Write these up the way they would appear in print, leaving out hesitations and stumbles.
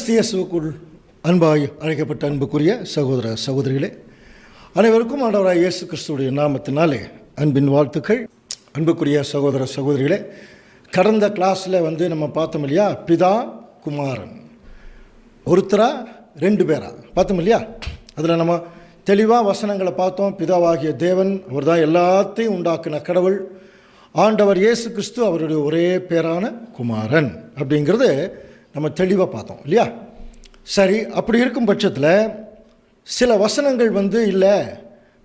கிறிஸ்து இயேசுவுக்குள் அன்பாய் அழைக்கப்பட்ட அன்புக்குரிய சகோதர சகோதரிகளே, அனைவருக்கும் ஆண்டவராய் இயேசு கிறிஸ்துவுடைய நாமத்தினாலே அன்பின் வாழ்த்துக்கள். அன்புக்குரிய சகோதர சகோதரிகளே, கடந்த கிளாஸில் நம்ம பார்த்தோம் இல்லையா, பிதா குமாரன் ஒருத்தரா ரெண்டு பேரா பார்த்தோம் இல்லையா. அதில் நம்ம தெளிவாக வசனங்களை பார்த்தோம். பிதாவாகிய தேவன் அவர் தான் எல்லாத்தையும் உண்டாக்கின கடவுள். ஆண்டவர் இயேசு கிறிஸ்து அவருடைய ஒரே பேரான குமாரன் அப்படிங்கிறது நம்ம தெளிவாக பார்த்தோம் இல்லையா. சரி, அப்படி இருக்கும் பட்சத்தில் சில வசனங்கள் இல்லை,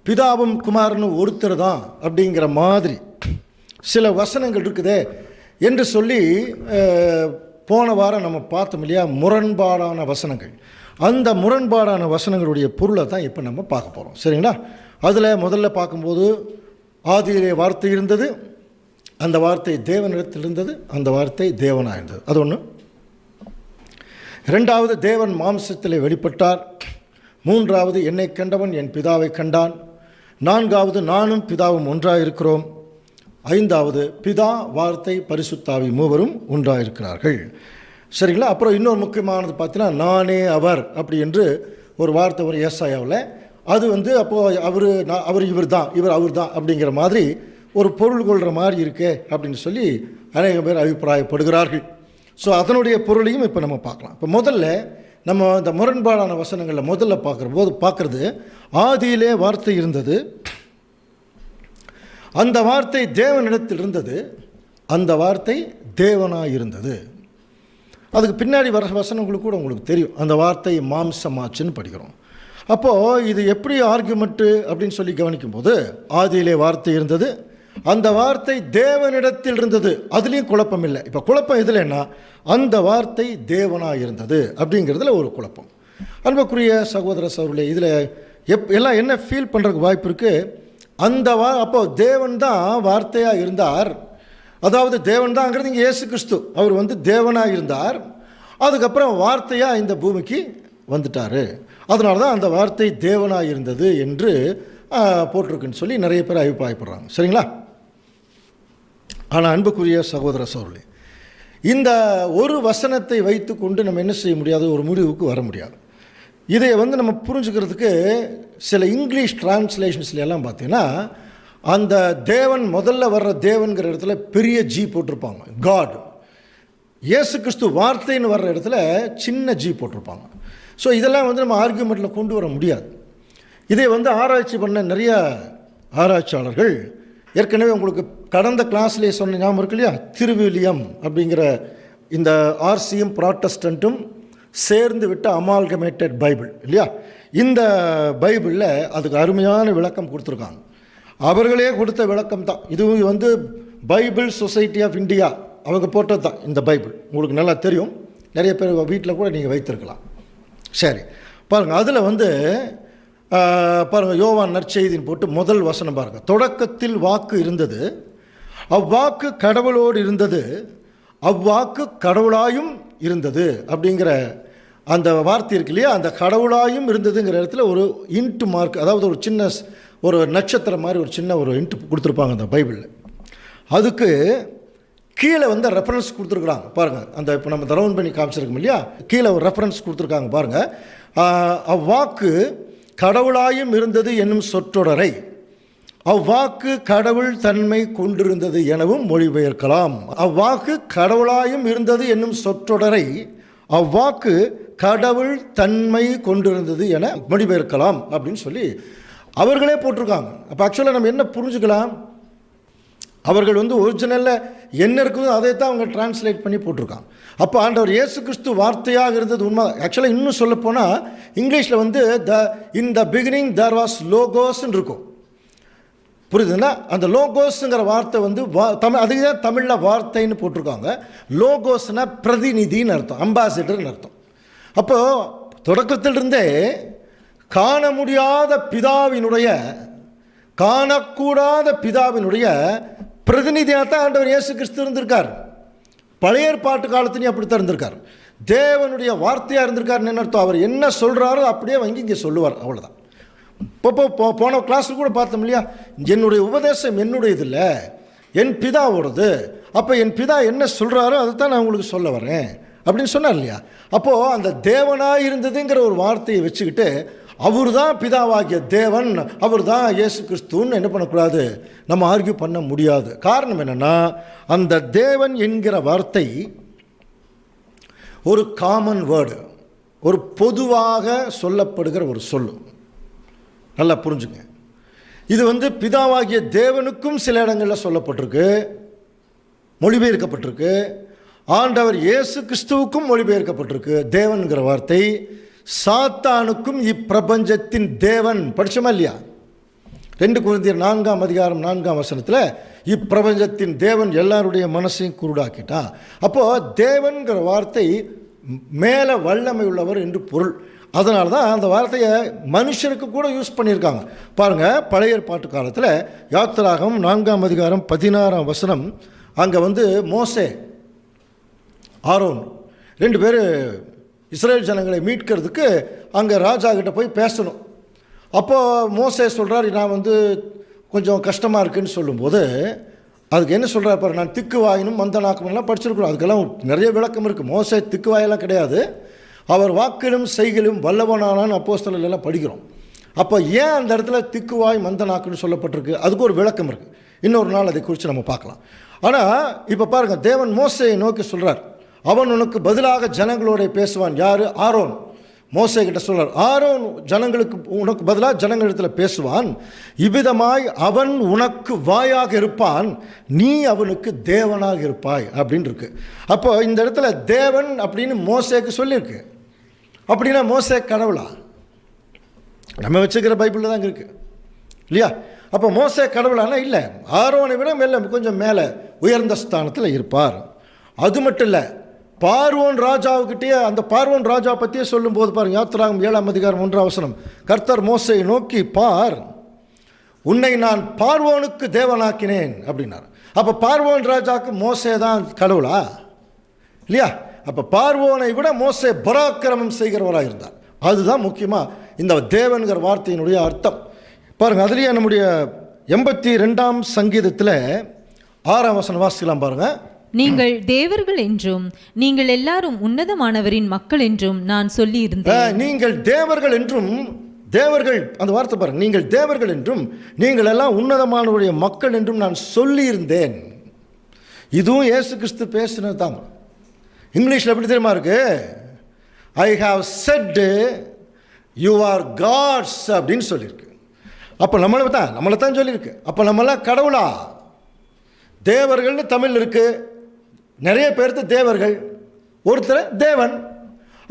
பிதாவும் குமாரனும் ஒருத்தர் தான் அப்படிங்கிற மாதிரி சில வசனங்கள் இருக்குதே என்று சொல்லி போன வாரம் நம்ம பார்த்தோம் இல்லையா, முரண்பாடான வசனங்கள். அந்த முரண்பாடான வசனங்களுடைய பொருளை தான் இப்போ நம்ம பார்க்க போகிறோம். சரிங்களா. அதில் முதல்ல பார்க்கும்போது ஆதியிலே வார்த்தை இருந்தது, அந்த வார்த்தை தேவனிடத்தில் இருந்தது, அந்த வார்த்தை தேவனாக இருந்தது. அது ஒன்று. இரண்டாவது, தேவன் மாம்சத்திலே வெளிப்பட்டார். மூன்றாவது, என்னை கண்டவன் என் பிதாவை கண்டான். நான்காவது, நானும் பிதாவும் ஒன்றாக இருக்கிறோம். ஐந்தாவது, பிதா வார்த்தை பரிசுத்தாவி மூவரும் ஒன்றாக இருக்கிறார்கள். சரிங்களா. அப்புறம் இன்னொரு முக்கியமானது பார்த்தீங்கன்னா, நானே அவர் அப்படி என்று ஒரு வார்த்தை ஒரு ஏசாயாவில், அது அப்போது அவர் இவர் தான், இவர் அவர் தான் அப்படிங்கிற மாதிரி ஒரு பொருள் கொள்கிற மாதிரி இருக்கே அப்படின்னு சொல்லி அநேக பேர் அபிப்பிராயப்படுகிறார்கள். ஸோ அதனுடைய பொருளையும் இப்போ நம்ம பார்க்கலாம். இப்போ முதல்ல நம்ம இந்த முரண்பாடான வசனங்களில் முதல்ல பார்க்குறது ஆதியிலே வார்த்தை இருந்தது, அந்த வார்த்தை தேவனிடத்தில் இருந்தது, அந்த வார்த்தை தேவனாக இருந்தது. அதுக்கு பின்னாடி வர வசனங்களுக்கு கூட உங்களுக்கு தெரியும், அந்த வார்த்தை மாம்சமாச்சுன்னு படிக்கிறோம். அப்போது இது எப்படி ஆர்கியூமெண்ட்டு அப்படின்னு சொல்லி கவனிக்கும்போது, ஆதியிலே வார்த்தை இருந்தது, அந்த வார்த்தை தேவனிடத்தில் இருந்தது, அதுலேயும் குழப்பம் இல்லை. இப்போ குழப்பம் எதுலன்னா, அந்த வார்த்தை தேவனாக இருந்தது அப்படிங்கிறதுல ஒரு குழப்பம். அன்புக்குரிய சகோதர சகோதரர்களே, இதில் எல்லாம் என்ன ஃபீல் பண்ணுறதுக்கு வாய்ப்பு இருக்குது. அப்போ தேவன் தான் வார்த்தையாக இருந்தார், அதாவது தேவன் தான்ங்கிறது இங்கே இயேசு கிறிஸ்து அவர் தேவனாக இருந்தார், அதுக்கப்புறம் வார்த்தையாக இந்த பூமிக்கு வந்துட்டார், அதனால தான் அந்த வார்த்தை தேவனாக இருந்தது என்று போட்டிருக்குன்னு சொல்லி நிறைய பேர் அபிப்பிராயப்படுறாங்க. சரிங்களா. ஆனால் அன்புக்குரிய சகோதர சகோதரர்களே, இந்த ஒரு வசனத்தை வைத்து கொண்டு நம்ம என்ன செய்ய முடியாது, ஒரு முடிவுக்கு வர முடியாது. இதை நம்ம புரிஞ்சுக்கிறதுக்கு சில இங்கிலீஷ் டிரான்ஸ்லேஷன்ஸ்ல எல்லாம் பார்த்தீங்கன்னா, அந்த தேவன் முதல்ல வர்ற தேவன்கிற இடத்துல பெரிய ஜி போட்டிருப்பாங்க, காட். இயேசு கிறிஸ்து வார்த்தைன்னு வர்ற இடத்துல சின்ன ஜி போட்டிருப்பாங்க. ஸோ இதெல்லாம் நம்ம ஆர்கியூமெண்ட்டில் கொண்டு வர முடியாது. இதை ஆராய்ச்சி பண்ண நிறைய ஆராய்ச்சியாளர்கள் ஏற்கனவே உங்களுக்கு கடந்த கிளாஸ்லேயே சொன்ன ஞாபகம் இருக்கு இல்லையா, திருவிலியம் அப்படிங்கிற இந்த ஆர்சியும் ப்ராட்டஸ்டண்ட்டும் சேர்ந்து விட்ட அமால்கமேட்டட் பைபிள் இல்லையா, இந்த பைபிளில் அதுக்கு அருமையான விளக்கம் கொடுத்துருக்காங்க. அவர்களே கொடுத்த விளக்கம் தான் இது. பைபிள் சொசைட்டி ஆஃப் இந்தியா அவங்க போட்டது தான் இந்த பைபிள். உங்களுக்கு நல்லா தெரியும், நிறைய பேர் வீட்டில் கூட நீங்கள் வைத்திருக்கலாம். சரி பாருங்கள், அதில் பாருங்கள், யோவான் நற்செய்தின்னு போட்டு முதல் வசனம் பாருங்கள். தொடக்கத்தில் வாக்கு இருந்தது, அவ்வாக்கு கடவுளோடு இருந்தது, அவ்வாக்கு கடவுளாயும் இருந்தது அப்படிங்கிற அந்த வார்த்தை இருக்கு இல்லையா, அந்த கடவுளாயும் இருந்ததுங்கிற இடத்துல ஒரு இன்ட்டு மார்க், அதாவது ஒரு சின்ன ஒரு நட்சத்திரம் மாதிரி ஒரு சின்ன ஒரு இன்ட்டு கொடுத்துருப்பாங்க அந்த பைபிளில். அதுக்கு கீழே ரெஃபரன்ஸ் கொடுத்துருக்குறாங்க பாருங்கள். அந்த இப்போ நம்ம ரவுண்ட் பண்ணி காமிச்சிருக்கோம் இல்லையா, கீழே ஒரு ரெஃபரன்ஸ் கொடுத்துருக்காங்க பாருங்கள். அவ்வாக்கு கடவுளாயும் இருந்தது என்னும் சொற்றொடரை அவ்வாக்கு கடவுள் தன்மை கொண்டிருந்தது எனவும் மொழிபெயர்க்கலாம். அவ்வாக்கு கடவுளாயும் இருந்தது என்னும் சொற்றொடரை அவ்வாக்கு கடவுள் தன்மை கொண்டிருந்தது என மொழிபெயர்க்கலாம் அப்படின்னு சொல்லி அவர்களே போட்டிருக்காங்க. அப்போ ஆக்சுவலாக நம்ம என்ன புரிஞ்சுக்கலாம், அவர்கள் ஒரிஜினலில் என்ன இருக்குதோ அதை தான் அவங்க டிரான்ஸ்லேட் பண்ணி போட்டிருக்காங்க. அப்போ ஆண்டவர் இயேசு கிறிஸ்து வார்த்தையாக இருந்தது உண்மை. ஆக்சுவலாக இன்னும் சொல்லப்போனால் இங்கிலீஷில் இன் த பிகினிங் தேர் வாஸ் லோகோஸ்ன்னு இருக்கும், புரியுதுங்களா. அந்த லோகோஸுங்கிற வார்த்தை அதுக்கு தான் தமிழில் வார்த்தைன்னு போட்டிருக்காங்க. லோகோஸ்னா பிரதிநிதின்னு அர்த்தம், அம்பாசிடர்னு அர்த்தம். அப்போது தொடக்கத்திலிருந்தே காண முடியாத பிதாவினுடைய, காணக்கூடாத பிதாவினுடைய பிரதிநிதியாக தான் ஆண்டவர் இயேசு கிறிஸ்து இருந்திருக்கார். பழைய ஏற்பாட்டு காலத்துலையும் அப்படித்தான் இருந்திருக்கார். தேவனுடைய வார்த்தையாக இருந்திருக்காருன்னு என்ன அர்த்தம், அவர் என்ன சொல்கிறாரோ அப்படியே இங்கே சொல்லுவார், அவ்வளோதான். போன கிளாஸில் கூட பார்த்தோம் இல்லையா, என்னுடைய உபதேசம் என்னுடையது இல்லை, என் பிதாவோடது. அப்போ என் பிதா என்ன சொல்கிறாரோ அதை தான் நான் உங்களுக்கு சொல்ல வரேன் அப்படின்னு சொன்னார் இல்லையா? அப்போது அந்த தேவனாக இருந்ததுங்கிற ஒரு வார்த்தையை வச்சுக்கிட்டு அவர் தான் பிதாவாகிய தேவன், அவர் தான் இயேசு கிறிஸ்துன்னு என்ன பண்ணக்கூடாது, நம்ம ஆர்கியூ பண்ண முடியாது. காரணம் என்னென்னா, அந்த தேவன் என்கிற வார்த்தை ஒரு காமன் வேர்டு, ஒரு பொதுவாக சொல்லப்படுகிற ஒரு சொல்லு. நல்லா புரிஞ்சுங்க. இது பிதாவாகிய தேவனுக்கும் சில இடங்களில் சொல்லப்பட்டிருக்கு, மொழிபெயர்க்கப்பட்டிருக்கு. ஆண்டவர் இயேசு கிறிஸ்துவுக்கும் மொழிபெயர்க்கப்பட்டிருக்கு தேவன்கிற வார்த்தை. சாத்தானுக்கும் இப்பிரபஞ்சத்தின் தேவன் படிச்சோமா இல்லையா? 2 கொரிந்தியர் 4ஆம் அதிகாரம் 4ஆம் வசனத்தில் இப்பிரபஞ்சத்தின் தேவன் எல்லாருடைய மனசையும் குருடாக்கிட்டான். அப்போது தேவன்கிற வார்த்தை மேலே வல்லமை உள்ளவர் என்று பொருள். அதனால தான் அந்த வார்த்தையை மனுஷனுக்கு கூட யூஸ் பண்ணியிருக்காங்க. பாருங்கள், பழைய ஏற்பாட்டு காலத்தில் யாத்திராகமம் 4ஆம் அதிகாரம் 16ஆம் வசனம், அங்கே மோசே ஆரோன் 2 பேர் இஸ்ரேல் ஜனங்களை மீட்கிறதுக்கு அங்கே ராஜா கிட்ட போய் பேசணும். அப்போது மோசே சொல்கிறார், நான் கொஞ்சம் கஷ்டமாக இருக்குதுன்னு சொல்லும்போது அதுக்கு என்ன சொல்கிறார் பாரு, நான் திக்குவாயினும் மந்தனாக்கமெல்லாம் படிச்சிருக்கிறோம். அதுக்கெல்லாம் நிறைய விளக்கம் இருக்குது. மோசே திக்குவாயெல்லாம் கிடையாது, அவர் வாக்கிலும் செய்கிலும் வல்லவனானான்னு அப்போஸ்தலர்லாம் படிக்கிறோம். அப்போ ஏன் அந்த இடத்துல திக்குவாய் மந்தனாக்குன்னு சொல்லப்பட்டிருக்கு, அதுக்கு ஒரு விளக்கம் இருக்குது. இன்னொரு நாள் அதை குறித்து நம்ம பார்க்கலாம். ஆனால் இப்போ பாருங்கள், தேவன் மோசையை நோக்கி சொல்கிறார், அவன் உனக்கு பதிலாக ஜனங்களோட பேசுவான். யார்? ஆரோன். மோசே கிட்ட சொல்கிறார், ஆரோன் ஜனங்களுக்கு உனக்கு பதிலாக ஜனங்களிடத்தில் பேசுவான். இவ்விதமாய் அவன் உனக்கு வாயாக இருப்பான், நீ அவனுக்கு தேவனாக இருப்பாய் அப்படின்னு இருக்கு. அப்போ இந்த இடத்துல தேவன் அப்படின்னு மோசேக்கு சொல்லியிருக்கு. அப்படின்னா மோசே கடவுளா? நம்ம வச்சுக்கிற பைபிளில் தான் இருக்குது இல்லையா? அப்போ மோசே கடவுளானா இல்லை, ஆரோனை விட கொஞ்சம் மேலே உயர்ந்த ஸ்தானத்தில் இருப்பார். அது மட்டும் இல்லை, பார்வோன் ராஜாவுக்கிட்டே, அந்த பார்வோன் ராஜா பற்றியே சொல்லும்போது பாருங்க, யாத்திராகமம் 7ஆம் அதிகாரம் 1ஆம் வசனம், கர்த்தர் மோசையை நோக்கி, பார், உன்னை நான் பார்வோனுக்கு தேவனாக்கினேன் அப்படின்னார். அப்போ பார்வோன் ராஜாவுக்கு மோசே தான் கடவுளா? இல்லையா? அப்போ பார்வோனை விட மோசே பராக்கிரமம் செய்கிறவராக இருந்தார். அதுதான் முக்கியமாக இந்த தேவன்கிற வார்த்தையினுடைய அர்த்தம். பாருங்கள், அதுலேயே நம்முடைய 82ஆம் சங்கீதத்தில் 6ஆம் வசனம் வாசிக்கலாம் பாருங்கள். நீங்கள் தேவர்கள் என்றும் நீங்கள் எல்லாரும் உன்னதமானவரின் மக்கள் என்றும் நான் சொல்லி இருந்தேன். நீங்கள் தேவர்கள் என்றும், தேவர்கள் அந்த வார்த்தை பாருங்க, நீங்கள் தேவர்கள் என்றும் நீங்கள் எல்லாம் உன்னதமானவருடைய மக்கள் என்றும் நான் சொல்லி இருந்தேன். இதுவும் இயேசு கிறிஸ்து பேசினது தாங்க. இங்கிலீஷில் எப்படி தெரியுமா இருக்கு? I have said you are gods அப்படின்னு சொல்லியிருக்கு. அப்போ நம்மளை தான் சொல்லியிருக்கு. அப்போ நம்மளாம் கடவுளா? தேவர்கள்னு தமிழ் இருக்கு, நிறைய பேர்த்து தேவர்கள், ஒருத்தர் தேவன்.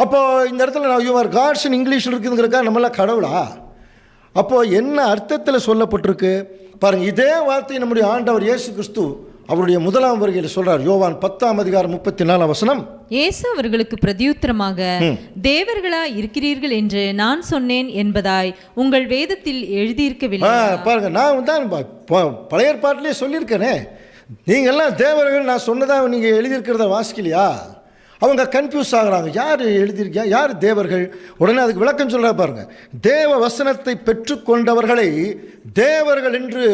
அப்போது இந்த இடத்துல யூ ஆர் காட்ஸ்ன்னு இங்கிலீஷில் இருக்குதுங்கிறக்கா நம்மளாம் கடவுளா? அப்போது என்ன அர்த்தத்தில் சொல்லப்பட்டிருக்கு பாருங்கள். இதே வார்த்தை நம்முடைய ஆண்டவர் இயேசு கிறிஸ்து அவருடைய 1ஆம் வருகையில் சொல்றார். யோவான் 10ஆம் அதிகாரம் 34ஆம் வசனம், இயேசு அவர்களுக்கு பிரதியுத்தரமாக, தேவர்களா இருக்கிறீர்கள் என்று நான் சொன்னேன் என்பதாய் உங்கள் வேதத்தில் எழுதியிருக்கவில்லை. பாருங்க, நான் தான் பழைய ஏற்பாட்டிலே சொல்லியிருக்கேனே, நீங்கள்லாம் தேவர்கள் நான் சொன்னதாக நீங்கள் எழுதியிருக்கிறத வாசிக்கலையா? அவங்க கன்ஃபியூஸ் ஆகுறாங்க, யார் எழுதியிருக்கா, யார் தேவர்கள்? உடனே அதுக்கு விளக்கம் சொல்ல பாருங்க. தேவ வசனத்தை பெற்றுக்கொண்டவர்களை தேவர்கள் என்று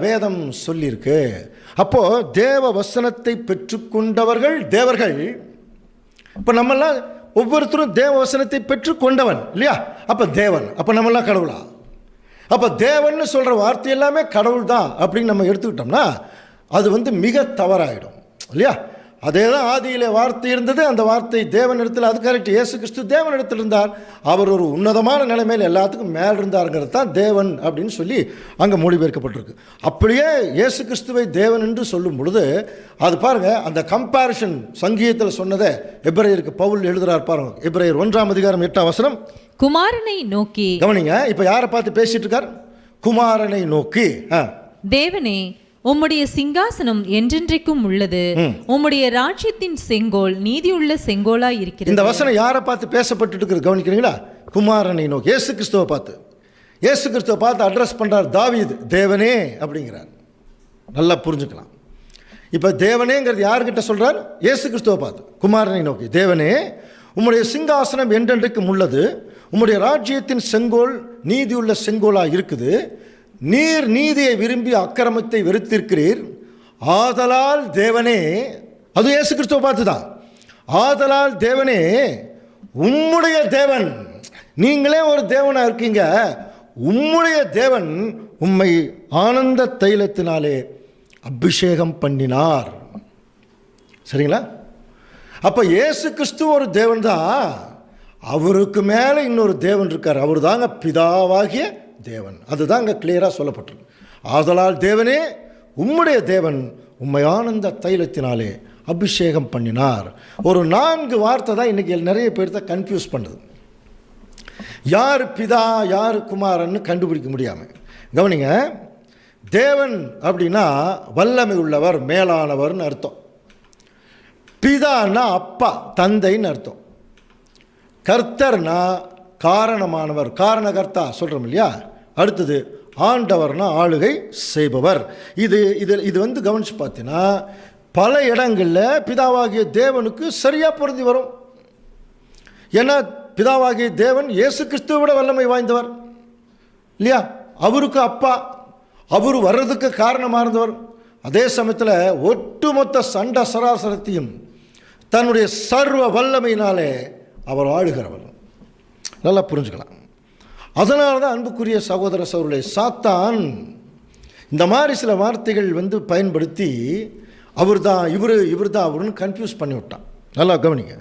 வேதம் சொல்லியிருக்கு. அப்போ தேவ வசனத்தை பெற்றுக்கொண்டவர்கள் தேவர்கள். இப்போ நம்மெல்லாம் ஒவ்வொருத்தரும் தேவ வசனத்தை பெற்றுக்கொண்டவன் இல்லையா? அப்போ தேவன். அப்போ நம்மெல்லாம் கடவுளா? அப்போ தேவன் சொல்கிற வார்த்தை எல்லாமே கடவுள் தான் அப்படின்னு நம்ம எடுத்துக்கிட்டோம்னா அது மிக தவறாயிடும் இல்லையா? அதே தான் ஆதியிலே வார்த்தை இருந்தது, அந்த வார்த்தை தேவன் இடத்துல, அது கரெக்ட். இயேசு கிறிஸ்து தேவன் இடத்துல இருந்தார், அவர் ஒரு உன்னதமான நிலைமையில் எல்லாத்துக்கும் மேல் இருந்தாருங்கிறது தான் தேவன் அப்படின்னு சொல்லி அங்கே மொழிபெயர்க்கப்பட்டிருக்கு. அப்படியே இயேசு கிறிஸ்துவை தேவன் என்று சொல்லும் பொழுது அது பாருங்கள், அந்த கம்பேரிஷன் சங்கீதத்தில் சொன்னதை எபிரேயருக்கு பவுல் எழுதுறார் பாருங்க. எபிரேயர் 1ஆம் அதிகாரம் 8ஆம் வசனம், குமாரனை நோக்கி. கவனிங்க, இப்போ யாரை பார்த்து பேசிட்டு இருக்கார்? குமாரனை நோக்கி, தேவனே உம்முடைய சிங்காசனம் என்றென்றைக்கும் உள்ளது, உம்முடைய ராஜ்யத்தின் செங்கோல் நீதியுள்ள செங்கோலா இருக்கிறது. இந்த வசனம் யாரை பார்த்து பேசப்பட்டு இருக்கிறது கவனிக்கிறீங்களா? குமாரனை நோக்கி, இயேசு கிறிஸ்துவை பார்த்து. இயேசு கிறிஸ்துவை பார்த்து அட்ரஸ் பண்றார் தாவீது, தேவனே அப்படிங்கிறார். நல்லா புரிஞ்சுக்கலாம். இப்போ தேவனேங்கிறது யார்கிட்ட சொல்றார்? இயேசு கிறிஸ்துவை பார்த்து. குமாரனை நோக்கி, தேவனே உம்முடைய சிங்காசனம் என்றென்றைக்கும் உள்ளது, உம்முடைய ராஜ்யத்தின் செங்கோல் நீதியுள்ள செங்கோலா இருக்குது, நீர் நீதியை விரும்பி அக்கிரமத்தை வெறுத்திருக்கிறீர், ஆதலால் தேவனே, அது இயேசு கிறிஸ்துவை பார்த்து தான், ஆதலால் தேவனே உம்முடைய தேவன், நீங்களே ஒரு தேவனா இருக்கீங்க, உம்முடைய தேவன் உம்மை ஆனந்த தைலத்தினாலே அபிஷேகம் பண்ணினார். சரிங்களா? அப்போ இயேசு கிறிஸ்து ஒரு தேவன் தான், அவருக்கு மேலே இன்னொரு தேவன் இருக்கார், அவர் தாங்க பிதாவாகிய தேவன். அதுதான் அங்கே கிளியராக சொல்லப்பட்டிருக்கு. ஆதலால் தேவனே உம்முடைய தேவன் உம்மை ஆனந்த தைலத்தினாலே அபிஷேகம் பண்ணினார். ஒரு 4 வார்த்தை தான் இன்றைக்கி நிறைய பேர்த்த கன்ஃபியூஸ் பண்ணுது. யார் பிதா யார் குமாரன்னு கண்டுபிடிக்க முடியாமல். கவனிங்க, தேவன் அப்படின்னா வல்லமை உள்ளவர், மேலானவர்னு அர்த்தம். பிதான்னா அப்பா, தந்தைன்னு அர்த்தம். கர்த்தர்னா காரணமானவர், காரணகர்த்தா சொல்கிறோம் இல்லையா. அடுத்தது ஆண்டவர்னா ஆளுகை செய்பவர். இது வந்து கவனிச்சு பார்த்தீங்கன்னா பல இடங்களில் பிதாவாகிய தேவனுக்கு சரியாக பொருந்தி வரும். ஏன்னா பிதாவாகிய தேவன் இயேசு கிறிஸ்துவை விட வல்லமை வாய்ந்தவர் இல்லையா. அவருக்கு அப்பா, அவர் வர்றதுக்கு காரணமாக இருந்தவர். அதே சமயத்தில் ஒட்டுமொத்த சண்ட சராசரத்தையும் தன்னுடைய சர்வ வல்லமையினாலே அவர் ஆளுகிறவர். நல்லா புரிஞ்சுக்கலாம். அதனால தான் அன்புக்குரிய சகோதர சகோதரர்களே, சாத்தான் இந்த மாதிரி சில வார்த்தைகள் வந்து பயன்படுத்தி அவர் தான் இவர் தான் அவருன்னு கன்ஃபியூஸ் பண்ணி விட்டான். நல்லா கவனிங்க.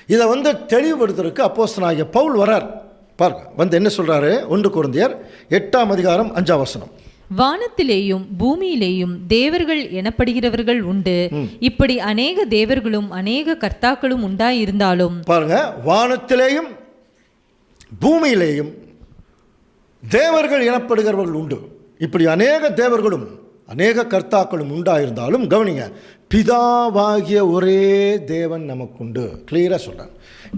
இதை வந்து தெளிவுபடுத்துறதுக்கு அப்போஸ்தலனாகிய பவுல் வரார். பாருங்க, வந்து என்ன சொல்கிறாரு, 1 கொரிந்தியர் 8ஆம் அதிகாரம் 5ஆம் வசனம். வானத்திலேயும் பூமியிலேயும் தேவர்கள் எனப்படுகிறவர்கள் உண்டு, இப்படி அநேக தேவர்களும் அநேக கர்த்தாக்களும் உண்டாயிருந்தாலும். பாருங்க, வானத்திலேயும் பூமியிலேயும் தேவர்கள் எனப்படுகிறவர்கள் உண்டு, இப்படி அநேக தேவர்களும் அநேக கர்த்தாக்களும் உண்டாயிருந்தாலும். கவனிங்க, பிதாவாகிய ஒரே தேவன் நமக்குண்டு. கிளியராக சொல்கிறார்.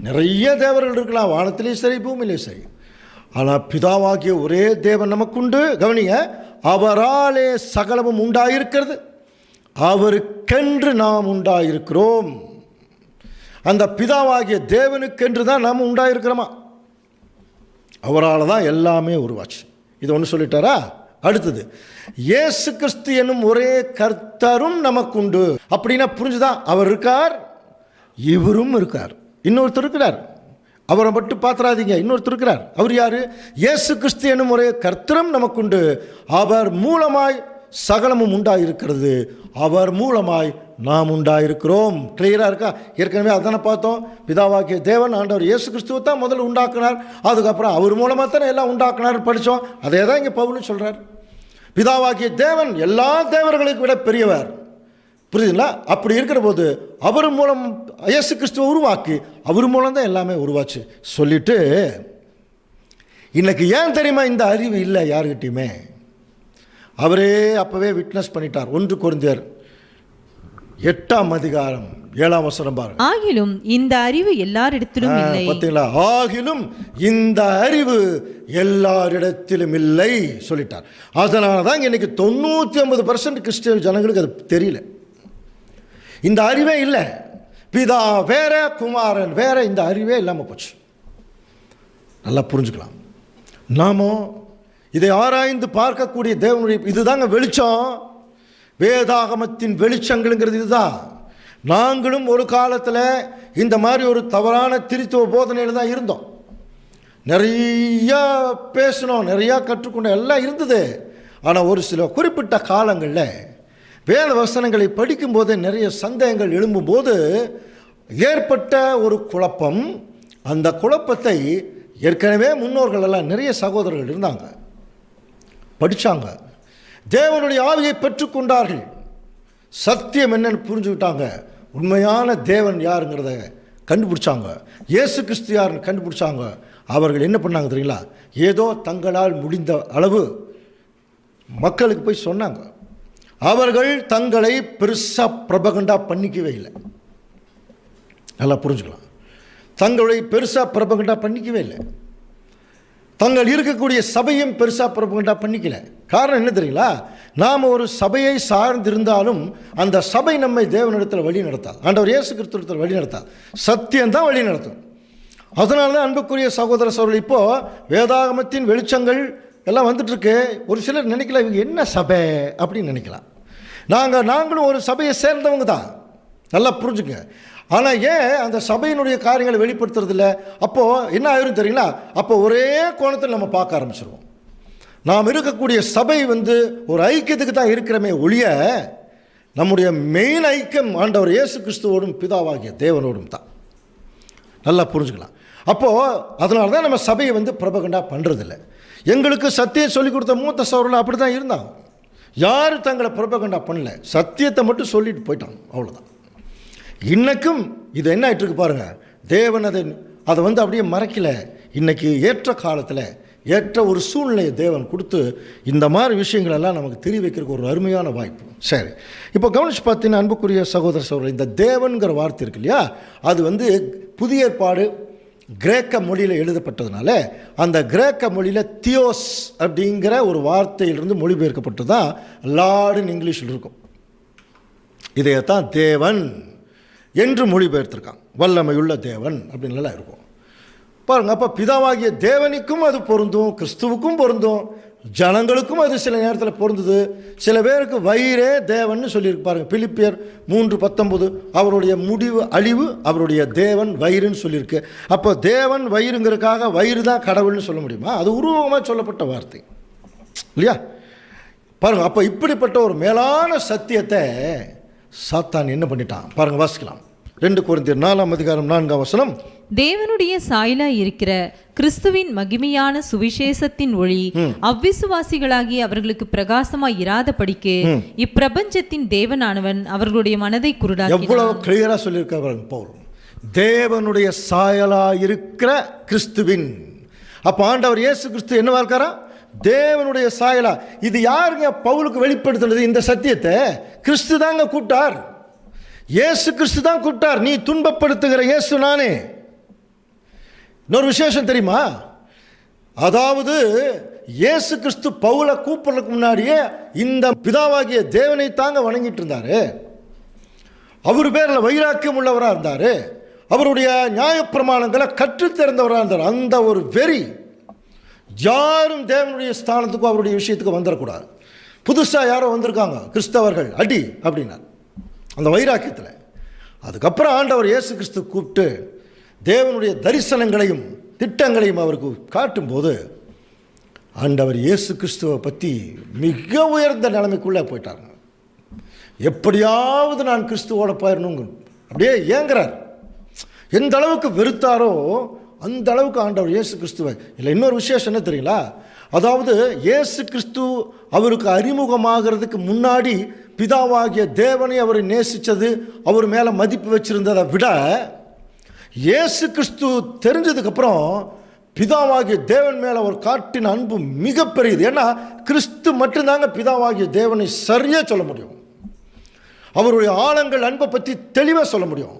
நிறைய தேவர்கள் இருக்கலாம், வானத்திலேயும் சரி பூமியிலேயும் சரி, ஆனால் பிதாவாகிய ஒரே தேவன் நமக்குண்டு. கவனிங்க, அவராலே சகலமும் உண்டாயிருக்கிறது, அவருக்கென்று நாம் உண்டாயிருக்கிறோம். அந்த பிதாவாகிய தேவனுக்கென்று தான் நாம் உண்டாயிருக்கிறோமா, அவரால் தான் எல்லாமே உருவாச்சு. இது ஒன்று சொல்லிட்டாரா. அடுத்தது, இயேசு கிறிஸ்து என்னும் ஒரே கர்த்தரும் நமக்குண்டு. அப்படின்னா புரிஞ்சுதான், அவர் இருக்கார், இவரும் இருக்கார், இன்னொருத்தர் இருக்கிறார். அவரை மட்டும் பார்த்துறாதீங்க, இன்னொருத்தர் இருக்கிறார். அவர் யாரு? இயேசு கிறிஸ்து என்னும் ஒரே கர்த்தரும் நமக்குண்டு, அவர் மூலமாய் சகலமும் உண்டாயிருக்கிறது, அவர் மூலமாய் நாம் உண்டாயிருக்கிறோம். கிளியராக இருக்கா? ஏற்கனவே அதானே பார்த்தோம். பிதாவாகிய தேவன் ஆண்டவர் இயேசு கிறிஸ்துவை தான் முதல்ல உண்டாக்குனார், அதுக்கப்புறம் அவர் மூலமாக தானே எல்லாம் உண்டாக்குனார் படித்தோம். அதே தான் இங்கே பவுலும் சொல்கிறார். பிதாவாகிய தேவன் எல்லா தேவர்களுக்கு விட பெரியவர். புரியுதுங்களா? அப்படி இருக்கிற போது அவர் மூலம் இயேசு கிறிஸ்துவை உருவாக்கி அவர் மூலம் தான் எல்லாமே உருவாச்சு சொல்லிட்டு, இன்னைக்கு ஏன் தெரியுமா இந்த அறிவு இல்லை யாருக்கிட்டையுமே? அவரே அப்பவே விட்னஸ் பண்ணிட்டார். 1 கொரிந்தியர் 8ஆம் அதிகாரம் 7ஆம் வசனம் பாருங்க. ஆகிலும் இந்த அறிவு எல்லாரிடத்திலும் இல்லை. பார்த்தீங்களா? ஆகிலும் இந்த அறிவு எல்லாரிடத்திலும் இல்லை சொல்லிட்டார். அதனால தான் இன்னைக்கு 99% கிறிஸ்டியன் ஜனங்களுக்கு அது தெரியல. இந்த அறிவே இல்லை. பிதா வேற, குமாரன் வேற, இந்த அறிவே இல்லாமல் போச்சு. நல்லா புரிஞ்சுக்கலாம். நாமோ இதை ஆராய்ந்து பார்க்கக்கூடிய தேவனுடைய இதுதாங்க வெளிச்சம். வேதாகமத்தின் வெளிச்சங்களுங்கிறது இதுதான். நாங்களும் ஒரு காலத்தில் இந்த மாதிரி ஒரு தவறான திருத்துவ போதனையில் தான் இருந்தோம். நிறையா பேசணும், நிறையா கற்றுக்கொண்டோம், எல்லாம் இருந்தது. ஆனால் ஒரு சில குறிப்பிட்ட காலங்களில் வேத வசனங்களை படிக்கும்போது நிறைய சந்தேகங்கள் எழும்பும்போது ஏற்பட்ட ஒரு குழப்பம். அந்த குழப்பத்தை ஏற்கனவே முன்னோர்கள் எல்லாம் நிறைய சகோதரர்கள் இருந்தாங்க, படித்தாங்க, தேவனுடைய ஆவியை பெற்றுக்கொண்டார்கள், சத்தியம் என்னன்னு புரிஞ்சுக்கிட்டாங்க, உண்மையான தேவன் யாருங்கிறத கண்டுபிடிச்சாங்க, இயேசு கிறிஸ்து யாருன்னு கண்டுபிடிச்சாங்க. அவர்கள் என்ன பண்ணாங்க தெரியுங்களா? ஏதோ தங்களால் முடிந்த அளவு மக்களுக்கு போய் சொன்னாங்க. அவர்கள் தங்களை பெருசாக பிரபகண்டா பண்ணிக்கவே இல்லை. நல்லா புரிஞ்சுக்கலாம். தங்களை பெருசாக பிரபகண்டா பண்ணிக்கவே இல்லை. தங்கள் இருக்கக்கூடிய சபையும் பெருசாக பிரபகண்டா பண்ணிக்கல. காரணம் என்ன தெரியுங்களா? நாம் ஒரு சபையை சார்ந்திருந்தாலும் அந்த சபை நம்மை தேவனிடத்தில் வழி நடத்தாது, ஆண்டவர் இயேசு கிறிஸ்துவிடத்தில் வழி நடத்தாது, சத்தியம்தான் வழி நடத்தும். அதனால தான் அன்புக்குரிய சகோதர சகோதரர்கள், இப்போது வேதாகமத்தின் வெளிச்சங்கள் எல்லாம் வந்துட்டுருக்கு. ஒரு சிலர் நினைக்கலாம், இவங்க என்ன சபை அப்படின்னு நினைக்கலாம். நாங்களும் ஒரு சபையை சேர்ந்தவங்க தான். நல்லா புரிஞ்சுங்க. ஆனால் ஏன் அந்த சபையினுடைய காரியங்களை வெளிப்படுத்துறதில்ல? அப்போது என்ன ஆயிரும் தெரியுங்களா? அப்போ ஒரே கோணத்தில் நம்ம பார்க்க ஆரம்பிச்சிருவோம். நாம் இருக்கக்கூடிய சபை ஒரு ஐக்கியத்துக்கு தான் இருக்கிறமே ஒழிய நம்முடைய மெயின் ஐக்கியம் ஆண்டவர் இயேசு கிறிஸ்துவோடும் பிதாவாகிய தேவனோடும் தான். நல்லா புரிஞ்சுக்கலாம். அப்போது அதனால தான் நம்ம சபையை பிரபகண்டா பண்ணுறதில்ல. எங்களுக்கு சத்தியம் சொல்லிக் கொடுத்த மூத்த சகோதரர்கள் அப்படி தான் இருந்தாங்க. யாரும் தங்களை பிரபகண்டா பண்ணல, சத்தியத்தை மட்டும் சொல்லிட்டு போயிட்டாங்க, அவ்வளோதான். இன்றைக்கும் இது என்ன ஆகிட்டு இருக்கு பாருங்கள். தேவன் அதை அப்படியே மறைக்கல. இன்றைக்கி ஏற்ற காலத்தில் ஏற்ற ஒரு சூழ்நிலையை தேவன் கொடுத்து இந்த மாதிரி விஷயங்களெல்லாம் நமக்கு தெரிய வைக்கிறதுக்கு ஒரு அருமையான வாய்ப்பு. சரி, இப்போ கவனிச்சு பார்த்தீங்கன்னா அன்புக்குரிய சகோதர சகோதரர், இந்த தேவன்கிற வார்த்தை இருக்கு இல்லையா, அது புதிய ஏற்பாடு கிரேக்க மொழியில் எழுதப்பட்டதுனால அந்த கிரேக்க மொழியில் தியோஸ் அப்படிங்கிற ஒரு வார்த்தையிலிருந்து மொழிபெயர்க்கப்பட்டு தான் லார்டுன்னு இங்கிலீஷில் இருக்கும். இதையத்தான் தேவன் என்று மொழிபெயர்த்திருக்காங்க. வல்லமையுள்ள தேவன் அப்படின்லாம் இருக்கும் பாருங்க. அப்போ பிதாவாகிய தேவனுக்கும் அது பொருந்தும், கிறிஸ்துவுக்கும் பொருந்தும், ஜனங்களுக்கும் அது சில நேரத்தில் பொருந்தது. சில பேருக்கு வயிறே தேவன் சொல்லியிருக்கு பாருங்க. பிலிப்பியர் 3:19 அவருடைய முடிவு அழிவு, அவருடைய தேவன் வயிறுன்னு சொல்லியிருக்கு. அப்போ தேவன் வயிறுங்கிறதுக்காக வயிறு தான் கடவுள்னு சொல்ல முடியுமா? அது உருவகமாக சொல்லப்பட்ட வார்த்தை இல்லையா? பாருங்க. அப்போ இப்படிப்பட்ட ஒரு மேலான சத்தியத்தை சாத்தான் என்ன பண்ணிட்டான் பாருங்க, வாசிக்கலாம். 2 கொரிந்தியர் 4:4 தேவனுடைய சாயலாய் இருக்கிற கிறிஸ்துவின் மகிமையான சுவிசேஷத்தின் ஒளி அவ்விசுவாசிகளாகிய அவர்களுக்கு பிரகாசமாய் இராதபடிக்கு இப்பிரபஞ்சத்தின் தேவனானவன் அவர்களுடைய மனதை குருடாக்கினான். எவ்வளவு கிளியரா சொல்லியிருக்காரு பவுல். தேவனுடைய சாயலாய் இருக்கிற கிறிஸ்துவின். அப்ப ஆண்டவர் இயேசு கிறிஸ்து என்னவா இருக்காரா? தேவனுடைய சாயலா. இது யாருங்க பவுலுக்கு வெளிப்படுத்துறது? இந்த சத்தியத்தை கிறிஸ்து தாங்க கூப்பிட்டார். இயேசு கிறிஸ்து தான் கூப்பிட்டார். நீ துன்பப்படுத்துகிற இயேசு நானே. இன்னொரு விசேஷம் தெரியுமா? அதாவது இயேசு கிறிஸ்து பவுலை கூப்பிடுறதுக்கு முன்னாடியே இந்த பிதாவாகிய தேவனை தாங்க வணங்கிட்டு இருந்தாரு. அவர் பேரில் வைராக்கியம் உள்ளவராக இருந்தார். அவருடைய நியாயப்பிரமாணங்களை கற்றுத்தெரிந்தவராக இருந்தார். அந்த ஒரு வெறி யாரும் தேவனுடைய ஸ்தானத்துக்கும் அவருடைய விஷயத்துக்கு வந்துடக்கூடாது. புதுசாக யாரோ வந்திருக்காங்க கிறிஸ்தவர்கள் அடி அப்படின்னா அந்த வைராக்கியத்தில். அதுக்கப்புறம் ஆண்டவர் இயேசு கிறிஸ்து கூப்பிட்டு தேவனுடைய தரிசனங்களையும் திட்டங்களையும் அவருக்கு காட்டும்போது ஆண்டவர் இயேசு கிறிஸ்துவை பற்றி மிக உயர்ந்த நிலைமைக்குள்ளே போயிட்டாங்க. எப்படியாவது நான் கிறிஸ்துவோட போயிடணுங்க அப்படியே ஏங்குறார். எந்த அளவுக்கு வெறுத்தாரோ அந்த அளவுக்கு ஆண்டவர் இயேசு கிறிஸ்துவை. இல்லை, இன்னொரு விசேஷம் என்ன தெரியுங்களா? அதாவது இயேசு கிறிஸ்து அவருக்கு அறிமுகமாகிறதுக்கு முன்னாடி பிதாவாகிய தேவனை அவர் நேசித்தது, அவர் மேலே மதிப்பு வச்சிருந்ததை விட இயேசு கிறிஸ்து தெரிஞ்சதுக்கப்புறம் பிதாவாகிய தேவன் மேலே அவர் காட்டின அன்பு மிகப்பெரியது. ஏன்னா கிறிஸ்து மட்டும்தாங்க பிதாவாகிய தேவனை சரியாக சொல்ல முடியும். அவருடைய ஆழங்கள் அன்பை பற்றி தெளிவாக சொல்ல முடியும்.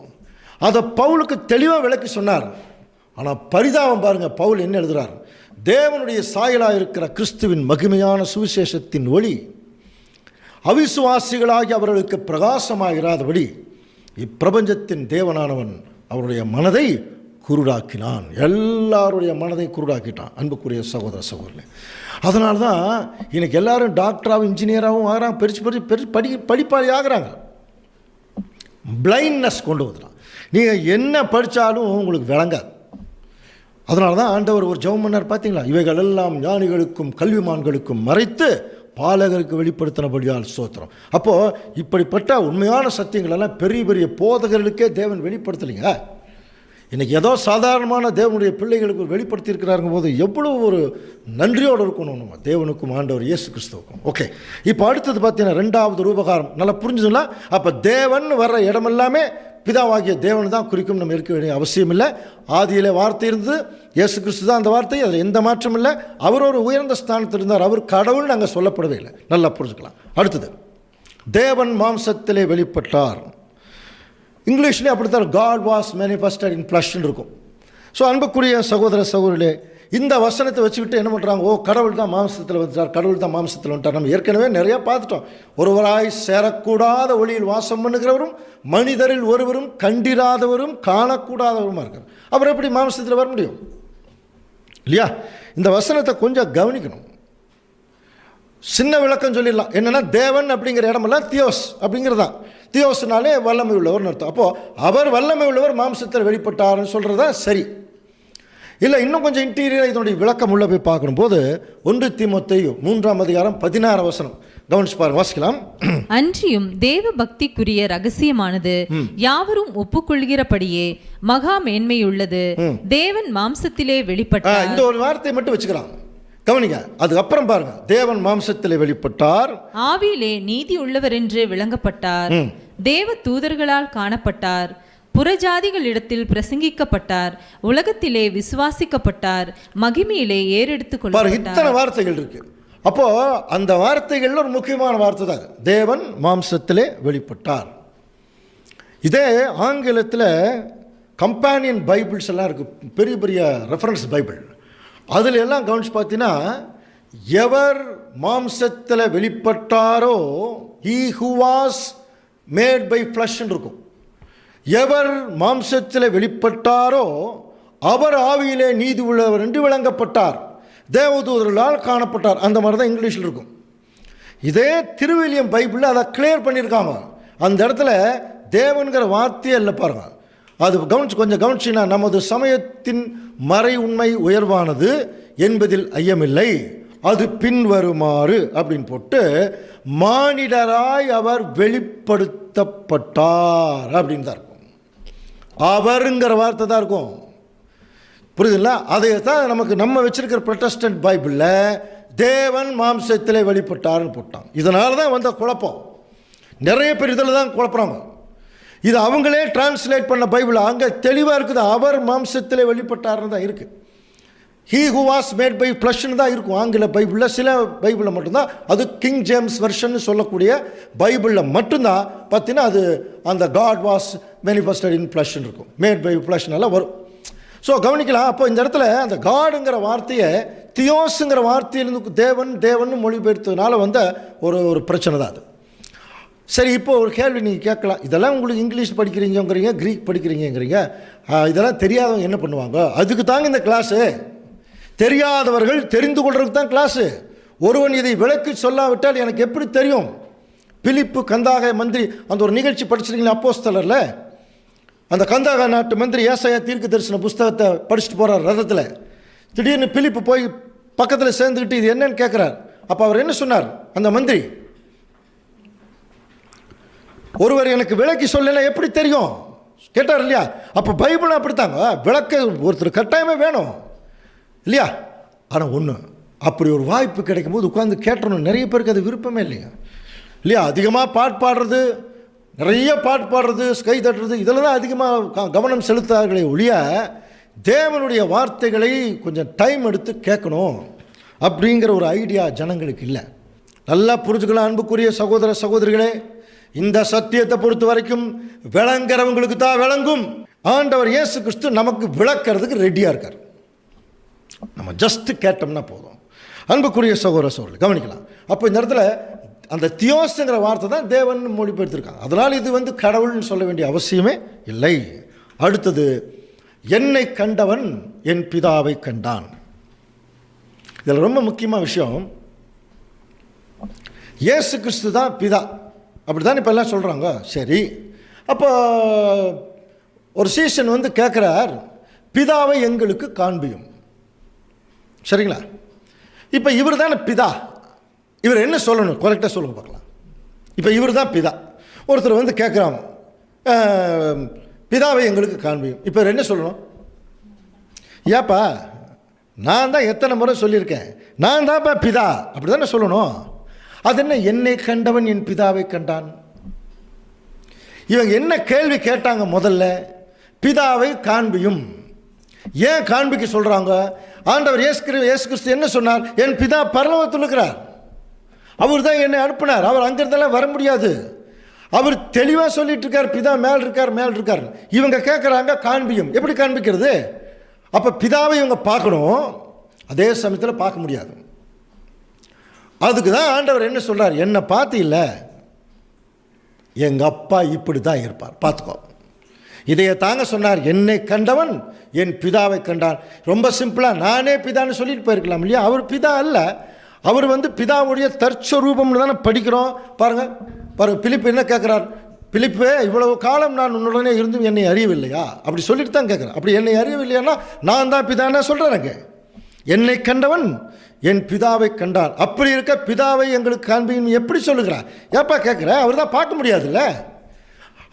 அதை பவுலுக்கு தெளிவாக விளக்கி சொன்னார். ஆனால் பரிதாபம் பாருங்க, பவுல் என்ன எழுதுகிறார்? தேவனுடைய சாயலாக இருக்கிற கிறிஸ்துவின் மகிமையான சுவிசேஷத்தின் ஒளி அவிசுவாசிகளாகி அவர்களுக்கு பிரகாசமாகிறாதபடி இப்பிரபஞ்சத்தின் தேவனானவன் அவருடைய மனதை குருடாக்கினான். எல்லாருடைய மனதை குருடாக்கிட்டான். அன்புக்குரிய சகோதர சகோதரர்களே, அதனால தான் இன்னைக்கு எல்லாரும் டாக்டராகவும் இன்ஜினியராகவும் ஆகிறாங்க, படிப்பாளி ஆகிறாங்க. பிளைண்ட்னஸ் கொண்டு வந்துடும். நீங்கள் என்ன படித்தாலும் உங்களுக்கு விளங்காது. அதனால தான் ஆண்டவர் ஒரு ஜெபம் பண்ணார் பார்த்தீங்களா? இவைகள் எல்லாம் ஞானிகளுக்கும் கல்விமான்களுக்கும் மறைத்து பாலகருக்கு வெளிப்படுத்தினபடியால் ஸ்தோத்திரம். அப்போது இப்படிப்பட்ட உண்மையான சத்தியங்களெல்லாம் பெரிய பெரிய போதகர்களுக்கே தேவன் வெளிப்படுத்தலைங்க. இன்றைக்கி ஏதோ சாதாரணமான தேவனுடைய பிள்ளைகளுக்கு வெளிப்படுத்தியிருக்கிறாருங்க போது எவ்வளோ ஒரு நன்றியோடு இருக்கணும் நம்ம தேவனுக்கும் ஆண்டவர் இயேசு கிறிஸ்துவுக்கும். ஓகே, இப்போ அடுத்தது பார்த்தீங்கன்னா 2வது ரூபகாரம். நல்லா புரிஞ்சுதுங்களா? அப்போ தேவன் வர்ற இடமெல்லாமே பிதாவாகிய தேவன் தான் குறிக்கும். நம்ம இருக்க வேண்டிய அவசியம் இல்லை. ஆதியிலே வார்த்தை இருந்தது, இயேசு கிறிஸ்து தான் அந்த வார்த்தை, அதில் எந்த மாற்றம் இல்லை. அவர் ஒரு உயர்ந்த ஸ்தானத்தில் இருந்தார். அவர் கடவுள் நாங்கள் சொல்லப்படவே இல்லை. நல்லா புரிஞ்சுக்கலாம். அடுத்தது தேவன் மாம்சத்திலே வெளிப்பட்டார். இங்கிலீஷ்லேயே அப்படித்தான் காட் வாஸ் மேனிஃபெஸ்டட் இன் ஃப்ளஷ்னு இருக்கும். ஸோ அன்புக்குரிய சகோதர சகோதரிகளே, இந்த வசனத்தை வச்சுக்கிட்டு என்ன பண்ணுறாங்க? ஓ, கடவுள் தான் மாம்சத்தில் வந்துட்டார், கடவுள் தான் மாம்சத்தில் வந்துட்டார். நம்ம ஏற்கனவே நிறையா பார்த்துட்டோம். ஒருவராய் சேரக்கூடாத ஒளியில் வாசம் பண்ணுகிறவரும் மனிதரில் ஒருவரும் கண்டிராதவரும் காணக்கூடாதவருமா இருக்கார். அவர் எப்படி மாம்சத்தில் வர முடியும்? இல்லையா? இந்த வசனத்தை கொஞ்சம் கவனிக்கணும். சின்ன விளக்கம் சொல்லிடலாம். என்னென்னா தேவன் அப்படிங்கிற இடமெல்லாம் தியோஸ் அப்படிங்கிறது தான். தியோஸ்னாலே வல்லமை உள்ளவர்னு அர்த்தம். அப்போது அவர் வல்லமை உள்ளவர் மாம்சத்தில் வெளிப்பட்டார்னு சொல்கிறது தான் சரி. இல்லை, இன்னும் கொஞ்சம் இன்டீரியராக இதனுடைய விளக்கம் உள்ள போய் பார்க்கணும் போது 1 தீமோத்தேயு 3:16 கவனிச்சு பாருங்க, வாசிக்கலாம். அன்றியும் தேவ பக்திக்குரிய ரகசியமானது யாவரும் ஒப்புக்கொள்கிறபடியே மகா மேன்மையுள்ளது. தேவன் மாம்சத்திலே வெளிப்பட்டார். இந்த ஒரு வார்த்தையை மட்டும் வச்சுக்கிறான், கவனிங்க. அதுக்கப்புறம் பாருங்க, தேவன் மாம்சத்திலே வெளிப்பட்டார், ஆவியிலே நீதி உள்ளவர் என்று விளங்கப்பட்டார், தேவ தூதர்களால் காணப்பட்டார், புறஜாதிகளிடத்தில் பிரசங்கிக்கப்பட்டார், உலகத்திலே விசுவாசிக்கப்பட்டார், மகிமையிலே ஏறெடுத்துக் கொள்ளப்பட்டார். இத்தனை வார்த்தைகள் இருக்கு. அப்போ அந்த வார்த்தைகள் ஒரு முக்கியமான வார்த்தை தான், தேவன் மாம்சத்திலே வெளிப்பட்டார். இதே ஆங்கிலத்தில் கம்பேனியன் பைபிள்ஸ் எல்லாம் இருக்கு, பெரிய பெரிய ரெஃபரன்ஸ் பைபிள். அதில் எல்லாம் கவனிச்சு பார்த்தீங்கன்னா, எவர் மாம்சத்தில் வெளிப்பட்டாரோ he who was made by flesh இருக்கும். எவர் மாம்சத்தில் வெளிப்பட்டாரோ அவர் ஆவியிலே நீதி உள்ளவர் என்று விளங்கப்பட்டார், தேவதூதர்களால் காணப்பட்டார். அந்த மாதிரி தான் இங்கிலீஷில் இருக்கும். இதே திருவில்லியம் பைபிளில் அதை கிளியர் பண்ணியிருக்காங்க. அந்த இடத்துல தேவன்கிற வார்த்தையே இல்லை பாருங்க. அது கொஞ்சம் கவனிச்சின்னா, நமது சமயத்தின் மறை உண்மை உயர்வானது என்பதில் ஐயமில்லை, அது பின்வருமாறு அப்படின்னு போட்டு, மானிடராய் அவர் வெளிப்படுத்தப்பட்டார் அப்படின்னு தான் இருக்கும். அவருங்கிற வார்த்தை தான் இருக்கும். புரியுதுங்களா? அதை தான் நம்ம வச்சிருக்கிற புரொட்டஸ்டன்ட் பைபிளில் தேவன் மாம்சத்திலே வெளிப்பட்டார்னு போட்டான். இதனால தான் வந்த குழப்பம். நிறைய பேர் இதில் தான் குழப்பறாங்க. இது அவங்களே டிரான்ஸ்லேட் பண்ண பைபிள் அங்கே தெளிவாக இருக்குது, அவர் மாம்சத்திலே வெளிப்பட்டார்னு தான் இருக்குது. he who was made by fleshன்னு தான் இருக்கும் ஆங்கில பைபிளில். சில பைபிளில் மட்டும்தான், அது கிங் ஜேம்ஸ் வெர்ஷன் சொல்லக்கூடிய பைபிளில் மட்டும்தான் பார்த்தீங்கன்னா அது அந்த God was manifested in flesh இருக்கும், மேட் பை ஃப்ளஷ்னால வரும். ஸோ கவனிக்கலாம். அப்போ இந்த இடத்துல அந்த காடுங்கிற வார்த்தையை தியோஸுங்கிற வார்த்தையிலிருந்து தேவன் மொழிபெயர்த்ததுனால வந்த ஒரு பிரச்சனை தான் அது. சரி, இப்போ ஒரு கேள்வி நீங்கள் கேட்கலாம், இதெல்லாம் உங்களுக்கு இங்கிலீஷ் படிக்கிறீங்கிறீங்க, க்ரீக் படிக்கிறீங்கிறீங்க, இதெல்லாம் தெரியாதவங்க என்ன பண்ணுவாங்க? அதுக்கு தாங்க இந்த கிளாஸு. தெரியாதவர்கள் தெரிந்து கொள்றதுக்கு தான் கிளாஸு. ஒருவன் இதை விளக்கி சொல்லாவிட்டால் எனக்கு எப்படி தெரியும்? பிலிப்பு கந்தாக மந்திரி அந்த ஒரு நிகழ்ச்சி படிச்சிருக்கீங்களா அப்போஸ்தலரில்? அந்த கந்தாக நாட்டு மந்திரி ஏசாயா தீர்க்க தரிசன புஸ்தகத்தை படிச்சுட்டு போகிறார் ரதத்தில். திடீர்னு பிலிப்பு போய் பக்கத்தில் சேர்ந்துக்கிட்டு இது என்னன்னு கேட்குறார். அப்போ அவர் என்ன சொன்னார்? அந்த மந்திரி, ஒருவர் எனக்கு விளக்கி சொல்லலை எப்படி தெரியும் கேட்டார் இல்லையா? அப்போ பைபிள் அப்படித்தாங்க, விளக்க ஒருத்தர் கட்டாயமே வேணும் இல்லையா? ஆனால் ஒன்று, அப்படி ஒரு வாய்ப்பு கிடைக்கும் போது உட்காந்து கேட்டணும். நிறைய பேருக்கு அது விருப்பமே இல்லையா? அதிகமாக பாட்டு பாடுறது, நிறைய பாட்டு பாடுறது, கை தட்டுறது, இதில் தான் அதிகமாக கவனம் செலுத்தார்களே ஒழிய தேவனுடைய வார்த்தைகளை கொஞ்சம் டைம் எடுத்து கேட்கணும் அப்படிங்கிற ஒரு ஐடியா ஜனங்களுக்கு இல்லை. நல்லா புரிஞ்சுக்கலாம் அன்புக்குரிய சகோதர சகோதரிகளே. இந்த சத்தியத்தை பொறுத்த வரைக்கும் விளங்குறவங்களுக்கு தான் விளங்கும். ஆண்டவர் இயேசு கிறிஸ்து நமக்கு விளக்கிறதுக்கு ரெடியாக இருக்கார். நம்ம ஜஸ்ட் கேட்டோம்னா போதும். அன்புக்குரிய சகோதர சகோதரி கவனிக்கலாம். அப்போ இந்த இடத்துல அந்த தியோஸ்ங்கிற வார்த்தை தான் தேவன் மொழிபெயர்த்திருக்காங்க. அதனால் இது கடவுள்னு சொல்ல வேண்டிய அவசியமே இல்லை. அடுத்தது, என்னை கண்டவன் என் பிதாவை கண்டான். இதில் ரொம்ப முக்கியமான விஷயம், இயேசு கிறிஸ்து தான் பிதா, அப்படி தான் இப்போ எல்லாம் சொல்கிறாங்க. சரி, அப்போ ஒரு சீசன் கேட்குறார், பிதாவை எங்களுக்கு காண்பியும். சரிங்களா? இப்போ இவர் தானே பிதா, இவர் என்ன சொல்லணும்? கரெக்டாக சொல்லுங்க பார்க்கலாம். இப்போ இவர் தான் பிதா. ஒருத்தர் கேட்குறாங்க, பிதாவை எங்களுக்கு காண்பியும். இப்போ என்ன சொல்லணும்? ஏப்பா, நான் தான் எத்தனை முறை சொல்லியிருக்கேன், நான் தான்ப்பா பிதா, அப்படி தானே சொல்லணும். அது என்ன என்னை கண்டவன் என் பிதாவை கண்டான்? இவங்க என்ன கேள்வி கேட்டாங்க? முதல்ல பிதாவை காண்பியும். ஏன் காண்பிக்க சொல்கிறாங்க? ஆண்டவர் இயேசு கிறிஸ்து என்ன சொன்னார்? என் பிதா பரலோகத்தில் இருக்கிறார், அவர் தான் என்னை அனுப்பினார், அவர் அங்கிருந்தெல்லாம் வர முடியாது. அவர் தெளிவாக சொல்லிட்டு இருக்கார், பிதா மேல் இருக்கார். இவங்க கேட்குறாங்க காண்பியும். எப்படி காண்பிக்கிறது? அப்போ பிதாவை இவங்க பார்க்கணும், அதே சமயத்தில் பார்க்க முடியாது. அதுக்கு தான் ஆண்டவர் என்ன சொல்கிறார்? என்னை பார்த்து இல்லை, எங்கள் அப்பா இப்படி தான் இருப்பார், பார்த்துக்கோ. இதையே தாங்க சொன்னார், என்னை கண்டவன் என் பிதாவை கண்டான். ரொம்ப சிம்பிளாக நானே பிதான்னு சொல்லிட்டு போயிருக்கலாம் இல்லையா? அவர் பிதா அல்ல, அவர் வந்து பிதாவுடைய தற்சரூபம்னு தானே படிக்கிறோம். பாருங்கள் பிலிப்பு என்ன கேட்குறார், பிலிப்பே இவ்வளவு காலம் நான் உன்னுடனே இருந்தும் என்னை அறியவில்லையா அப்படி சொல்லிட்டு தான் கேட்குறேன். அப்படி என்னை அறியவில்லையானா நான் தான் பிதான்னு சொல்கிறேன். என்னை கண்டவன் என் பிதாவை கண்டான். அப்படி இருக்க பிதாவை எங்களுக்கு காண்பின்னு எப்படி சொல்லுகிறார்? ஏப்பா கேட்குறேன், அவர் தான் பார்க்க முடியாதுல்ல.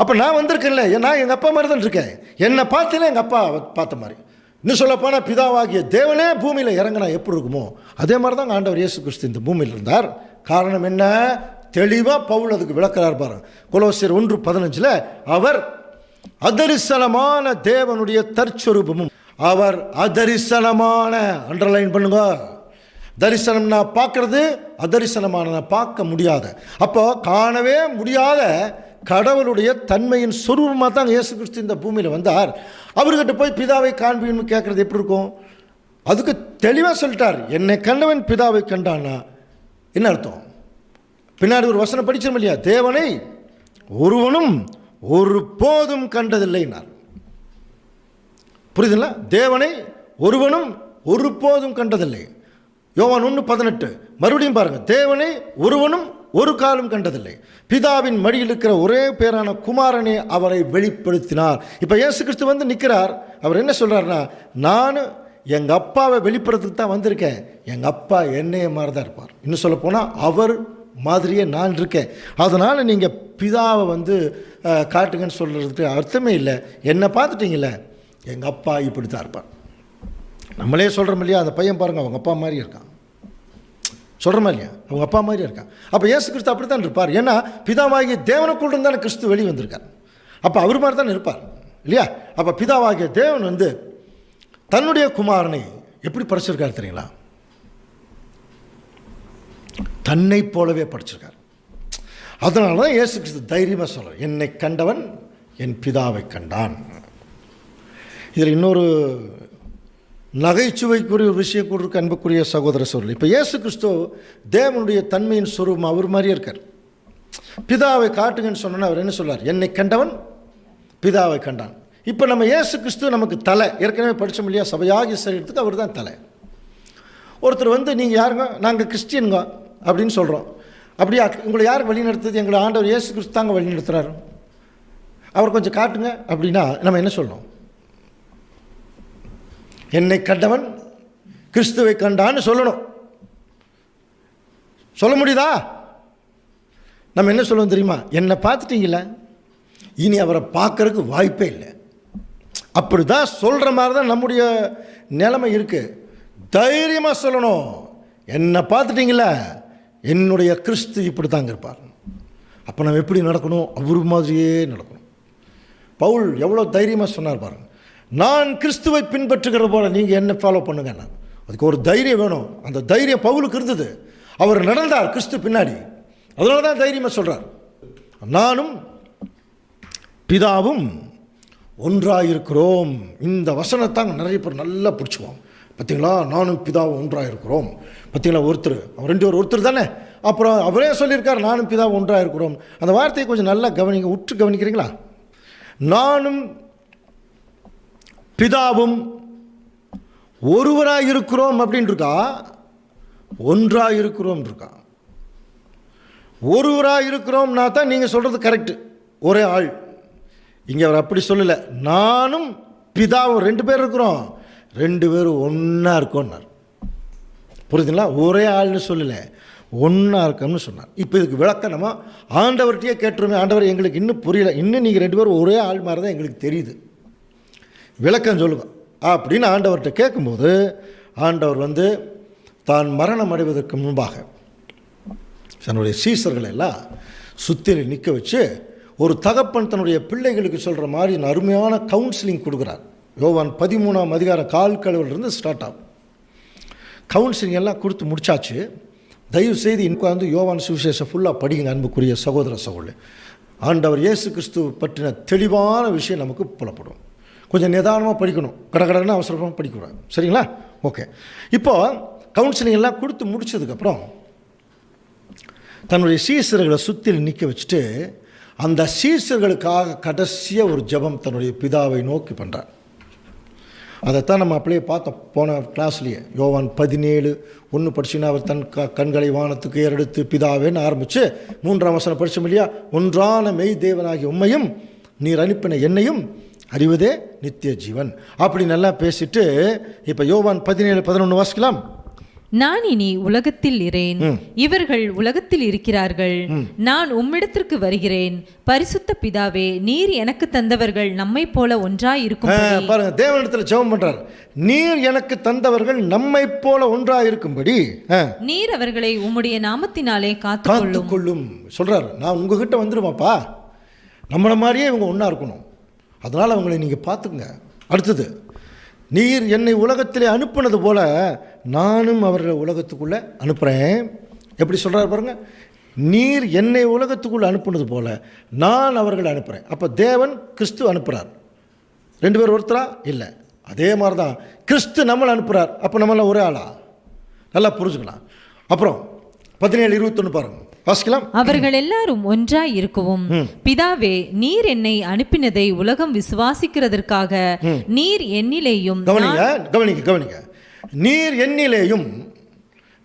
அப்போ நான் வந்திருக்கேன்ல, நான் எங்கள் அப்பா மாதிரி தான் இருக்கேன். என்னை பார்த்தேன்னா எங்கள் அப்பா பார்த்த மாதிரி. இன்னும் சொல்லப்போனால் பிதாவாகிய தேவனே பூமியில் இறங்கினா எப்படி இருக்குமோ அதே மாதிரி தான் ஆண்டவர் இயேசு கிறிஸ்து இந்த பூமியில் இருந்தார். காரணம் என்ன? தெளிவாக பவுல் அதுக்கு விளக்கிறார் பாருங்க. கொலோசியர் 1:15 அவர் அதரிசனமான தேவனுடைய தற்சொரூபமும், அவர் அதரிசனமான, அண்டர்லைன் பண்ணுங்க, தரிசனம்னா பார்க்கறது, அதரிசனமான பார்க்க முடியாத, அப்போ காணவே முடியாத கடவுளுடைய தன்மையின் சொரூபமாக தான் இயேசு கிறிஸ்து இந்த பூமியில் வந்தார். அவர்கிட்ட போய் பிதாவை காண்பின்னு கேட்குறது எப்படி இருக்கும்? அதுக்கு தெளிவாக சொல்லிட்டார், என்னை கண்டவன் பிதாவை கண்டான்னா என்ன அர்த்தம்? பின்னாடி ஒரு வசனம் படிச்சோம் இல்லையா, தேவனை ஒருவனும் ஒரு போதும் கண்டதில்லைனார். புரியுதுங்களா? தேவனை ஒருவனும் ஒரு போதும் கண்டதில்லை. யோவான் 1:18 மறுபடியும் பாருங்க, தேவனை ஒருவனும் ஒரு காலம் கண்டதில்லை, பிதாவின் மடியில் இருக்கிற ஒரே பேரான குமாரனே அவரை வெளிப்படுத்தினார். இப்போ இயேசு கிறிஸ்து வந்து நிற்கிறார். அவர் என்ன சொல்றாருன்னா, நான் எங்கள் அப்பாவை வெளிப்படுறதுக்கு தான் வந்திருக்கேன், எங்கள் அப்பா என்னைய மாதிரி தான் இருப்பார். இன்னும் சொல்ல போனால் அவர் மாதிரியே நான் இருக்கேன். அதனால் நீங்கள் பிதாவை வந்து காட்டுங்கன்னு சொல்கிறதுக்கு அர்த்தமே இல்லை. என்னை பார்த்துட்டீங்கள, எங்கள் அப்பா இப்படி தான் இருப்பார். நம்மளே சொல்கிறோம் இல்லையா, அந்த பையன் பாருங்கள் அவங்க அப்பா மாதிரி இருக்கான், சொல்கிறோமா இல்லையா, அவங்க அப்பா மாதிரி இருக்கான். அப்போ இயேசு கிறிஸ்து அப்படி தான் இருப்பார். ஏன்னா பிதாவாகிய தேவனுக்குள் இருந்தானே கிறிஸ்து வெளியே வந்திருக்கார். அப்போ அவர் மாதிரி தான் இருப்பார் இல்லையா? அப்போ பிதாவாகிய தேவன் வந்து தன்னுடைய குமாரனை எப்படி படைச்சிருக்கார் தெரியுங்களா? தன்னை போலவே படைச்சிருக்கார். அதனால தான் இயேசு கிறிஸ்து தைரியமாக சொல்கிறார், என்னை கண்டவன் என் பிதாவை கண்டான். இதில் இன்னொரு நகைச்சுவைக்குரிய ஒரு விஷயம் கூட இருக்கு, அன்புக்குரிய சகோதர சகோதரி. இப்போ இயேசு கிறிஸ்து தேவனுடைய தன்மையின் சுரூபம் அவர் மாதிரியே இருக்கார். பிதாவை காட்டுங்கன்னு சொன்னோன்னா அவர் என்ன சொல்றார், என்னை கண்டவன் பிதாவை கண்டான். இப்போ நம்ம இயேசு கிறிஸ்து நமக்கு தலை, ஏற்கனவே படித்தோம் இல்லையா, சபையாகிய சரீரத்துக்கு அவர் தான் தலை. ஒருத்தர் வந்து நீங்கள் யாருங்க, நாங்கள் கிறிஸ்டியனுங்க அப்படின்னு சொல்கிறோம். அப்படியா, உங்களை யார் வழி நடத்துது? எங்களை ஆண்டவர் இயேசு கிறிஸ்து தாங்க வழி நடத்துகிறார், அவர் கொஞ்சம் காட்டுங்க அப்படின்னா நம்ம என்ன சொல்லணும்? என்னை கண்டவன் கிறிஸ்துவை கண்டான்னு சொல்லணும். சொல்ல முடியுதா? நம்ம என்ன சொல்லுவோம் தெரியுமா? என்னை பார்த்துட்டீங்கள, இனி அவரை பார்க்கறதுக்கு வாய்ப்பே இல்லை. அப்படி தான் சொல்கிற மாதிரி தான் நம்முடைய நிலைமை இருக்குது. தைரியமாக சொல்லணும், என்னை பார்த்துட்டீங்கள, என்னுடைய கிறிஸ்து இப்படி தாங்க இருப்பார். அப்போ நம்ம எப்படி நடக்கணும்? அவர் மாதிரியே நடக்கணும். பவுல் எவ்வளோ தைரியமாக சொன்னார் பாருங்கள், நான் கிறிஸ்துவை பின்பற்றுகிற போல நீங்கள் என்ன ஃபாலோ பண்ணுங்க. அதுக்கு ஒரு தைரியம் வேணும். அந்த தைரியம் பவுலுக்கு இருந்தது. அவர் நடந்தார் கிறிஸ்து பின்னாடி. அதனால தான் தைரியமாக சொல்கிறார், நானும் பிதாவும் ஒன்றாயிருக்கிறோம். இந்த வசனத்தாங்க நிறைய பேர் நல்லா பிடிச்சுவோம். பார்த்தீங்களா, நானும் பிதாவும் ஒன்றாயிருக்கிறோம். பார்த்தீங்களா, ஒருத்தர் அவர் ரெண்டு பேர் ஒருத்தர் தானே. அப்புறம் அவரே சொல்லியிருக்கார், நானும் பிதாவும் ஒன்றாயிருக்கிறோம். அந்த வார்த்தையை கொஞ்சம் நல்லா கவனிங்க, உற்று கவனிக்கிறீங்களா? நானும் பிதாவும் ஒருவராக இருக்கிறோம் அப்படின்னு இருக்கா, ஒன்றாக இருக்கிறோம் இருக்கா? ஒருவராக இருக்கிறோம்னா தான் நீங்கள் சொல்கிறது கரெக்டு, ஒரே ஆள். இங்கே அவர் அப்படி சொல்லலை, நானும் பிதாவும் ரெண்டு பேர் இருக்கிறோம், ரெண்டு பேரும் ஒன்றா இருக்கோன்னார். புரியுதுங்களா? ஒரே ஆள்னு சொல்லலை, ஒன்றா இருக்கோம்னு சொன்னார். இப்போ இதுக்கு விளக்கம் நம்ம ஆண்டவர்கிட்டயே கேட்டுருமே, ஆண்டவர் எங்களுக்கு இன்னும் புரியல, இன்னும் நீங்கள் ரெண்டு பேரும் ஒரே ஆள் மாதிரி தான் எங்களுக்கு தெரியுது, விளக்கம் சொல்லுங்க அப்படின்னு ஆண்டவர்கிட்ட கேட்கும்போது, ஆண்டவர் வந்து தான் மரணம் அடைவதற்கு முன்பாக தன்னுடைய சீசர்களை எல்லாம் சுத்தியில் நிற்க வச்சு ஒரு தகப்பன் தன்னுடைய பிள்ளைகளுக்கு சொல்கிற மாதிரி அருமையான கவுன்சிலிங் கொடுக்குறார். யோவான் 13ஆம் அதிகாரம் 4 ஸ்டார்ட் ஆகும். கவுன்சிலிங் எல்லாம் கொடுத்து முடிச்சாச்சு. தயவு செய்து உட்கார்ந்து யோவான் சுவிசேஷம் ஃபுல்லாக படிங்க அன்புக்குரிய சகோதர சகோதரி. ஆண்டவர் இயேசு கிறிஸ்து பற்றின தெளிவான விஷயம் நமக்கு புலப்படும். கொஞ்சம் நிதானமாக படிக்கணும், கடகடன்னு அவசரமாக படிக்கூடாது, சரிங்களா? ஓகே. இப்போது கவுன்சிலிங் எல்லாம் கொடுத்து முடிச்சதுக்கப்புறம் தன்னுடைய சீசர்களை சுற்றில் நிற்க வச்சுட்டு அந்த சீசர்களுக்காக கடைசியாக ஒரு ஜெபம் தன்னுடைய பிதாவை நோக்கி பண்ணுறார். அதைத்தான் நம்ம அப்படியே பார்த்தோம் போன கிளாஸ்லேயே. யோவான் 17:1 படிச்சுன்னா அவர் தன் கண்களை வானத்துக்கு ஏறெடுத்து பிதாவேன்னு ஆரம்பித்து 3ஆம் வசனம் படித்தோம் இல்லையா? ஒன்றான மெய் தேவனாகிய உம்மையும் நீர் அனுப்பின என்னையும் அறிவதே நித்திய ஜீவன் அப்படி நல்லா பேசிட்டு இப்போ யோவான் 17:11 வாசிக்கலாம். நான் இனி உலகத்தில் இரேன், இவர்கள் உலகத்தில் இருக்கிறார்கள், நான் உம்மிடத்திற்கு வருகிறேன். பரிசுத்த பிதாவே, நீர் எனக்கு தந்தவர்கள் நம்மை போல ஒன்றாய் இருக்கும். பாருங்க, தேவனிடத்தில் ஜெபம் பண்றார். நீர் எனக்கு தந்தவர்கள் நம்மை போல ஒன்றாய் இருக்கும்படி நீர் அவர்களை உம்முடைய நாமத்தினாலே காத்துக்கொள்ளும் சொல்றாரு. நான் உங்ககிட்ட வந்துருவாப்பா, நம்மள மாதிரியே இவங்க ஒன்றா இருக்கணும், அதனால் அவங்களை நீங்கள் பார்த்துக்குங்க. அடுத்தது, நீர் என்னை உலகத்திலே அனுப்புனது போல நானும் அவர்களை உலகத்துக்குள்ளே அனுப்புகிறேன். எப்படி சொல்கிறார் பாருங்க, நீர் என்னை உலகத்துக்குள்ளே அனுப்புனது போல நான் அவர்களை அனுப்புகிறேன். அப்போ தேவன் கிறிஸ்து அனுப்புகிறார். 2 பேர் ஒருத்தரா இல்லை, அதே மாதிரி தான் கிறிஸ்து நம்மளை அனுப்புகிறார். அப்போ நம்மளாம் ஒரே ஆளா? நல்லா புரிஞ்சுக்கலாம். அப்புறம் 17:21 பாருங்க, வாசிக்கலாம். அவர்கள் எல்லாரும் ஒன்றாய் இருக்கவும், பிதாவே, நீர் என்னை அனுப்பினதை உலகம் விசுவாசிக்கிறதற்காக நீர் என்னிலேயும் கவனிங்க, நீர் என்னிலேயும்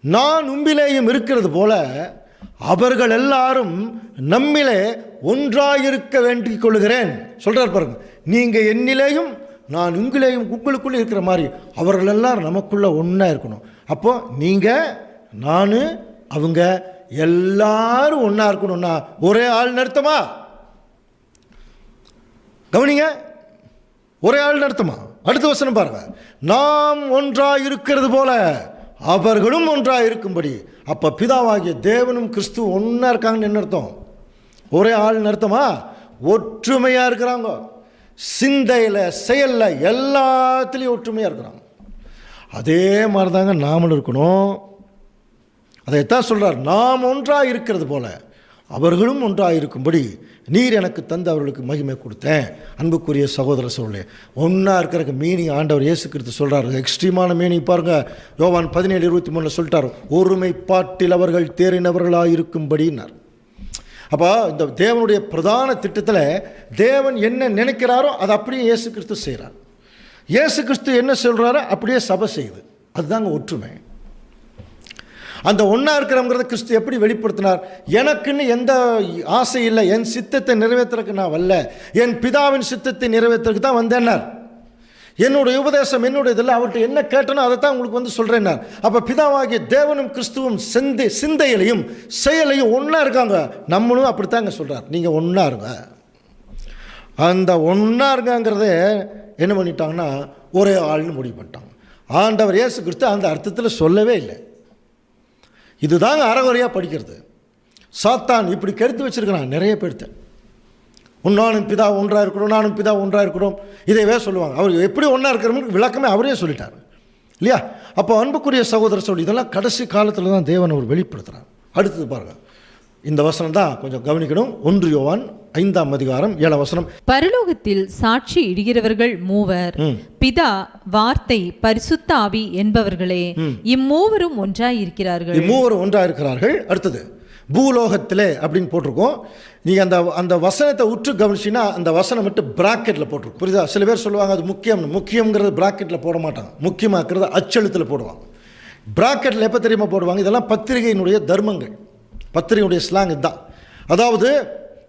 நான் உம்மிலேயும் இருக்கிறது போல அவர்கள் எல்லாரும் நம்மிலே ஒன்றாயிருக்க வேண்டிக் கொள்கிறேன் சொல்றார் பாருங்க. நீங்க என்னிலேயும் நான் உங்களிலேயும் உங்களுக்குள்ளே இருக்கிற மாதிரி அவர்கள் எல்லாரும் நமக்குள்ள ஒன்றா இருக்கணும். அப்போ நீங்க, நான், அவங்க எல்லாரும் ஒன்றா இருக்கணும்னா ஒரே ஆள் அர்த்தமா? கவனிங்க, ஒரே ஆள் அர்த்தமா? அடுத்த வசனம் பாருங்க, நாம் ஒன்றாய் இருக்கிறது போல அவர்களும் ஒன்றாய் இருக்கும்படி. அப்போ பிதாவாகிய தேவனும் கிறிஸ்து ஒன்றா இருக்காங்கன்னு என்ன அர்த்தம்? ஒரே ஆள் அர்த்தமா? ஒற்றுமையாக இருக்கிறாங்க, சிந்தையில், செயலில், எல்லாத்துலேயும் ஒற்றுமையாக இருக்கிறாங்க. அதே மாதிரி தாங்க நாமளும் இருக்கணும். அதைத்தான் சொல்கிறார், நாம் ஒன்றாக இருக்கிறது போல அவர்களும் ஒன்றாக இருக்கும்படி நீர் எனக்கு தந்து அவர்களுக்கு மகிமை கொடுத்தேன். அன்புக்குரிய சகோதர சோழே, ஒன்றா இருக்கிறதுக்கு மீனிங் ஆண்டவர் இயேசு கிறிஸ்து சொல்கிறார். எக்ஸ்ட்ரீமான மீனிங் பாருங்கள். யோவான் 17:23 சொல்லிட்டார், ஒருமைப்பாட்டில் அவர்கள் தேறினவர்களாக இருக்கும்படினார். அப்போ இந்த தேவனுடைய பிரதான திட்டத்தில் தேவன் என்ன நினைக்கிறாரோ அதை அப்படியே இயேசு கிறிஸ்து செய்கிறார். இயேசு கிறிஸ்து என்ன சொல்கிறாரோ அப்படியே சபை செய்யுது. அதுதாங்க ஒற்றுமை. அந்த ஒன்றா இருக்கிறவங்கிறத கிறிஸ்து எப்படி வெளிப்படுத்தினார்? எனக்குன்னு எந்த ஆசை இல்லை, என் சித்தத்தை நிறைவேற்றுறதுக்கு நான் வரல, என் பிதாவின் சித்தத்தை நிறைவேற்றுறதுக்கு தான் வந்தேன்னார். என்னுடைய உபதேசம், என்னுடைய இதில் அவர்கிட்ட என்ன கேட்டனோ அதை தான் உங்களுக்கு வந்து சொல்கிறேன்னார். அப்போ பிதாவாகிய தேவனும் கிறிஸ்துவும் சிந்தையிலையும் செயலையும் ஒன்றா இருக்காங்க. நம்மளும் அப்படித்தாங்க சொல்கிறார், நீங்கள் ஒன்றா இருங்க. அந்த ஒன்றா இருங்கிறத என்ன பண்ணிட்டாங்கன்னா ஒரே ஆள்னு முடிவு பண்ணிட்டாங்க. ஆண்டவர் இயேசு கிறிஸ்து அந்த அர்த்தத்தில் சொல்லவே இல்லை. இதுதாங்க அறகுறையாக படிக்கிறது. சாத்தான் இப்படி கருத்து வச்சிருக்கிறான் நிறைய பேர்த்த. நானும் பிதா ஒன்றாக இருக்கிறோம், நானும் பிதா ஒன்றாக இருக்கிறோம், இதைவே சொல்லுவாங்க. அவர் எப்படி ஒன்றா இருக்கிறவங்களுக்கு விளக்கமே அவரே சொல்லிட்டார் இல்லையா? அப்போ அன்புக்குரிய சகோதர சொல்லி இதெல்லாம் கடைசி காலத்தில் தான் தேவன் அவர் வெளிப்படுத்துகிறார். அடுத்தது பாருங்கள், இந்த வசனம் தான் கொஞ்சம் கவனிக்கணும். 1 யோவான் 5ஆம் அதிகாரம் 7ஆம் வசனம். பரலோகத்தில் சாட்சி இடுகிறவர்கள் மூவர், பிதா, வார்த்தை, பரிசுத்த ஆவி என்பவர்களே, இம்மூவரும் ஒன்றாய் இருக்கிறார்கள். இம்மூவரும் ஒன்றாக இருக்கிறார்கள். அடுத்தது பூலோகத்திலே அப்படின்னு போட்டிருக்கோம். நீங்கள் அந்த வசனத்தை உற்று கவனிச்சின்னா அந்த வசனம் மட்டும் பிராக்கெட்டில் போட்டிருக்கும். புரியுதா? சில பேர் சொல்லுவாங்க அது முக்கியங்கிறது பிராக்கெட்டில் போட மாட்டாங்க, முக்கியமாக்குறது அச்செழுத்தில் போடுவாங்க. பிராக்கெட்டில் எப்போ தெரியுமா போடுவாங்க? இதெல்லாம் பத்திரிகையினுடைய தர்மங்கள், பத்திரிகையுடைய ஸ்லாங் இதுதான். அதாவது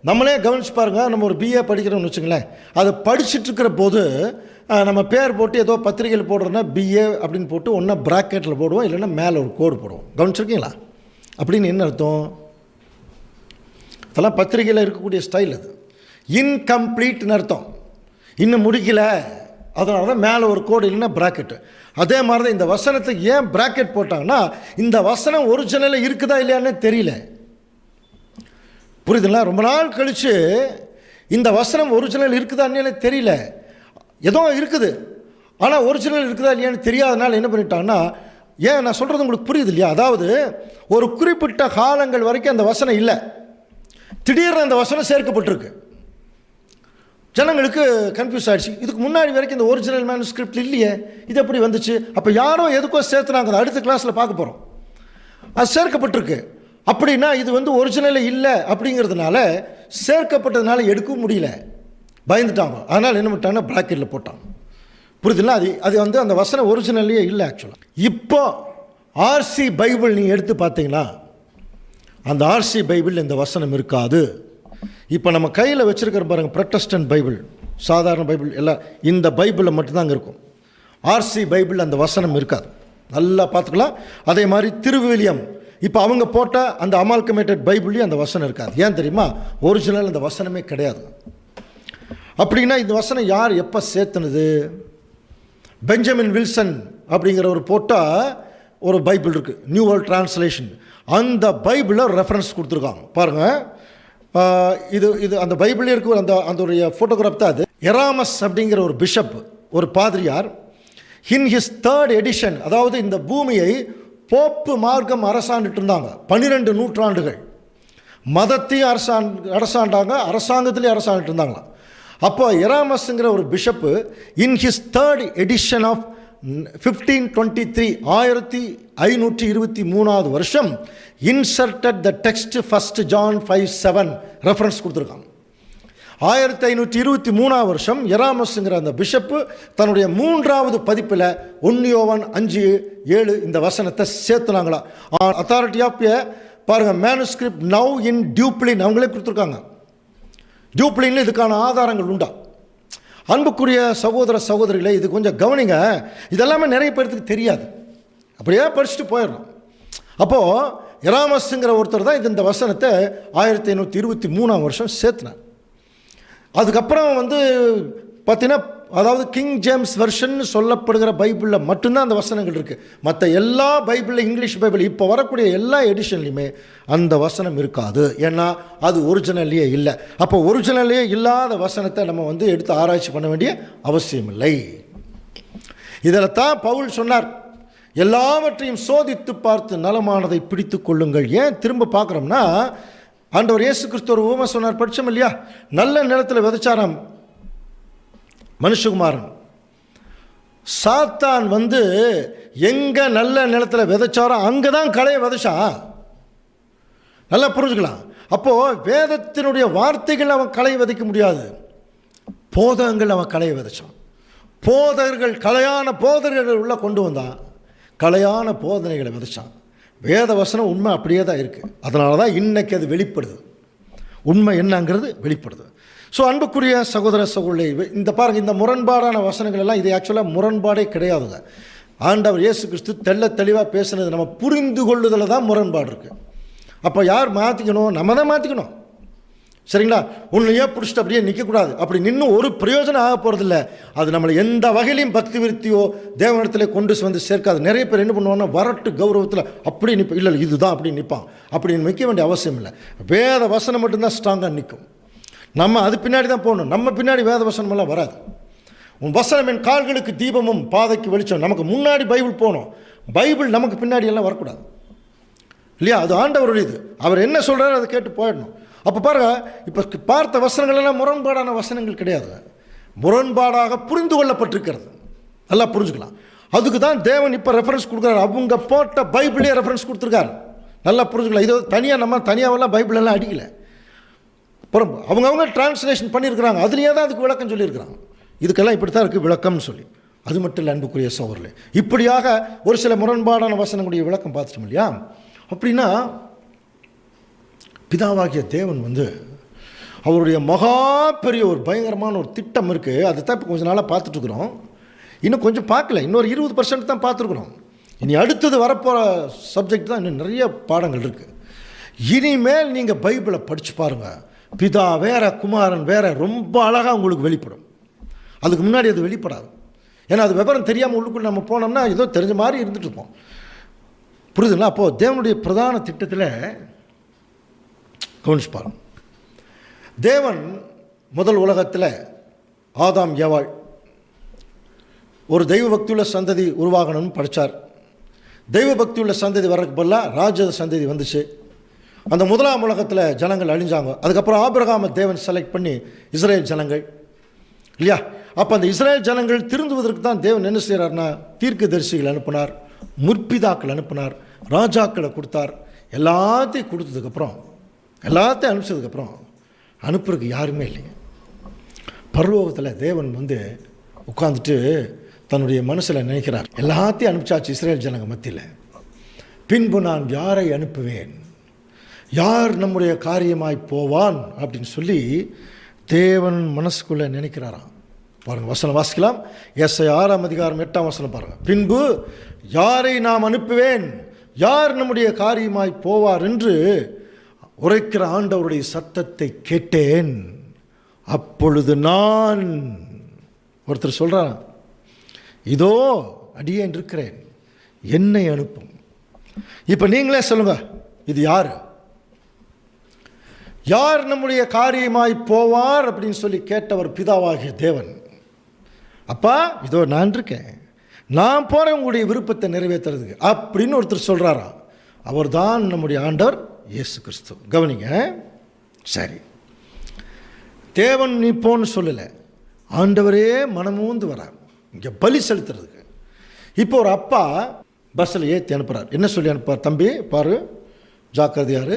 நம்மளே கவனிச்சு பாருங்கள், நம்ம ஒரு பிஏ படிக்கிறோம்னு வச்சுங்களேன், அதை படிச்சுட்டு இருக்கிற போது நம்ம பேர் போட்டு ஏதோ பத்திரிகையில் போடுறோன்னா பிஏ அப்படின்னு போட்டு ஒன்றா பிராக்கெட்டில் போடுவோம், இல்லைன்னா மேலே ஒரு கோடு போடுவோம். கவனிச்சிருக்கீங்களா? அப்படின்னு என்ன அர்த்தம்? அதெல்லாம் பத்திரிகையில் இருக்கக்கூடிய ஸ்டைல். அது இன்கம்ப்ளீட்னு அர்த்தம், இன்னும் முடிக்கல, அதனால தான் மேலே ஒரு கோடு இல்லைன்னா பிராக்கெட்டு. அதே மாதிரி தான் இந்த வசனத்துக்கு ஏன் பிராக்கெட் போட்டாங்கன்னா இந்த வசனம் ஒரிஜினலில் இருக்குதா இல்லையான்னு தெரியல. புரியுதுங்களா? ரொம்ப நாள் கழித்து இந்த வசனம் ஒரிஜினல் இருக்குதா இல்லையானே தெரியல, ஏதோ இருக்குது, ஆனால் ஒரிஜினல் இருக்குதா இல்லையான்னு தெரியாதனால என்ன பண்ணிட்டாங்கன்னா, ஏன் நான் சொல்கிறது உங்களுக்கு புரியுது இல்லையா? அதாவது ஒரு குறிப்பிட்ட காலங்கள் வரைக்கும் அந்த வசனம் இல்லை, திடீர்னு அந்த வசனம் சேர்க்கப்பட்டிருக்கு. ஜனங்களுக்கு கன்ஃபியூஸ் ஆகிடுச்சு. இதுக்கு முன்னாடி வரைக்கும் இந்த ஒரிஜினல் மேனுஸ்கிரிப்ட் இல்லையே, இது எப்படி வந்துச்சு? அப்போ யாரோ எதுக்கோ சேர்த்துனாங்க, அதை அடுத்த கிளாஸில் பார்க்க போகிறோம். அது சேர்க்கப்பட்டிருக்கு அப்படின்னா இது வந்து ஒரிஜினலே இல்லை அப்படிங்கிறதுனால சேர்க்கப்பட்டதுனால எடுக்கவும் முடியல, பயந்துட்டாங்க. அதனால் என்ன பண்ணிட்டாங்கன்னா பிராக்கெட்டில் போட்டாங்க. புரியுதுல்ல? அது வந்து அந்த வசனம் ஒரிஜினல்லையே இல்லை ஆக்சுவலாக. இப்போ ஆர்சி பைபிள் நீங்கள் எடுத்து பார்த்தீங்கன்னா அந்த ஆர்சி பைபிள் இந்த வசனம் இருக்காது. இப்போ நம்ம கையில் வச்சுருக்கிற பாருங்கள், ப்ரொட்டஸ்டன்ட் பைபிள், சாதாரண பைபிள் எல்லாம் இந்த பைபிளில் மட்டும்தாங்க இருக்கும். ஆர்சி பைபிள் அந்த வசனம் இருக்காது. நல்லா பார்த்துக்கலாம். அதே மாதிரி திருவிலியம், இப்போ அவங்க போட்ட அந்த அமால்கமேட்டட் பைபிள்லேயும் அந்த வசனம் இருக்காது. ஏன் தெரியுமா? ஒரிஜினல் அந்த வசனமே கிடையாது. அப்படின்னா இந்த வசனம் யார் எப்போ சேர்த்துனது? பெஞ்சமின் வில்சன் அப்படிங்கிறவர் போட்டால் ஒரு பைபிள் இருக்குது, நியூ வேர்ல்ட் டிரான்ஸ்லேஷன். அந்த பைபிளில் ரெஃபரன்ஸ் கொடுத்துருக்காங்க பாருங்கள். இது அந்த பைபிளே இருக்க அந்த ஒரு ஃபோட்டோகிராஃப் தான் அது. எராமஸ் அப்படிங்கிற ஒரு பிஷப், ஒரு பாதிரியார், இன் ஹிஸ் 3rd எடிஷன், அதாவது இந்த பூமியை போப்பு மார்க்கம் அரசாண்டுட்டு இருந்தாங்க 12 நூற்றாண்டுகள். மதத்தையும் அரசாண்டாங்க, அரசாங்கத்திலையும் அரசாண்டுட்டு இருந்தாங்களாம். அப்போ எராமஸ்ங்கிற ஒரு bishop in his 3rd edition of 1523 1523 வருஷம் inserted the text 1 John 5:7 reference கொடுத்துருக்காங்க. 1523 வருஷம் எராமஸ்ங்கிற அந்த பிஷப்பு தன்னுடைய 3வது பதிப்பில் 1 யோவான் 5:7 இந்த வசனத்தை சேர்த்துனாங்களா. அத்தாரிட்டி ஆஃப் பாருங்கள், மேனுஸ்கிரிப்ட் நவ் இன் டியூப்ளின் அவங்களே கொடுத்துருக்காங்க. டியூப்ளின்ல இதுக்கான ஆதாரங்கள் உண்டா? அன்புக்குரிய சகோதர சகோதரிகளை, இது கொஞ்சம் கவனிங்க. இதெல்லாமே நிறைய பேருக்கு தெரியாது, அப்படியே படிச்சுட்டு போயிடணும். அப்போது எராமஸ்ங்கிற ஒருத்தர் தான் இந்த வசனத்தை 1523 வருஷம் சேர்த்துனார். அதுக்கப்புறம் வந்து பார்த்தீங்கன்னா, அதாவது கிங் ஜேம்ஸ் வெர்ஷன் சொல்லப்படுகிற பைபிளில் மட்டும்தான் அந்த வசனங்கள் இருக்குது. மற்ற எல்லா பைபிளில், இங்கிலீஷ் பைபிள் இப்போ வரக்கூடிய எல்லா எடிஷன்லையுமே அந்த வசனம் இருக்காது. ஏன்னா அது ஒரிஜினல்லையே இல்லை. அப்போ ஒரிஜினல்லையே இல்லாத வசனத்தை நம்ம வந்து எடுத்து ஆராய்ச்சி பண்ண வேண்டிய அவசியம் இல்லை. இதில் தான் பவுல் சொன்னார், எல்லாவற்றையும் சோதித்து பார்த்து நலமானதை பிடித்து கொள்ளுங்கள். ஏன் திரும்ப பார்க்குறோம்னா, ஆண்டவர் இயேசு கிறிஸ்து ஒரு உவமை சொன்னார், படித்தோம் இல்லையா? நல்ல நிலத்தில் விதைச்சாராம் மனுஷகுமாரன். சாத்தான் வந்து எங்கே நல்ல நிலத்தில் விதைச்சாரோ அங்கே தான் களையை விதைச்சான். நல்லா புரிஞ்சுக்கலாம். அப்போது வேதத்தினுடைய வார்த்தைகள் அவன் களையை விதைக்க முடியாது, போதகங்கள் அவன் களையை விதைச்சான். போதகர்கள், கலையான போதகர்கள் உள்ள கொண்டு வந்தான், கலையான போதனைகளை விதைச்சான். வேத வசனம் உண்மை அப்படியே தான் இருக்குது. அதனால தான் இன்னைக்கு அது வெளிப்படுது, உண்மை என்னங்கிறது வெளிப்படுது. ஸோ அன்புக்குரிய சகோதர சகோதரி, இந்த பாருங்கள், இந்த முரண்பாடான வசனங்கள் எல்லாம் இது ஆக்சுவலாக முரண்பாடே கிடையாதுங்க. ஆண்டவர் இயேசு கிறிஸ்து தெளிவாக பேசுனது நம்ம புரிந்து கொள்ளுதலில் தான் முரண்பாடு இருக்குது. அப்போ யார் மாற்றிக்கணும்? நம்ம தான் மாற்றிக்கணும். சரிங்களா? உன்னையே பிடிச்சிட்டு அப்படியே நிற்கக்கூடாது. அப்படி நின்று ஒரு பிரயோஜனம் ஆக போகிறதில்ல. அது நம்மளை எந்த வகையிலையும் பக்தி விருத்தியோ தேவனிடத்தில் கொண்டு வந்து சேர்க்காது. நிறைய பேர் என்ன பண்ணுவாங்கன்னா, வரட்டு கௌரவத்தில் அப்படி நிற்போம், இல்லை இதுதான் அப்படி நிற்பான். அப்படி நிற்க வேண்டிய அவசியம் இல்லை. வேத வசனம் மட்டும்தான் ஸ்ட்ராங்காக நிற்கும். நம்ம அது பின்னாடி தான் போகணும். நம்ம பின்னாடி வேத வசனமெல்லாம் வராது. உன் வசனம் என் கால்களுக்கு தீபமும் பாதைக்கு வெளிச்சம். நமக்கு முன்னாடி பைபிள் போகணும், பைபிள் நமக்கு பின்னாடி எல்லாம் வரக்கூடாது இல்லையா? அது ஆண்டவருடைய இது. அவர் என்ன சொல்கிறாரோ அதை கேட்டு போயிடணும். அப்போ பாருங்க, இப்போ பார்த்த வசனங்கள் எல்லாம் முரண்பாடான வசனங்கள் கிடையாது, முரண்பாடாக புரிந்து கொள்ளப்பட்டிருக்கிறது. நல்லா புரிஞ்சுக்கலாம். அதுக்கு தான் தேவன் இப்போ ரெஃபரன்ஸ் கொடுக்குறாரு. அவங்க போட்ட பைபிளே ரெஃபரன்ஸ் கொடுத்துருக்காரு. நல்லா புரிஞ்சுக்கலாம். இது தனியாக நம்ம தனியாகலாம் பைபிள் எல்லாம் அடிக்கலை. அப்புறம் அவங்க டிரான்ஸ்லேஷன் பண்ணியிருக்கிறாங்க, அதுலேயே தான் அதுக்கு விளக்கம் சொல்லியிருக்கிறாங்க. இதுக்கெல்லாம் இப்படி தான் இருக்குது விளக்கம்னு சொல்லி. அது மட்டும் இல்லை அன்புக்குரிய சகோதரர்களே, இப்படியாக ஒரு சில முரண்பாடான வசனங்களுடைய விளக்கம் பார்த்துட்டோம் இல்லையா? அப்படின்னா பிதாவாகிய தேவன் வந்து அவருடைய மகா பெரிய ஒரு பயங்கரமான ஒரு திட்டம் இருக்குது. அதை தான் இப்போ கொஞ்சம் நாளாக பார்த்துட்ருக்குறோம். இன்னும் கொஞ்சம் பார்க்கல, இன்னொரு 20% தான் பார்த்துருக்குறோம். இனி அடுத்தது வரப்போகிற சப்ஜெக்ட் தான் இன்னும் நிறைய பாடங்கள் இருக்குது. இனிமேல் நீங்கள் பைபிளை படித்து பாருங்கள். பிதா வேற, குமாரன் வேற, ரொம்ப அழகாக உங்களுக்கு வெளிப்படும். அதுக்கு முன்னாடி அது வெளிப்படாது. ஏன்னா அது விவரம் தெரியாமல் உள்ளுக்குள்ள நம்ம போனோம்னா ஏதோ தெரிஞ்ச மாதிரி இருந்துட்டு இருப்போம். புரியுதுங்களா? அப்போது தேவனுடைய பிரதான திட்டத்தில் கவனிச்சு பாருங்க. தேவன் முதல் உலகத்தில் ஆதாம் ஏவாள் ஒரு தெய்வ பக்தியுள்ள சந்ததி உருவாகணும்னு படித்தார். தெய்வ பக்தியுள்ள சந்ததி வர்றதுக்கு பதிலாக ராஜ சந்ததி வந்துச்சு. அந்த முதலாம் உலகத்தில் ஜனங்கள் அழிஞ்சாங்க. அதுக்கப்புறம் ஆபிரகாமை தேவன் செலக்ட் பண்ணி இஸ்ரேல் ஜனங்கள் இல்லையா? அப்போ அந்த இஸ்ரேல் ஜனங்கள் திருந்துவதற்கு தான் தேவன் என்ன செய்கிறார்னா, தீர்க்கதரிசிகள் அனுப்பினார், முற்பிதாக்கள் அனுப்பினார், ராஜாக்களை கொடுத்தார். எல்லாத்தையும் கொடுத்ததுக்கப்புறம், எல்லாத்தையும் அனுப்பிச்சதுக்கப்புறம் அனுப்புறதுக்கு யாருமே இல்லைங்க. பரலோகத்தில் தேவன் வந்து உட்காந்துட்டு தன்னுடைய மனசில் நினைக்கிறார், எல்லாத்தையும் அனுப்பிச்சாச்சு இஸ்ரேல் ஜனங்க மத்தியில், பின்பு நான் யாரை அனுப்புவேன், யார் நம்முடைய காரியமாய் போவான் அப்படின்னு சொல்லி தேவன் மனசுக்குள்ளே நினைக்கிறாராம். பாருங்கள், வசனம் வாசிக்கலாம். ஏசாயா 6ஆம் அதிகாரம் 8ஆம் வசனம் பாருங்கள். பின்பு யாரை நாம் அனுப்புவேன், யார் நம்முடைய காரியமாய் போவார் என்று உரைக்கிற ஆண்டவருடைய சத்தத்தை கேட்டேன். அப்பொழுது நான், ஒருத்தர் சொல்கிறான், இதோ அடியேன் இருக்கிறேன், என்னை அனுப்பும். இப்போ நீங்களே சொல்லுங்க, இது யார், யார் நம்முடைய காரியமாய் போவார் அப்படின்னு சொல்லி கேட்டவர் பிதாவாகிய தேவன். அப்பா இதோ நான் இருக்கேன், நான் போகிறேன் உங்களுடைய விருப்பத்தை நிறைவேற்றுறதுக்கு அப்படின்னு ஒருத்தர் சொல்கிறாரா. அவர் தான் நம்முடைய ஆண்டவர் இயேசு கிறிஸ்து. கவனிங்க. சரி, தேவன் நீ போன்னு சொல்லலை, ஆண்டவரே மனமூந்து வரார் இங்கே பலி செலுத்துறதுக்கு. இப்போ ஒரு அப்பா பஸ்ஸில் ஏற்றி அனுப்புகிறார். என்ன சொல்லி அனுப்புவார்? தம்பி பாரு, ஜாக்கிரதையாரு,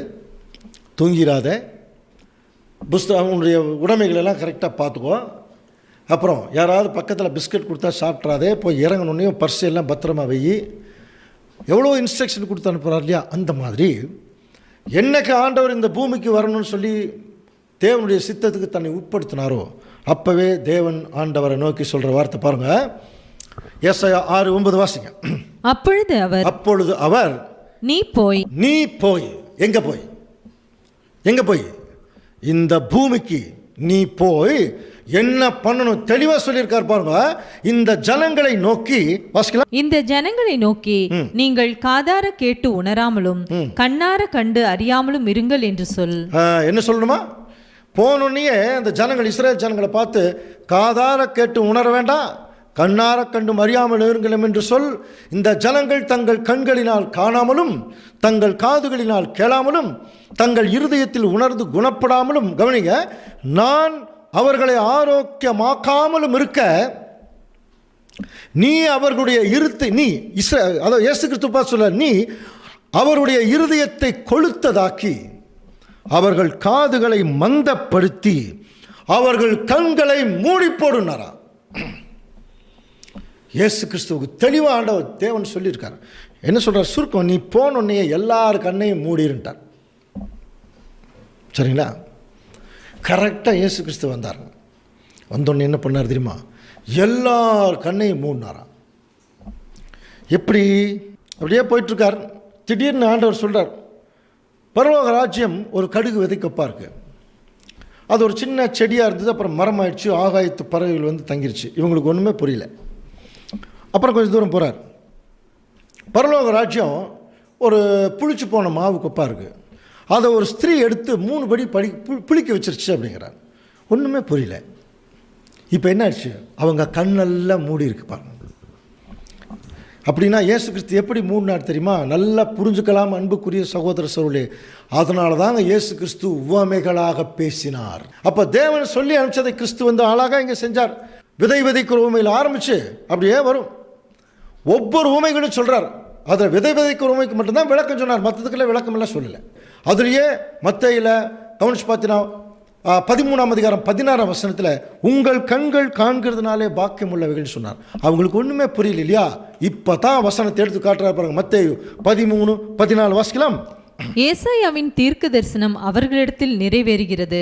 தூங்கிடாத, அவனுடைய உடைமைகளெல்லாம் கரெக்டாக பார்த்துக்கோ, அப்புறம் யாராவது பக்கத்தில் பிஸ்கட் கொடுத்தா சாப்பிட்றாதே, போய் இறங்கணுன்னே பர்ஸ் எல்லாம் பத்திரமா வை, எவ்வளோ இன்ஸ்ட்ரக்ஷன் கொடுத்து அனுப்புகிறார் இல்லையா. அந்த மாதிரி என்னைக்கு ஆண்டவர் இந்த பூமிக்கு வரணும்னு சொல்லி தேவனுடைய சித்தத்துக்கு தன்னை உட்படுத்தினாரோ அப்போவே தேவன் ஆண்டவரை நோக்கி சொல்கிற வார்த்தை பாருங்கள். ஏசாயா 6:9 வாசிங்க. அப்பொழுது அவர் நீ போய் எங்கே போய் இந்த பூமிக்கு நீ போய் என்ன பண்ணணும் தெளிவா சொல்லியிருக்கார் பாருங்க. இந்த ஜனங்களை நோக்கி வாசிக்கலாம். இந்த ஜனங்களை நோக்கி நீங்கள் காதார கேட்டு உணராமலும் கண்ணார கண்டு அறியாமலும் இருங்கள் என்று சொல். என்ன சொல்லணுமா? போனோன்னே அந்த ஜனங்கள், இஸ்ரேல் ஜனங்களை பார்த்து காதார கேட்டு உணர வேண்டாம், கண்ணார கண்டும் அறியாமல் இருங்களும் என்று சொல். இந்த ஜனங்கள் தங்கள் கண்களினால் காணாமலும் தங்கள் காதுகளினால் கேளாமலும் தங்கள் இருதயத்தில் உணர்ந்து குணப்படாமலும், கவனிங்க, நான் அவர்களை ஆரோக்கியமாக்காமலும் இருக்க நீ அவர்களுடைய அதாவது இயேசு கிறிஸ்து சொல்ல, நீ அவருடைய இருதயத்தை கொளுத்ததாக்கி அவர்கள் காதுகளை மந்தப்படுத்தி அவர்கள் கண்களை மூடி போடுனாரா. இயேசு கிறிஸ்துவுக்கு தெளிவாக ஆண்டவர் தேவன் சொல்லியிருக்கார். என்ன சொல்கிறார்? சுருக்கம், நீ போனோன்னே எல்லார் கண்ணையும் மூடிருட்டார். சரிங்களா? கரெக்டாக இயேசு கிறிஸ்து வந்தார். வந்தோடனே என்ன பண்ணார் தெரியுமா? எல்லார் கண்ணையும் மூடினாராம். எப்படி? அப்படியே போயிட்டுருக்கார். திடீர்னு ஆண்டவர் சொல்கிறார், பரலோக ராஜ்யம் ஒரு கடுகு விதைக்கப்பா இருக்கு. அது ஒரு சின்ன செடியாக இருந்தது, அப்புறம் மரம் ஆயிடுச்சு, ஆகாயத்து பறவைகள் வந்து தங்கிருச்சு. இவங்களுக்கு ஒன்றுமே புரியல. அப்புறம் கொஞ்சம் தூரம் போகிறார். பரலோக ராஜ்யம் ஒரு புளிச்சு போன மாவு கொப்பா இருக்குது. அதை ஒரு ஸ்திரீ எடுத்து 3 படி புளிக்க வச்சிருச்சு அப்படிங்கிறார். ஒன்றுமே புரியல. இப்போ என்ன ஆயிடுச்சு? அவங்க கண்ணெல்லாம் மூடி இருக்கு பாருங்க. அப்படின்னா இயேசு கிறிஸ்து எப்படி மூடினார் தெரியுமா? நல்லா புரிஞ்சுக்கலாம் அன்புக்குரிய சகோதர சகோதரர்களே. அதனால தாங்க இயேசு கிறிஸ்து உவமைகளாக பேசினார். அப்போ தேவன் சொல்லி அனுப்பிச்சதை கிறிஸ்து வந்து அழகாக இங்கே செஞ்சார். விதைக்கிற உவமையில் ஆரம்பிச்சு அப்படியே வரும். ஒவ்வொரு உவமைகளும் சொல்கிறார். அதில் விதைக்கிற உவமைக்கு மட்டும்தான் விளக்கம் சொன்னார், மற்றதுக்கெல்லாம் விளக்கம் எல்லாம் சொல்லலை. அதுலேயே மத்தேயில கவனிச்சு பார்த்தீங்கன்னா 13ஆம் அதிகாரம் 16ஆம் வசனத்தில் உங்கள் கண்கள் காண்கிறதுனாலே பாக்கியம் உள்ளவைகள் சொன்னார். அவங்களுக்கு ஒன்றுமே புரியல இல்லையா? இப்போ தான் வசனத்தை எடுத்து காட்டுறாரு பாருங்க. மத்தேயு 13:14 வாசிக்கலாம். ஏசாயாவின் தீர்க்க தரிசனம் அவர்களிடத்தில் நிறைவேறுகிறது.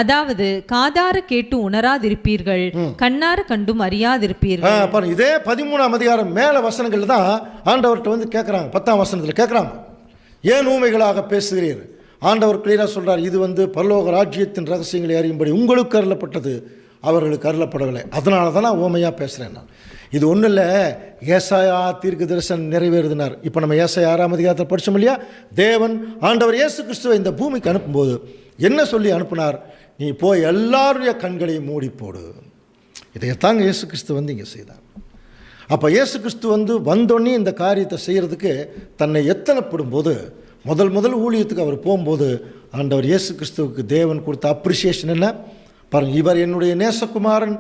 அதாவது காதார கேட்டு உணராதிருப்பீர்கள், கண்ணார கண்டும் அறியாதிருப்பீர்கள். பாருங்க, இதே 13ஆம் அதிகாரம் மேல வசனங்கள் தான் ஆண்டவர்கிட்ட வந்து கேட்குறாங்க. 10ஆம் வசனத்தில் கேட்குறாங்க, ஏன் ஊமைகளாக பேசுகிறீர்? ஆண்டவர் கிளியராக சொல்கிறார், இது வந்து பரலோக ராஜ்யத்தின் ரகசியங்களை அறியும்படி உங்களுக்கு அருளப்பட்டது, அவர்களுக்கு அருளப்படவில்லை. அதனால தான் நான் ஊமையாக பேசுகிறேன். நான் இது ஒன்றும் இல்லை, ஏசாயா தீர்க்க தரிசனம் நிறைவேறுதினார். இப்போ நம்ம ஏசாயா 6ஆம் அதிகாரத்தில் படித்தோம் இல்லையா? தேவன் ஆண்டவர் இயேசு கிறிஸ்துவை இந்த பூமிக்கு அனுப்பும்போது என்ன சொல்லி அனுப்புனார்? நீ போய் எல்லாருடைய கண்களையும் மூடி போடு. இதையத்தாங்க இயேசு கிறிஸ்து வந்து இங்கே செய்தார். அப்போ இயேசு கிறிஸ்து வந்து வந்தோடனே இந்த காரியத்தை செய்கிறதுக்கு தன்னை எத்தனைப்படும் போது, முதல் ஊழியத்துக்கு அவர் போகும்போது ஆண்டவர் இயேசு கிறிஸ்துவுக்கு தேவன் கொடுத்த அப்ரிசியேஷன் என்ன பாருங்கள். இவர் என்னுடைய நேசகுமாரன்,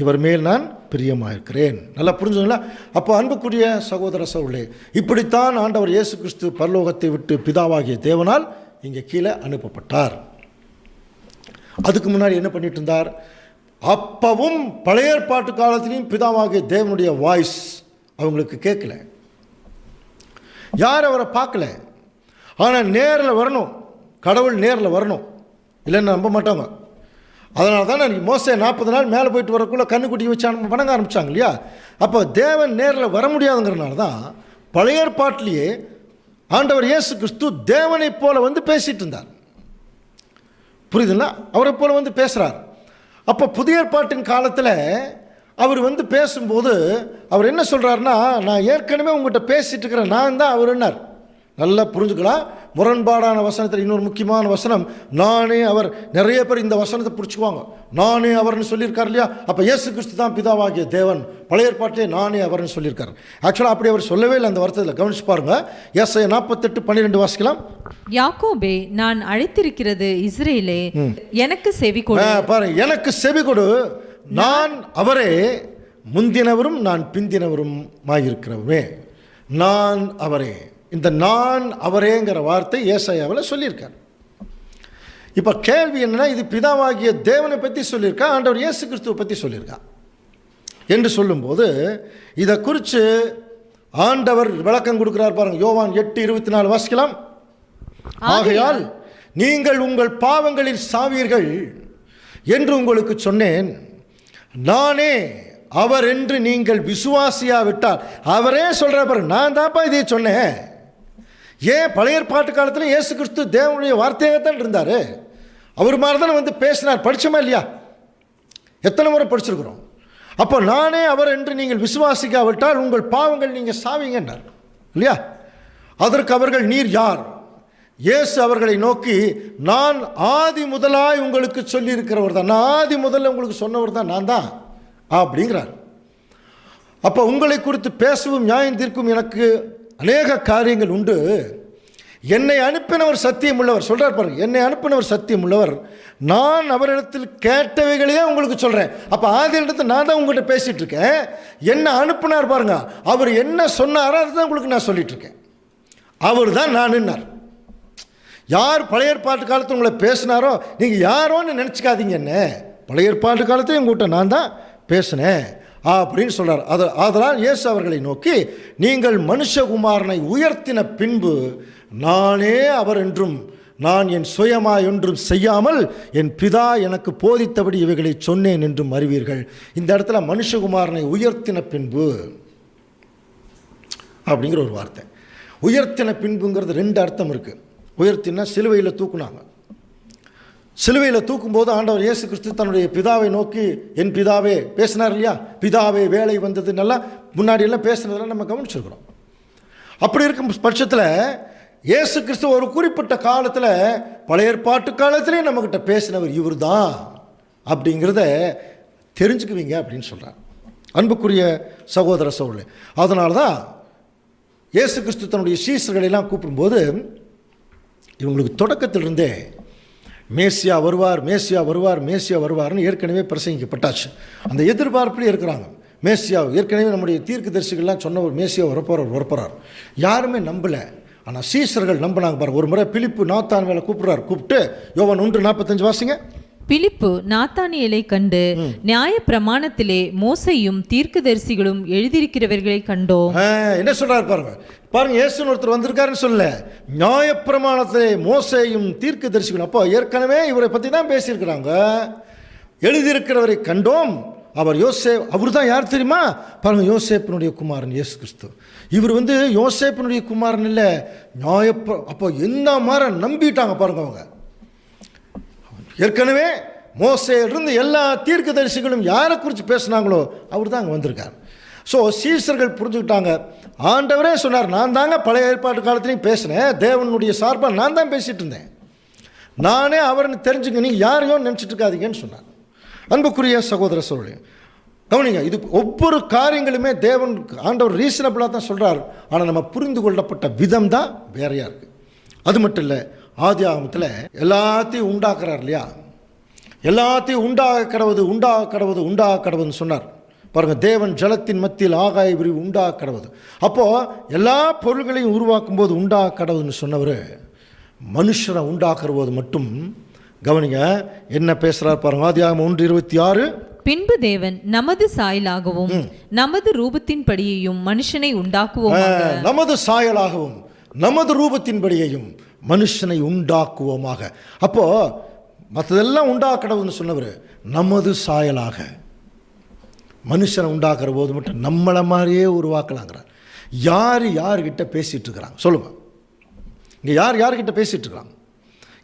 இவர் மேல் நான் பிரியமாயிருக்கிறேன். நல்லா புரிஞ்சுங்களா? அப்போ அன்புக்குரிய சகோதர சகோதரர்களே, இப்படித்தான் ஆண்டவர் இயேசு கிறிஸ்து பரலோகத்தை விட்டு பிதாவாகிய தேவனால் இங்கே கீழே அனுப்பப்பட்டார். அதுக்கு முன்னாடி என்ன பண்ணிட்டு இருந்தார்? அப்பவும் பழைய ஏற்பாட்டு காலத்திலையும் பிதாவாகிய தேவனுடைய வாய்ஸ் அவங்களுக்கு கேட்கல. யார் அவரை பார்க்கல. ஆனால் நேரில் வரணும், கடவுள் நேரில் வரணும், இல்லைன்னு நம்ப மாட்டாங்க. அதனால தான் அன்றைக்கி மோசே 40 நாள் மேலே போயிட்டு வரக்குள்ளே கண்ணுக்குட்டி வச்சு வணங்க ஆரம்பித்தாங்க இல்லையா. அப்போ தேவன் நேரில் வர முடியாதுங்கிறனால தான் பழைய ஏற்பாட்டிலேயே ஆண்டவர் இயேசு கிறிஸ்து தேவனை போல வந்து பேசிகிட்டு இருந்தார். புரியுதுங்களா? அவரை போல வந்து பேசுகிறார். அப்போ புதிய ஏற்பாட்டின் காலத்தில் அவர் வந்து பேசும்போது அவர் என்ன சொல்கிறாருன்னா, நான் ஏற்கனவே உங்கள்கிட்ட பேசிகிட்டு இருக்கிறேன், நான் தான் அவருன்னார். நல்லா புரிஞ்சுக்கலாம். முரண்பாடான வசனத்தில் இன்னொரு முக்கியமான வசனம் நானே அவர். நிறைய பேர் இந்த வசனத்தை பிடிச்சிக்குவாங்க. நானே அவர்னு சொல்லியிருக்கார் இல்லையா. அப்போ இயேசு கிறிஸ்து தான் பிதாவாகிய தேவன். பழைய ஏற்பாட்டிலே நானே அவர்னு சொல்லியிருக்கார். ஆக்சுவலாக அப்படி அவர் சொல்லவே இல்லை. அந்த வருத்தத்தில் கவனிச்சு பாருங்க. ஏசாயா 48:12 வாசிக்கலாம். யாக்கோபே, நான் அழைத்திருக்கிறது இஸ்ரேலே, எனக்கு செவி கொடு. பாருங்க, எனக்கு செவி கொடு, நான் அவரே, முந்தினவரும் நான் பிந்தினவரும் ஆயிருக்கிறவரே. நான் அவரே. இந்த நான் அவரேங்கிற வார்த்தை ஏசாயாவில் சொல்லியிருக்கார். இப்போ கேள்வி என்னன்னா, இது பிதாவாகிய தேவனை பற்றி சொல்லியிருக்கா, ஆண்டவர் இயேசு கிறிஸ்துவை பற்றி சொல்லியிருக்கா என்று சொல்லும்போது இதை குறித்து ஆண்டவர் விளக்கம் கொடுக்கிறார். பாருங்க, யோவான் 8:24 வாசிக்கலாம். ஆகையால் நீங்கள் உங்கள் பாவங்களில் சாவீர்கள் என்று உங்களுக்கு சொன்னேன், நானே அவர் என்று நீங்கள் விசுவாசியாவிட்டால். அவரே சொல்கிற பாருங்க, நான் தான்ப்பா இதை சொன்னேன். ஏன் பழைய ஏற்பாட்டு காலத்தில் இயேசு கிறிஸ்து தேவனுடைய வார்த்தையாக தான் இருந்தார். அவர் மாதிரி தானே வந்து பேசினார். படித்தோமா இல்லையா? எத்தனை முறை படிச்சிருக்கிறோம். அப்போ நானே அவர் என்று நீங்கள் விசுவாசிக்காவிட்டால் உங்கள் பாவங்கள் நீங்கள் சாவீங்கன்னார் இல்லையா. அதற்கு அவர்கள், நீர் யார்? இயேசு அவர்களை நோக்கி, நான் ஆதி முதலாய் உங்களுக்கு சொல்லியிருக்கிறவர் தான், நான் ஆதி முதல்ல உங்களுக்கு சொன்னவர் தான் நான் தான் அப்படிங்கிறார். அப்போ உங்களை குறித்து பேசவும் நியாயம் தீர்க்கும் எனக்கு அநேக காரியங்கள் உண்டு. என்னை அனுப்பினவர் சத்தியம் உள்ளவர். சொல்கிறார் பாருங்க, என்னை அனுப்பினவர் சத்தியம் உள்ளவர், நான் அவரிடத்தில் கேட்டவைகளையே உங்களுக்கு சொல்கிறேன். அப்போ ஆதி இடத்துல நான் தான் உங்கள்கிட்ட பேசிகிட்டு இருக்கேன். என்ன அனுப்பினார் பாருங்க, அவர் என்ன சொன்னாரோ அதுதான் உங்களுக்கு நான் சொல்லிட்டு இருக்கேன். அவர் தான் நானுன்னார். யார் பழைய ஏற்பாட்டு காலத்தில் உங்களை பேசினாரோ நீங்கள் யாரோன்னு நினச்சிக்காதீங்க. என்ன பழைய ஏற்பாட்டு காலத்தையும் உங்கள்கிட்ட நான் தான் பேசினேன் அப்படின்னு சொல்கிறார். அதனால் இயேசு அவர்களை நோக்கி, நீங்கள் மனுஷகுமாரனை உயர்த்தின பின்பு நானே அவர் என்றும் நான் என் சுயமாய் ஒன்றும் செய்யாமல் என் பிதா எனக்கு போதித்தபடி இவைகளை சொன்னேன் என்றும் அறிவீர்கள். இந்த இடத்துல மனுஷகுமாரனை உயர்த்தின பின்பு அப்படிங்கிற ஒரு வார்த்தை. உயர்த்தின பின்புங்கிறது 2 அர்த்தம் இருக்குது. உயர்த்தினா சிலுவையில் தூக்குனாங்க. சிலுவையில் தூக்கும்போது ஆண்டவர் இயேசு கிறிஸ்து தன்னுடைய பிதாவை நோக்கி, என் பிதாவே பேசினார் இல்லையா. பிதாவே வேலை வந்தது நல்லா முன்னாடியெல்லாம் பேசுனதெல்லாம் நம்ம கவனிச்சிருக்கிறோம். அப்படி இருக்கும் பட்சத்தில் இயேசு கிறிஸ்து ஒரு குறிப்பிட்ட காலத்தில் பழைய ஏற்பாட்டு காலத்திலே நம்மக்கிட்ட பேசினவர் இவர் தான் அப்படிங்கிறத தெரிஞ்சுக்குவீங்க அப்படின்னு சொல்கிறார். அன்புக்குரிய சகோதர சகோதரர்களே, அதனால தான் இயேசு கிறிஸ்து தன்னுடைய சீசர்களெல்லாம் கூப்பிடும்போது இவங்களுக்கு தொடக்கத்திலிருந்தே மேசியா வருவார், மேசியா வருவார், மேசியா வருவார்னு ஏற்கனவே பிரசங்கிக்கப்பட்டாச்சு. அந்த எதிர்பார்ப்பிலே இருக்கிறாங்க. மேசியா ஏற்கனவே நம்முடைய தீர்க்கதரிசிகள்லாம் சொன்ன ஒரு மேசியா வரப்போகிறார். யாருமே நம்பலை. ஆனால் சீசர்கள் நம்பினாங்க. பாருங்க, ஒரு முறை பிலிப்பு நாத்தான் மேலே கூப்பிட்டு யோவான் 1:45 வாசிங்க. பிலிப்பு நாத்தானியேலை கண்டு, நியாய பிரமாணத்திலே மோசையும் தீர்க்கதரிசிகளும் எழுதியிருக்கிறவர்களை கண்டோம். என்ன சொல்றாரு பாருங்க. இயேசுன்னு ஒருத்தர் வந்திருக்காருன்னு சொல்ல, நியாய பிரமாணத்திலே மோசையும் தீர்க்கதரிசிகளும். அப்போ ஏற்கனவே இவரை பற்றி தான் பேசியிருக்கிறாங்க. எழுதியிருக்கிறவரை கண்டோம். அவர் அவர் தான் யார் தெரியுமா? பாருங்க, யோசேப்பினுடைய குமாரன் இயேசு கிறிஸ்து. இவர் யோசேப்பினுடைய குமாரன் இல்லை, அப்போ என்ன மாதிரி நம்பிட்டாங்க பாருங்க. அவங்க ஏற்கனவே மோசேயிலிருந்து எல்லா தீர்க்கதரிசிகளும் யாரை குறித்து பேசினாங்களோ அவர் தான் அங்கே வந்திருக்கார். ஸோ சீசர்கள் புரிஞ்சுக்கிட்டாங்க. ஆண்டவரே சொன்னார், நான் தாங்க பழைய ஏற்பாட்டு காலத்துலையும் பேசினேன், தேவனுடைய சார்பாக நான் தான் பேசிகிட்டு இருந்தேன், நானே அவர்னு தெரிஞ்சுங்க, நீங்கள் யாரையோ நினச்சிட்டு இருக்காதீங்கன்னு சொன்னார். அன்புக்குரிய சகோதர சகோதரர்களே, கவனிங்க, இது ஒவ்வொரு காரியங்களுமே தேவன் ஆண்டவர் ரீசனபிளாக தான் சொல்கிறார். ஆனால் நம்ம புரிந்து கொள்ளப்பட்ட விதம் தான் வேறையாக இருக்குது. அது மட்டும் இல்லை, ஆதி ஆகமத்தில் எல்லாத்தையும் உண்டாக்குறார் இல்லையா. எல்லாத்தையும் உண்டாக கடவுதுன்னு சொன்னார் பாருங்கள். தேவன் ஜலத்தின் மத்தியில் ஆகாய விரிவு உண்டாக கடவுது. அப்போது எல்லா பொருள்களையும் உருவாக்கும் போது உண்டாக கடவுதுன்னு சொன்னவர் மனுஷனை உண்டாக்குற போது மட்டும் கவனிங்க என்ன பேசுகிறார் பாருங்கள். ஆதி ஆகமம் 1:26. பின்பு தேவன் நமது சாயலாகவும் நமது ரூபத்தின்படியையும் மனுஷனை உண்டாக்குவோமாக. நமது சாயலாகவும் நமது ரூபத்தின்படியையும் மனுஷனை உண்டாக்குவோமாக. அப்போ மற்றதெல்லாம் உண்டாக்கணும்னு சொன்னவர் நமது சாயலாக மனுஷனை உண்டாக்குற போது மட்டும் நம்மளை மாதிரியே உருவாக்கலாங்கிறார். யார் யார்கிட்ட பேசிட்டு இருக்கிறாங்க சொல்லுங்க? இங்கே யார் யார்கிட்ட பேசிட்டு இருக்கிறாங்க?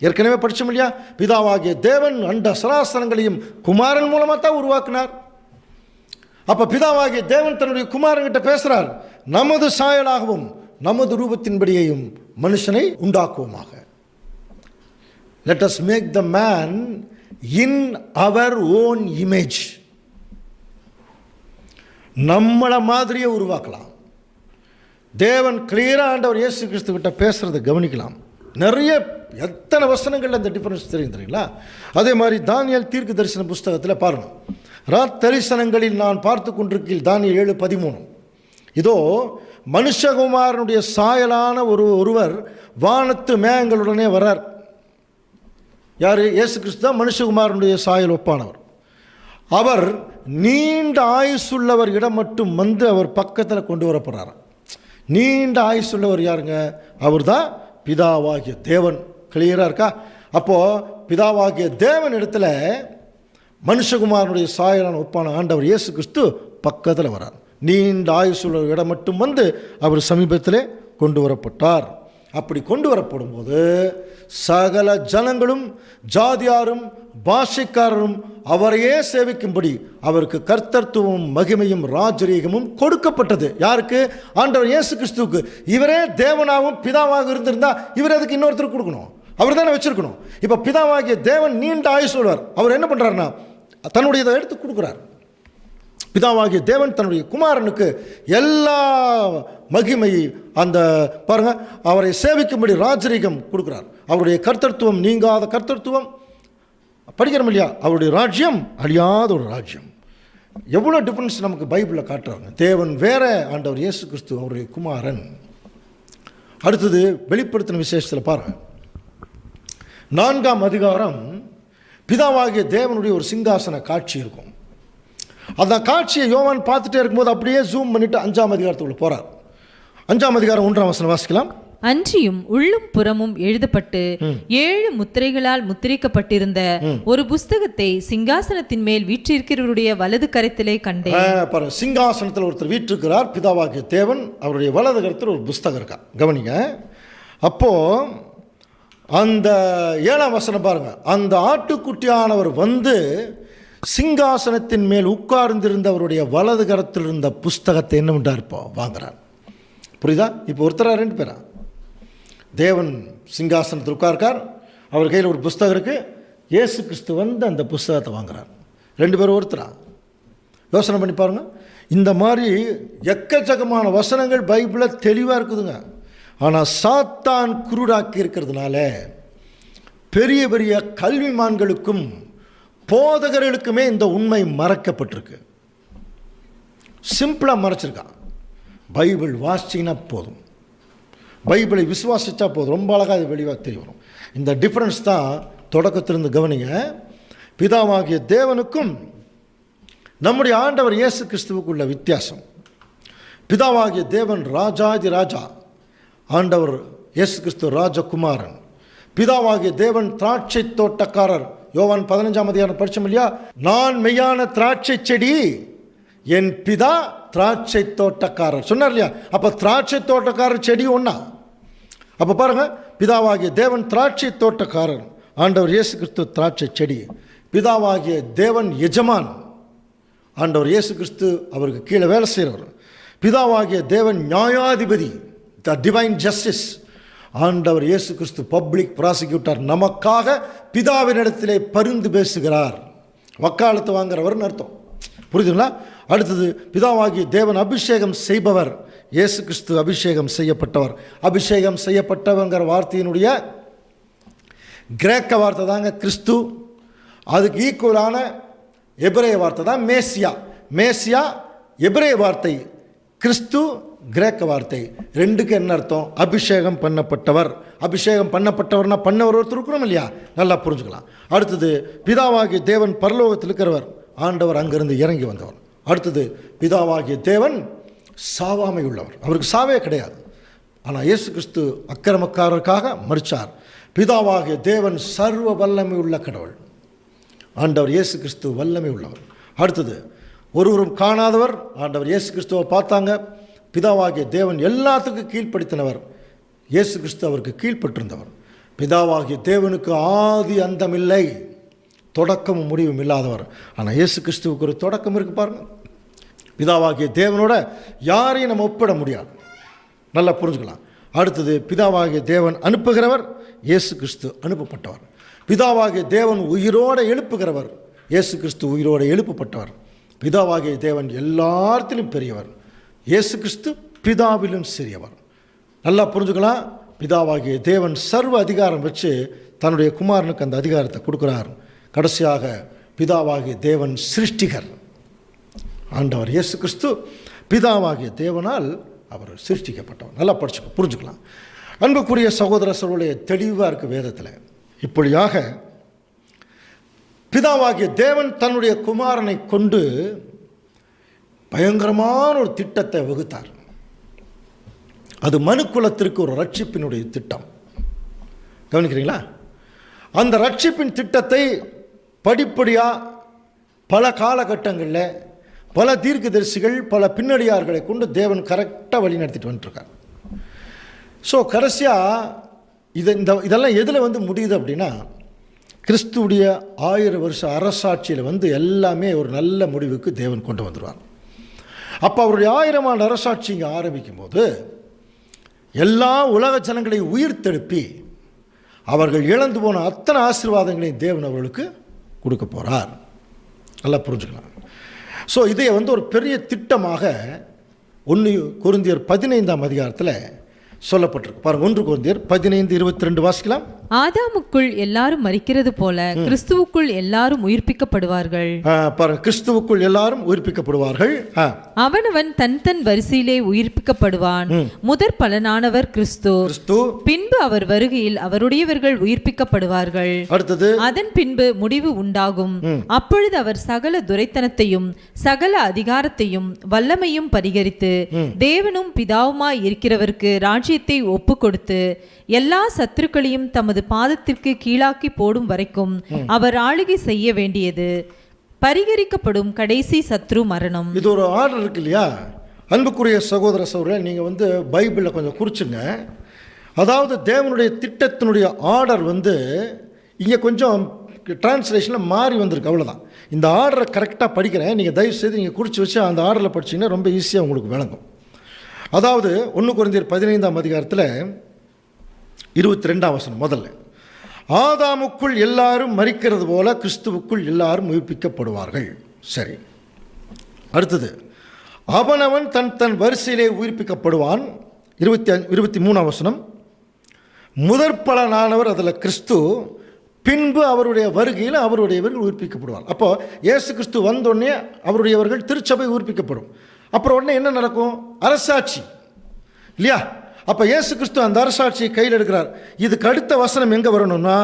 ஏற்கனவே படிச்சோம் இல்லையா? பிதாவாகிய தேவன் அண்ட சராசரங்களையும் குமாரன் மூலமாக தான் உருவாக்கினார். அப்போ பிதாவாகிய தேவன் தன்னுடைய குமாரன்கிட்ட பேசுகிறார், நமது சாயலாகவும் நமது ரூபத்தின்படியையும் மனுஷனை உண்டாக்குவோமாக. Let us make the man in our own image. நம்மளை மாதிரியே உருவாக்கலாம். தேவன் கிளியரா ஆண்டவர் இயேசு கிறிஸ்து கிட்ட பேசுறதை கவனிக்கலாம். நிறைய எத்தனை வசனங்கள் அந்த டிஃபரன்ஸ் தெரியும் தெரியுங்களா? அதே மாதிரி தானியேல் தீர்க்க தரிசன புஸ்தகத்தில் பாருங்க, ராத்தரிசனங்களில் நான் பார்த்து கொண்டிருக்கிறேன், தானியேல் 7:13. இதோ மனுஷகுமாரனுடைய சாயலான ஒருவர் வானத்து மேகங்களுடனே வரார். யார்? இயேசு கிறிஸ்து தான் மனுஷகுமாரனுடைய சாயல் ஒப்பானவர். அவர் நீண்ட ஆயுசுள்ளவர் இடம் மட்டும் வந்து அவர் பக்கத்தில் கொண்டு வரப்படுறார். நீண்ட ஆயுசுள்ளவர் யாருங்க? அவர் தான் பிதாவாகிய தேவன். கிளியராக இருக்கா? அப்போது பிதாவாகிய தேவன் இடத்துல மனுஷகுமாரனுடைய சாயலான ஒப்பான ஆண்டவர் இயேசு கிறிஸ்து பக்கத்தில் வரார். நீண்ட ஆயுசுள்ள இடம் மட்டும் வந்து அவர் சமீபத்திலே கொண்டு வரப்பட்டார். அப்படி கொண்டு வரப்படும் போது சகல ஜனங்களும் ஜாதியாரும் பாஷைக்காரரும் அவரையே சேவிக்கும்படி அவருக்கு கர்த்தத்துவம் மகிமையும் ராஜரீகமும் கொடுக்கப்பட்டது. யாருக்கு? ஆண்டவர் இயேசு கிறிஸ்துவுக்கு. இவரே தேவனாகவும் பிதாவாக இருந்திருந்தா இவர் அதுக்கு இன்னொருத்தருக்கு கொடுக்கணும், அவர் தானே வச்சிருக்கணும். இப்போ பிதாவாகிய தேவன் நீண்ட ஆயுசு சொல்வார். அவர் என்ன பண்ணுறாருன்னா தன்னுடைய இதை எடுத்து கொடுக்குறார். பிதாவாகிய தேவன் தன்னுடைய குமாரனுக்கு எல்லா மகிமை, அந்த பாருங்க, அவரை சேவிக்கும்படி ராஜரீகம் கொடுக்குறார். அவருடைய கர்த்தத்துவம் நீங்காத கர்த்தத்துவம் படிக்கிறோம் இல்லையா? அவருடைய ராஜ்யம் அழியாத ஒரு ராஜ்யம். எவ்வளோ டிஃபரன்ஸ் நமக்கு பைபிளில் காட்டுறாங்க. தேவன் வேற, ஆண்டவர் இயேசு கிறிஸ்து அவருடைய குமாரன். அடுத்தது வெளிப்படுத்தின விசேஷத்தில் பாருங்க, 4ஆம் அதிகாரம் பிதாவாகிய தேவனுடைய ஒரு சிங்காசன காட்சி இருக்கும். அந்த காட்சியை யோவான் பார்த்துட்டே இருக்கும்போது அப்படியே ஜூம் பண்ணிட்டு 5ஆம் அதிகாரத்துக்குள்ள போறார். 5ஆம் அதிகாரம் 1ஆம் வசனம் வாசிக்கலாம். அன்றியும் உள்ளும் புறமும் எழுதப்பட்டு 7 முத்திரைகளால் முத்திரிக்கப்பட்டிருந்த ஒரு புஸ்தகத்தை சிங்காசனத்தின் மேல் வீற்றிருக்கிறவருடைய வலது கரத்திலே கண்டேன். சிங்காசனத்தில் ஒருத்தர் வீற்றிருக்கிறார், பிதாவாகிய தேவன். அவருடைய வலது கரத்தில் ஒரு புஸ்தகம் இருக்கா. கவனிங்க. அப்போ அந்த 7ஆம் வசனம் பாருங்க, அந்த ஆட்டுக்குட்டியானவர் வந்து சிங்காசனத்தின் மேல் உட்கார்ந்திருந்தவருடைய வலது கரத்தில் இருந்த புஸ்தகத்தை என்ன பண்ணுறார்? இப்போ வாங்குறார். புரியுதா? இப்போ ஒருத்தரா 2 பேரா? தேவன் சிங்காசனத்தில் உட்கார்க்கார், அவர் கையில் ஒரு புஸ்தகம் இருக்கு. இயேசு கிறிஸ்து வந்து அந்த புஸ்தகத்தை வாங்குறார். 2 பேரும் ஒருத்தரா? யோசனை பண்ணி பாருங்க. இந்த மாதிரி எக்கச்சக்கமான வசனங்கள் பைபிளில் தெளிவாக இருக்குதுங்க. ஆனால் சாத்தான் குருடாக்கி இருக்கிறதுனால பெரிய பெரிய கல்விமான்களுக்கும் போதகர்களுக்குமே இந்த உண்மை மறைக்கப்பட்டிருக்கு. சிம்பிளாக மறைச்சிருக்கான். பைபிள் வாசிச்சிங்கன்னா போதும், பைபிளை விசுவாசித்தா போதும், ரொம்ப அழகாக அது வெளியாக தெரிய வரும். இந்த டிஃப்ரென்ஸ் தான் தொடக்கத்திலிருந்து கவனிங்க. பிதாவாகிய தேவனுக்கும் நம்முடைய ஆண்டவர் இயேசு கிறிஸ்துவுக்குள்ள வித்தியாசம். பிதாவாகிய தேவன் ராஜாதி ராஜா, ஆண்டவர் இயேசு கிறிஸ்து ராஜகுமாரன். பிதாவாகிய தேவன் திராட்சை தோட்டக்காரர். யோவான் 15ஆம் அதிகாரம் படிச்சோம் இல்லையா? நான் மெய்யான திராட்சை செடி, என் பிதா திராட்சை தோட்டக்காரர் சொன்னார் இல்லையா? அப்போ திராட்சை தோட்டக்காரர் செடி ஒன்றா? அப்போ பாருங்க, பிதாவாகிய தேவன் திராட்சை தோட்டக்காரர், ஆண்டவர் இயேசு கிறிஸ்து திராட்சை செடி. பிதாவாகிய தேவன் எஜமான், ஆண்டவர் இயேசு கிறிஸ்து அவருக்கு கீழே வேலை செய்கிறவர். பிதாவாகிய தேவன் நியாயாதிபதி, த டிவைன் ஜஸ்டிஸ். ஆண்டவர் இயேசு கிறிஸ்து பப்ளிக் ப்ராசிக்யூட்டர், நமக்காக பிதாவினிடத்திலே பரிந்து பேசுகிறார். வக்காலத்து வாங்குறவர்னு அர்த்தம். புரியுதுங்களா? அடுத்தது பிதாவாகிய தேவன் அபிஷேகம் செய்பவர். இயேசு கிறிஸ்து அபிஷேகம் செய்யப்பட்டவர். அபிஷேகம் செய்யப்பட்டவங்கிற வார்த்தையினுடைய கிரேக்க வார்த்தை தாங்க கிறிஸ்து. அதுக்கு ஈக்குவலான எபிரேய வார்த்தை தான் மேசியா. மேசியா எபிரேய வார்த்தை, கிறிஸ்து கிரேக்க வார்த்தை. ரெண்டுக்கு என்ன அர்த்தம்? அபிஷேகம் பண்ணப்பட்டவர். அபிஷேகம் பண்ணப்பட்டவர்னா பண்ணவர் ஒருத்தர் இருக்கணும் இல்லையா? நல்லா புரிஞ்சுக்கலாம். அடுத்தது பிதாவாகிய தேவன் பரலோகத்தில் இருக்கிறவர், ஆண்டவர் அங்கிருந்து இறங்கி வந்தவர். அடுத்தது, பிதாவாகிய தேவன் சாவாமை உள்ளவர், அவருக்கு சாவே கிடையாது. ஆனால் இயேசு கிறிஸ்து அக்கிரமக்காரருக்காக மரித்தார். பிதாவாகிய தேவன் சர்வ வல்லமை உள்ள கடவுள். ஆண்டவர் இயேசு கிறிஸ்து வல்லமை உள்ளவர். அடுத்தது, ஒருவரும் காணாதவர் ஆண்டவர் இயேசு கிறிஸ்துவை பார்த்தாங்க. பிதாவாகிய தேவன் எல்லாத்துக்கும் கீழ்ப்படுத்தினவர். இயேசு கிறிஸ்து அவருக்கு கீழ்ப்பட்டிருந்தவர். பிதாவாகிய தேவனுக்கு ஆதி அந்தமில்லை, தொடக்கமும் முடிவும் இல்லாதவர். ஆனால் இயேசு கிறிஸ்துவுக்கு ஒரு தொடக்கம் இருக்கு பாருங்க. பிதாவாகிய தேவனோட யாரையும் நம்ம ஒப்பிட முடியாது, நல்லா புரிஞ்சுக்கலாம். அடுத்தது, பிதாவாகிய தேவன் அனுப்புகிறவர், இயேசு கிறிஸ்து அனுப்பப்பட்டவர். பிதாவாகிய தேவன் உயிரோடு எழுப்புகிறவர், இயேசு கிறிஸ்து உயிரோடு எழுப்பப்பட்டவர். பிதாவாகிய தேவன் எல்லாத்திலும் பெரியவர், இயேசு கிறிஸ்து பிதாவிலும் சிறியவர். நல்லா புரிஞ்சுக்கலாம். பிதாவாகிய தேவன் சர்வ அதிகாரம் வச்சு தன்னுடைய குமாரனுக்கு அந்த அதிகாரத்தை கொடுக்குறார். கடைசியாக, பிதாவாகிய தேவன் சிருஷ்டிகர். ஆண்டவர் இயேசு கிறிஸ்து பிதாவாகிய தேவனால் அவர் சிருஷ்டிக்கப்பட்டவர். நல்லா புரிஞ்சுக்கலாம். அன்புக்குரிய சகோதர சகோதரிகளே, தெளிவாக இருக்குது வேதத்தில். இப்படியாக பிதாவாகிய தேவன் தன்னுடைய குமாரனை கொண்டு பயங்கரமான ஒரு திட்டத்தை வகுத்தார். அது மனுக்குலத்திற்கு ஒரு ரட்சிப்பினுடைய திட்டம். கவனிக்கிறீங்களா? அந்த ரட்சிப்பின் திட்டத்தை படிப்படியாக பல காலகட்டங்களில் பல தீர்க்கதரிசிகள், பல பின்னடியார்களை கொண்டு தேவன் கரெக்டாக வழி நடத்திட்டு வந்துட்டுருக்கார். ஸோ கடைசியாக இதெல்லாம் எதில் முடியுது அப்படின்னா, கிறிஸ்துவுடைய 1000 வருஷ அரசாட்சியில் எல்லாமே ஒரு நல்ல முடிவுக்கு தேவன் கொண்டு வந்துடுவார். அப்போ அவருடைய 1000 ஆண்டு அரசாட்சி இங்கே ஆரம்பிக்கும் போது எல்லா உலக ஜனங்களை உயிர்த்தெழுப்பி அவர்கள் இழந்து போன அத்தனை ஆசீர்வாதங்களையும் தேவன் அவர்களுக்கு கொடுக்க போகிறார். நல்லா புரிஞ்சுக்கலாம். ஸோ இதை ஒரு பெரிய திட்டமாக 1 கொரிந்தியர் 15ஆம் அதிகாரத்தில் சொல்லப்பட்டிருக்கு பாருங்க. 1 கொரிந்தியர் 15:22 வாசிக்கலாம். ஆதாமுக்குள் எல்லாரும் மரிக்கிறது போல கிறிஸ்துவுக்குள் எல்லாரும் உயிர்ப்பிக்கப்படுவார்கள். பாருங்க, கிறிஸ்துவுக்குள் எல்லாரும் உயிர்ப்பிக்கப்படுவார்கள். அவனவன் தன் வரிசையிலே உயிர்ப்பிக்கப்படுவான். முதற் பலனானவர் கிறிஸ்து. பின்பு அவர் வருகையில் அவருடையவர்கள் உயிர்ப்பிக்கப்படுவார்கள். அடுத்தது, அதன் பின்பு முடிவு உண்டாகும். அப்பொழுது அவர் சகல துரைத்தனத்தையும் சகல அதிகாரத்தையும் வல்லமையும் பரிகரித்து தேவனும் பிதாவுமாய் இருக்கிறவருக்கு ராஜ்யத்தை ஒப்பு கொடுத்து எல்லா சத்துருக்களையும் தமது பாதத்திற்கு கீழாக்கி போடும் வரைக்கும் அவர் ஆளுகை செய்ய வேண்டியது. பரிகரிக்கப்படும் கடைசி சத்ரு மரணம். இது ஒரு ஆர்டர் இருக்கு இல்லையா? அன்புக்குரிய சகோதர சகோதரர், நீங்கள் பைபிளில் கொஞ்சம் குறிச்சுங்க. அதாவது தேவனுடைய திட்டத்தினுடைய ஆர்டர் இங்கே கொஞ்சம் டிரான்ஸ்லேஷனில் மாறி வந்திருக்கு, அவ்வளோதான். இந்த ஆர்டரை கரெக்டாக படிக்கிறேன், நீங்கள் தயவுசெய்து நீங்கள் குறித்து வச்சு அந்த ஆர்டரில் படிச்சிங்கன்னா ரொம்ப ஈஸியாக உங்களுக்கு விளங்கும். அதாவது 1 கொரிந்தியர் 15ஆம் அதிகாரத்தில் 22ஆம் வசனம் முதல்ல, ஆதாமுக்குள் எல்லாரும் மரிக்கிறது போல கிறிஸ்துவுக்குள் எல்லாரும் உயிர்ப்பிக்கப்படுவார்கள். சரி, அடுத்தது, அவனவன் தன் வரிசையிலே உயிர்ப்பிக்கப்படுவான். 23ஆம் வசனம், முதற் பலனானவர் அதில் கிறிஸ்து, பின்பு அவருடைய வருகையில் அவருடையவர்கள் உயிர்ப்பிக்கப்படுவார். அப்போ இயேசு கிறிஸ்து வந்தோடனே அவருடையவர்கள் திருச்சபை உயிர்ப்பிக்கப்படும். அப்புறம் உடனே என்ன நடக்கும்? அரசாட்சி இல்லையா? அப்போ இயேசு கிறிஸ்து அந்த அரசாட்சியை கையில் எடுக்கிறார். இதுக்கு அடுத்த வசனம் எங்கே வரணும்னா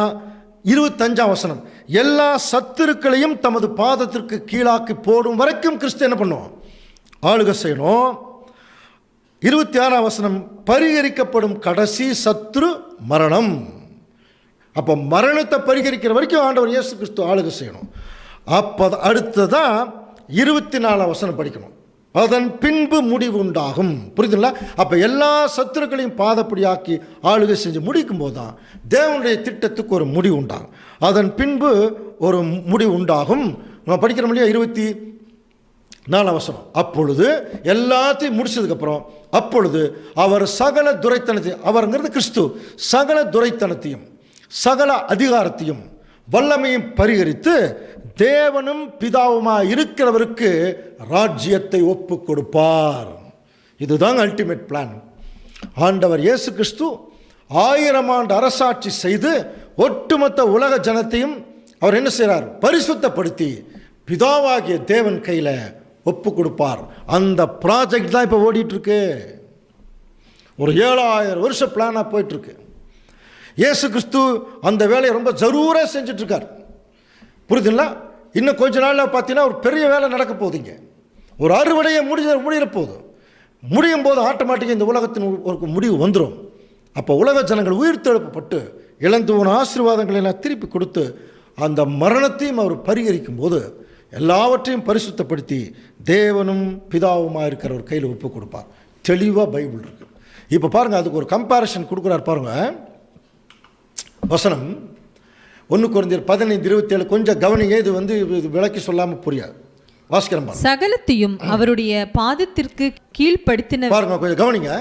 25ஆம் வசனம், எல்லா சத்துருக்களையும் தமது பாதத்திற்கு கீழாக்கி போடும் வரைக்கும் கிறிஸ்து என்ன பண்ணுவோம்? ஆளுகை செய்யணும். 26ஆம் வசனம், பரிகரிக்கப்படும் கடைசி சத்துரு மரணம். அப்போ மரணத்தை பரிகரிக்கிற வரைக்கும் ஆண்டவர் இயேசு கிறிஸ்து ஆளுகை செய்யணும். அப்போ அடுத்ததான் 24ஆம் வசனம் படிக்கணும். அதன் பின்பு முடிவு உண்டாகும். புரியுதுங்களா? அப்போ எல்லா சத்துருக்களையும் பாதப்படியாக்கி ஆளுகை செஞ்சு முடிக்கும் போது தான் தேவனுடைய திட்டத்துக்கு ஒரு முடிவு உண்டாகும். அதன் பின்பு ஒரு முடிவு உண்டாகும். நம்ம படிக்கிறோம் இல்லையா? 24ஆம் வசனம், அப்பொழுது எல்லாத்தையும் முடிச்சதுக்கப்புறம் அப்பொழுது அவர் சகல துரைத்தனத்தையும், அவருங்கிறது கிறிஸ்து, சகல துரைத்தனத்தையும் சகல அதிகாரத்தையும் வல்லமையும் பரிகரித்து தேவனும் பிதாவுமா இருக்கிறவருக்கு ராஜ்யத்தை ஒப்பு கொடுப்பார். இதுதான் அல்டிமேட் பிளான். ஆண்டவர் இயேசு கிறிஸ்து 1000 ஆண்டு அரசாட்சி செய்து ஒட்டுமொத்த உலக ஜனத்தையும் அவர் என்ன செய்கிறார்? பரிசுத்தப்படுத்தி பிதாவாகிய தேவன் கையில் ஒப்பு கொடுப்பார். அந்த ப்ராஜெக்ட் தான் இப்போ ஓடிட்டுருக்கு. ஒரு 7000 வருஷ பிளானாக போயிட்டுருக்கு. இயேசு கிறிஸ்து அந்த வேலையை ரொம்ப ஜரூராக செஞ்சிட்ருக்கார். புரியுதுங்களா? இன்னும் கொஞ்ச நாளில் பார்த்தீங்கன்னா ஒரு பெரிய வேலை நடக்க போகுதுங்க. ஒரு அறுவடையை முடிகிற போகுது. முடியும் போது ஆட்டோமேட்டிக்காக இந்த உலகத்தின் ஒரு முடிவு வந்துடும். அப்போ உலக ஜனங்கள் உயிர்த்தெழுப்பப்பட்டு இழந்து போன ஆசீர்வாதங்களை எல்லாம் திருப்பி கொடுத்து அந்த மரணத்தையும் அவர் பரிகரிக்கும் போது எல்லாவற்றையும் பரிசுத்தப்படுத்தி தேவனும் பிதாவுமாக இருக்கிற ஒரு கையில் ஒப்பு கொடுப்பார். தெளிவாக பைபிள் இருக்கு. இப்போ பாருங்கள், அதுக்கு ஒரு கம்பேரிஷன் கொடுக்குறார் பாருங்க. வசனம் 1 கொரிந்தியர் 15:27 கொஞ்சம் கவனிங்க. இது விளக்கி சொல்லாமல் புரியாது. வாசிக்கிறேன் பாருங்க. சகலத்தையும் அவருடைய பாதத்திற்கு கீழ்ப்படுத்தின பாருங்க, கொஞ்சம் கவனிங்க.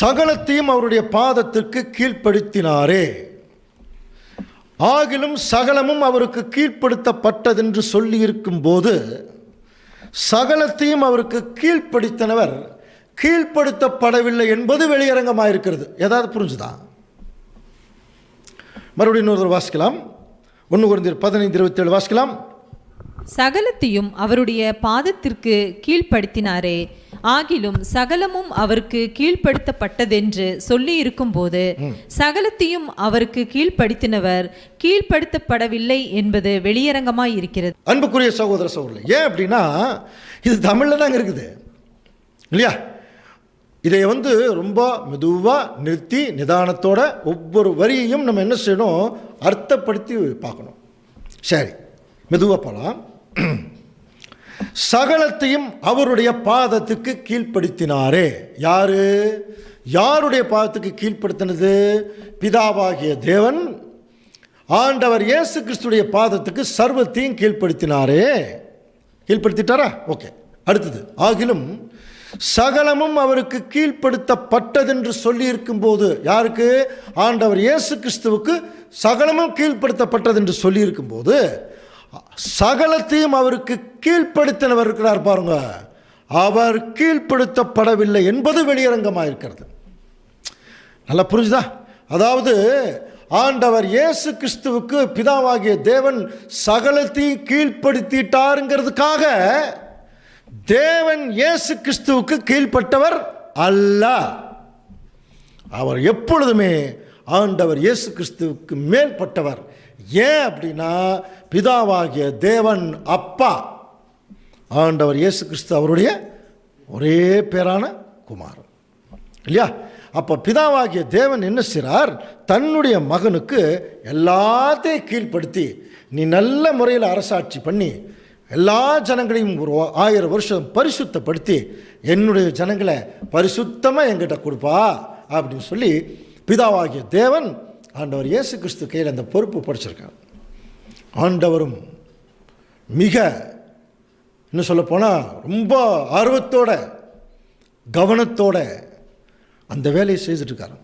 சகலத்தையும் அவருடைய பாதத்திற்கு கீழ்ப்படுத்தினாரே, ஆகிலும் சகலமும் அவருக்கு கீழ்ப்படுத்தப்பட்டதென்று சொல்லி இருக்கும் போது சகலத்தையும் அவருக்கு கீழ்ப்படுத்தினவர் கீழ்ப்படுத்தப்படவில்லை என்பது வெளியரங்கமாயிருக்கிறது. ஏதாவது புரிஞ்சுதா? மறுபடியும் இன்னொரு வாசிக்கலாம். 1 கொரிந்தியர் 15:27 வாசிக்கலாம். சகலத்தையும் அவருடைய பாதத்திற்கு கீழ்ப்படுத்தினாரே, ஆகிலும் சகலமும் அவருக்கு கீழ்ப்படுத்தப்பட்டதென்று சொல்லி இருக்கும்போது சகலத்தையும் அவருக்கு கீழ்ப்படுத்தினவர் கீழ்ப்படுத்தப்படவில்லை என்பது வெளியரங்கமாய் இருக்கிறது. அன்புக்குரிய சகோதர சகோதரர்களே, ஏன் அப்படின்னா இது தமிழில் தாங்க இருக்குது இல்லையா? இதை ரொம்ப மெதுவாக நிறுத்தி நிதானத்தோட ஒவ்வொரு வரியையும் நம்ம என்ன செய்யணும், அர்த்தப்படுத்தி பார்க்கணும். சரி, மெதுவாக போகலாம். சகலத்தையும் அவருடைய பாதத்துக்கு கீழ்ப்படுத்தினாரே. யாருடைய பாதத்துக்கு கீழ்ப்படுத்தினது? பிதாவாகிய தேவன் ஆண்டவர் இயேசு கிறிஸ்துடைய பாதத்துக்கு சர்வத்தையும் கீழ்ப்படுத்தினாரே. கீழ்ப்படுத்திட்டாரா? ஓகே. அடுத்தது, ஆகிலும் சகலமும் அவருக்கு கீழ்ப்படுத்தப்பட்டதென்று சொல்லி இருக்கும் போது, யாருக்கு? ஆண்டவர் இயேசு கிறிஸ்துவுக்கு சகலமும் கீழ்ப்படுத்தப்பட்டதென்று சொல்லி இருக்கும் போது சகலத்தையும் அவருக்கு கீழ்ப்படுத்தினவர் இருக்கிறார் பாருங்க, அவர் கீழ்ப்படுத்தப்படவில்லை என்பது வெளியரங்கமாக இருக்கிறது. நல்லா புரிஞ்சுதா? அதாவது ஆண்டவர் இயேசு கிறிஸ்துவுக்கு பிதாவாகிய தேவன் சகலத்தையும் கீழ்ப்படுத்திட்டாருங்கிறதுக்காக தேவன் இயேசு கிறிஸ்துவுக்கு கீழ்ப்பட்டவர் அல்ல. அவர் எப்பொழுதுமே ஆண்டவர் இயேசு கிறிஸ்துவுக்கு மேல்பட்டவர். ஏன் அப்படின்னா பிதாவாகிய தேவன் அப்பா, ஆண்டவர் இயேசு கிறிஸ்து அவருடைய ஒரே பேரான குமாரன் இல்லையா? அப்போ பிதாவாகிய தேவன் என்ன செய்கிறார்? தன்னுடைய மகனுக்கு எல்லாத்தையும் கீழ்ப்படுத்தி நீ நல்ல முறையில் அரசாட்சி பண்ணி எல்லா ஜனங்களையும் ஒரு 1000 வருஷம் பரிசுத்தப்படுத்தி என்னுடைய ஜனங்களை பரிசுத்தமாக என்கிட்ட கொடுப்பா அப்படின்னு சொல்லி பிதாவாகிய தேவன் ஆண்டவர் இயேசு கிறிஸ்து கையில் அந்த பொறுப்பு படிச்சிருக்கார். ஆண்டவரும் மிக இன்னும் சொல்லப்போனால் ரொம்ப ஆர்வத்தோட கவனத்தோட அந்த வேலையை செய்துட்டுருக்கார்.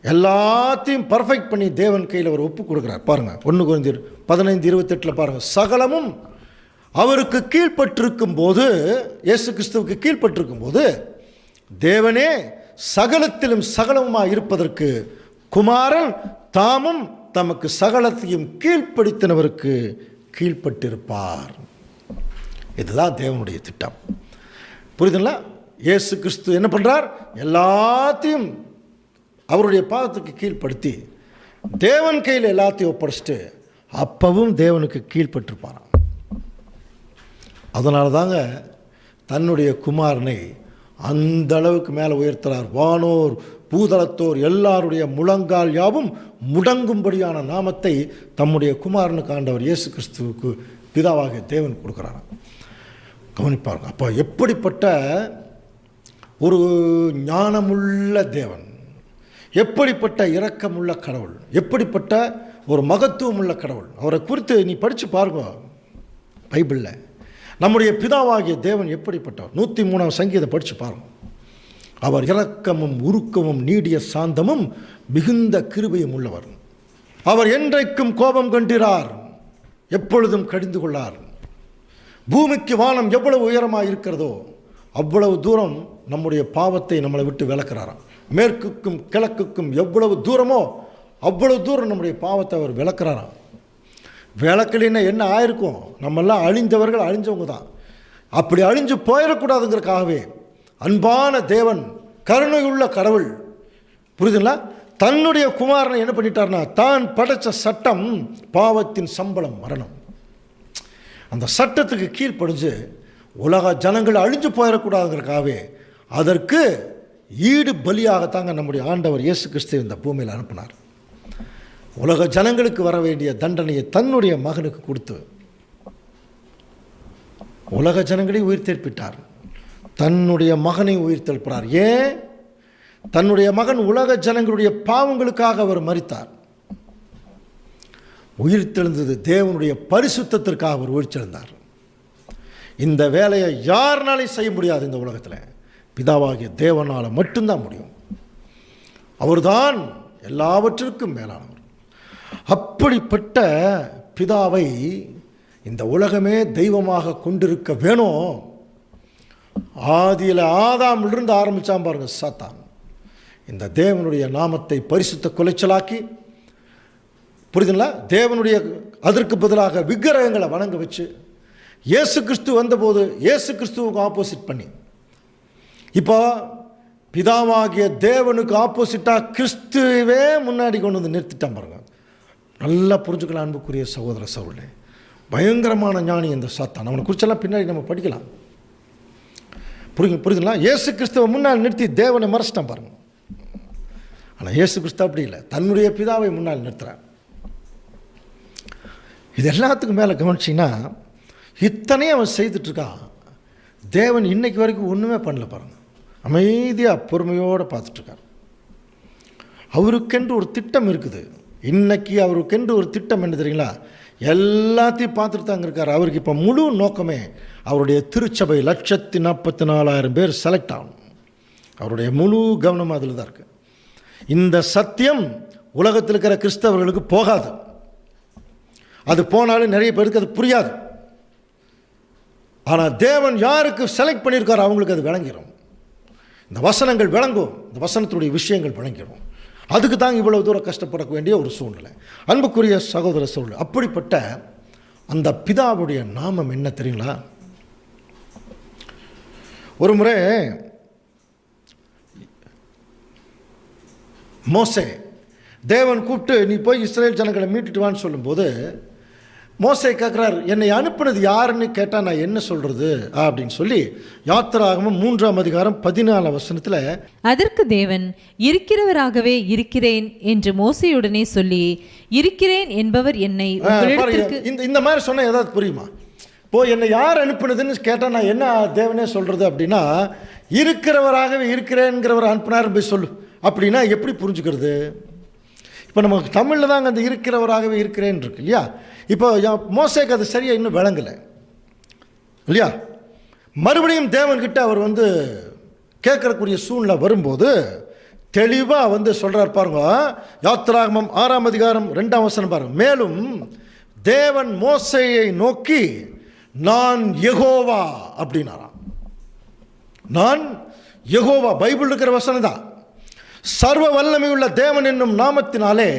எல்லாத்தையும் பர்ஃபெக்ட் பண்ணி தேவன் கையில் அவர் ஒப்பு கொடுக்குறார். பாருங்கள், 1 கொரிந்தியர் 15:28 பாருங்கள். சகலமும் அவருக்கு கீழ்ப்பட்டிருக்கும் போது, இயேசு கிறிஸ்துவுக்கு கீழ்ப்பட்டிருக்கும் போது தேவனே சகலத்திலும் சகலமுமாக இருப்பதற்கு குமாரன் தாமும் தமக்கு சகலத்தையும் கீழ்ப்படுத்தினவருக்கு கீழ்ப்பட்டிருப்பார். இதுதான் தேவனுடைய திட்டம். புரியுதுங்களா? இயேசு கிறிஸ்து என்ன பண்ணுறார்? எல்லாத்தையும் அவருடைய பாதத்துக்கு கீழ்ப்படுத்தி தேவன் கையில் எல்லாத்தையும் ஒப்படைச்சிட்டு அப்பவும் தேவனுக்கு கீழ்ப்பட்டிருப்பாராம். அதனால தாங்க தன்னுடைய குமாரனை அந்த அளவுக்கு மேலே உயர்த்துறார். வானோர் பூதலத்தோர் எல்லாருடைய முழங்கால் யாவும் முடங்கும்படியான நாமத்தை தம்முடைய குமாரனுக்கு ஆண்டவர் இயேசு கிறிஸ்துவுக்கு பிதாவாகிய தேவன் கொடுக்குறார். கவனிப்பாருங்க. அப்போ எப்படிப்பட்ட ஒரு ஞானமுள்ள தேவன், எப்படிப்பட்ட இரக்கமுள்ள கடவுள், எப்படிப்பட்ட ஒரு மகத்துவம் உள்ள கடவுள். அவரை குறித்து நீ படித்து பாருங்க பைபிளில். நம்முடைய பிதாவாகிய தேவன் எப்படிப்பட்டவர்? 103ஆம் சங்கீதம் படித்து பாருங்க. அவர் இரக்கமும் உருக்கமும் நீடிய சாந்தமும் மிகுந்த கிருபையும் உள்ளவர். அவர் என்றைக்கும் கோபம் கண்டிரார், எப்பொழுதும் கடிந்து கொள்ளார். பூமிக்கு வானம் எவ்வளவு உயரமாக இருக்கிறதோ அவ்வளவு தூரம் நம்முடைய பாவத்தை நம்மளை விட்டு விலக்கிறாராம். மேற்குக்கும் கிழக்குக்கும் எவ்வளவு தூரமோ அவ்வளவு தூரம் நம்முடைய பாவத்தை அவர் விலக்கிறாராம். விளக்கலின்னா என்ன ஆயிருக்கும்? நம்மெல்லாம் அழிந்தவர்கள், அழிஞ்சவங்க தான். அப்படி அழிஞ்சு போயிடக்கூடாதுங்கிறதுக்காகவே அன்பான தேவன், கருணையுள்ள கடவுள், புரியுதுங்களா, தன்னுடைய குமாரனை என்ன பண்ணிட்டார்னா, தான் படைச்ச சட்டம் பாவத்தின் சம்பளம் மரணம். அந்த சட்டத்துக்கு கீழ்ப்படிஞ்சு உலக ஜனங்கள் அழிஞ்சு போயிடக்கூடாதுங்கிறக்காகவே அதற்கு ஈடு பலியாகத்தாங்க நம்முடைய ஆண்டவர் இயேசு கிறிஸ்து இந்த பூமியில் அனுப்பினார். உலக ஜனங்களுக்கு வர வேண்டிய தண்டனையை தன்னுடைய மகனுக்கு கொடுத்து உலக ஜனங்களை உயிர்த்தெழுப்பிட்டார். தன்னுடைய மகனை உயிர்த்தெழுப்பினார். ஏன்? தன்னுடைய மகன் உலக ஜனங்களுடைய பாவங்களுக்காக அவர் மரித்தார். உயிர்த்தெழுந்தது தேவனுடைய பரிசுத்தத்திற்காக அவர் உயிர்த்தெழுந்தார். இந்த வேலையை யாருனாலையும் செய்ய முடியாது. இந்த உலகத்தில் பிதாவாகிய தேவனால் மட்டும்தான் முடியும். அவர்தான் எல்லாவற்றிற்கும் மேலானவர். அப்படிப்பட்ட பிதாவை இந்த உலகமே தெய்வமாக கொண்டிருக்க வேணும். ஆதியில் ஆதாமிலிருந்து ஆரம்பித்தான் பாருங்க சாத்தான். இந்த தேவனுடைய நாமத்தை பரிசுத்த குலைச்சலாக்கி, புரியுதுங்களா, தேவனுடைய அதற்கு பதிலாக விக்கிரகங்களை வணங்க வச்சு, இயேசு கிறிஸ்து வந்தபோது இயேசு கிறிஸ்துவுக்கு ஆப்போசிட் பண்ணி, இப்போ பிதாவாகிய தேவனுக்கு ஆப்போசிட்டாக கிறிஸ்துவே முன்னாடி கொண்டு வந்து நிறுத்திட்டான் பாருங்க. நல்லா புரிஞ்சுக்கலாம் அன்புக்குரிய சகோதர சகோதரர்களே. பயங்கரமான ஞானி இந்த சாத்தான். அவனை குறிச்செல்லாம் பின்னாடி நம்ம படிக்கலாம். புரியுதுங்களா? இயேசு கிறிஸ்துவை முன்னால் நிறுத்தி தேவனை மறைச்சிட்டான் பாருங்க. ஆனால் இயேசு கிறிஸ்து அப்படி இல்லை, தன்னுடைய பிதாவை முன்னால் நிறுத்துறான். இது எல்லாத்துக்கும் மேலே கவனிச்சிங்கன்னா இத்தனையும் அவன் செய்துட்ருக்கான். தேவன் இன்னைக்கு வரைக்கும் ஒன்றுமே பண்ணல பாருங்க. அமைதியாக பொறுமையோடு பார்த்துட்ருக்கார். அவருக்கென்று ஒரு திட்டம் இருக்குது. இன்னைக்கு அவருக்கென்று ஒரு திட்டம் என்ன தெரியுங்களா? எல்லாத்தையும் பார்த்துட்டு தாங்க இருக்கார். அவருக்கு இப்போ முழு நோக்கமே அவருடைய திருச்சபை 144,000 பேர் செலக்ட் ஆகணும். அவருடைய முழு கவனம் அதில் தான் இருக்குது. இந்த சத்தியம் உலகத்தில் இருக்கிற கிறிஸ்தவர்களுக்கு போகாது. அது போனாலும் நிறைய பேருக்கு அது புரியாது. ஆனால் தேவன் யாருக்கு செலக்ட் பண்ணியிருக்காரோ அவங்களுக்கு அது விளங்கிடும். இந்த வசனங்கள் விளங்கும், இந்த வசனத்துடைய விஷயங்கள் விளங்கிடும். அதுக்கு தாங்க இவ்வளவு தூரம் கஷ்டப்பட வேண்டிய ஒரு சூழ்நிலை. அன்புக்குரிய சகோதர சூழ்நிலை. அப்படிப்பட்ட அந்த பிதாவுடைய நாமம் என்ன தெரியுங்களா? ஒரு முறை மோசே தேவன் கூப்பிட்டு நீ போய் இஸ்ரேல் ஜனங்களை மீட்டுட்டு வான்னு சொல்லும்போது மோசே கேட்குறார், என்னை அனுப்பினது யாருன்னு கேட்டால் நான் என்ன சொல்கிறது அப்படின்னு சொல்லி யாத்திராகமம் 3ஆம் அதிகாரம் 14ஆம் வசனத்தில், அதற்கு தேவன் இருக்கிறவராகவே இருக்கிறேன் என்று மோசேயுடனே சொல்லி, இருக்கிறேன் என்பவர் என்னை இந்த மாதிரி சொன்னால் ஏதாவது புரியுமா? இப்போ என்னை யார் அனுப்பினதுன்னு கேட்டால் நான் என்ன தேவனே சொல்கிறது அப்படின்னா, இருக்கிறவராகவே இருக்கிறேங்கிறவர் அனுப்பினார் போய் சொல்லு அப்படின்னா எப்படி புரிஞ்சுக்கிறது? இப்போ நமக்கு தமிழில் தாங்க அந்த இருக்கிறவராகவே இருக்கிறேன் இருக்கு இல்லையா? இப்போ மோசேக்கு அது சரியாக இன்னும் விளங்கலை இல்லையா? மறுபடியும் தேவன்கிட்ட அவர் கேட்கறக்கூடிய சூழ்நிலை வரும்போது தெளிவாக சொல்கிறார் பாருங்க. யாத்திராகமம் 6ஆம் அதிகாரம் 2ஆம் வசனம் பாருங்க. மேலும் தேவன் மோசேயை நோக்கி நான் யெகோவா அப்படின்னாராம். நான் யெகோவா. பைபிள் இருக்கிற வசனம் தான். சர்வ வல்லமையுள்ள தேவன் என்னும் நாமத்தினாலே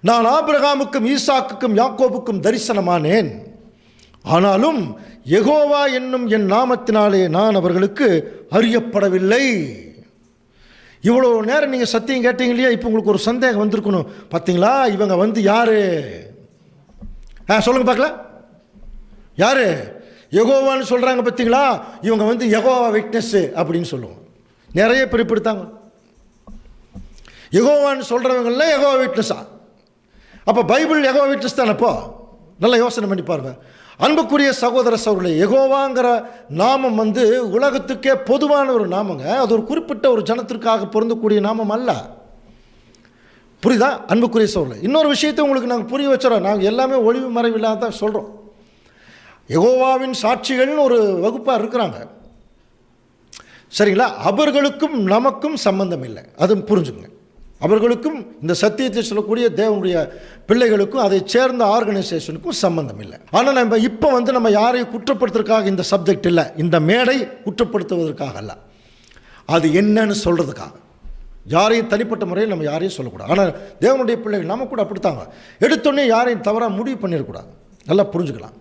நான் ஆபிரகாமுக்கும் ஈசாக்குக்கும் யாக்கோபுக்கும் தரிசனமானேன். ஆனாலும் யெகோவா என்னும் என் நாமத்தினாலே நான் அவர்களுக்கு அறியப்படவில்லை. இவ்வளோ நேரம் நீங்கள் சத்தியம் கேட்டீங்க இல்லையா? இப்போ உங்களுக்கு ஒரு சந்தேகம் வந்திருக்கணும். பார்த்தீங்களா இவங்க யாரு? சொல்லுங்க பார்க்கலாம். யாரு யெகோவான்னு சொல்கிறாங்க பார்த்தீங்களா? இவங்க யெகோவா விட்னஸ் அப்படின்னு சொல்லுவோம். நிறைய பேர் இப்படித்தாங்க. யெகோவான்னு சொல்கிறவங்களாம் யெகோவா விட்னஸா? அப்போ பைபிள் யெகோவா விட்னஸ் தானே? அப்போ நல்லா யோசனை பண்ணி பாருங்க. அன்புக்குரிய சகோதர சகோதரர்களே, யெகோவாங்கிற நாமம் உலகத்துக்கே பொதுவான ஒரு நாமங்க. அது ஒரு குறிப்பிட்ட ஒரு ஜனத்திற்காக பொருந்தக்கூடிய நாமம் அல்ல. புரியுதா அன்புக்குரிய சகோதரர்களே? இன்னொரு விஷயத்தை உங்களுக்கு நாங்கள் புரிய வச்சுறோம். நாங்கள் எல்லாமே ஒளிவு மறைவு இல்லாத தான் சொல்கிறோம். யெகோவாவின் சாட்சிகள்னு ஒரு வகுப்பாக இருக்கிறாங்க, சரிங்களா? அவர்களுக்கும் நமக்கும் சம்பந்தம் இல்லை. அது புரிஞ்சுங்க. அவர்களுக்கும் இந்த சத்தியத்தை சொல்லக்கூடிய தேவனுடைய பிள்ளைகளுக்கும் அதை சேர்ந்த ஆர்கனைசேஷனுக்கும் சம்பந்தம் இல்லை. ஆனால் நம்ம இப்போ நம்ம யாரையும் குற்றப்படுத்துறதுக்காக இந்த சப்ஜெக்ட் இல்லை. இந்த மேடை குற்றப்படுத்துவதற்காக அல்ல, அது என்னன்னு சொல்கிறதுக்காக. யாரையும் தனிப்பட்ட முறையில் நம்ம யாரையும் சொல்லக்கூடாது. ஆனால் தேவனுடைய பிள்ளைகள் நம்ம கூட அப்படித்தாங்க. எடுத்தோடனே யாரையும் தவறாக முடிவு பண்ணிடக்கூடாது. நல்லா புரிஞ்சுக்கலாம்.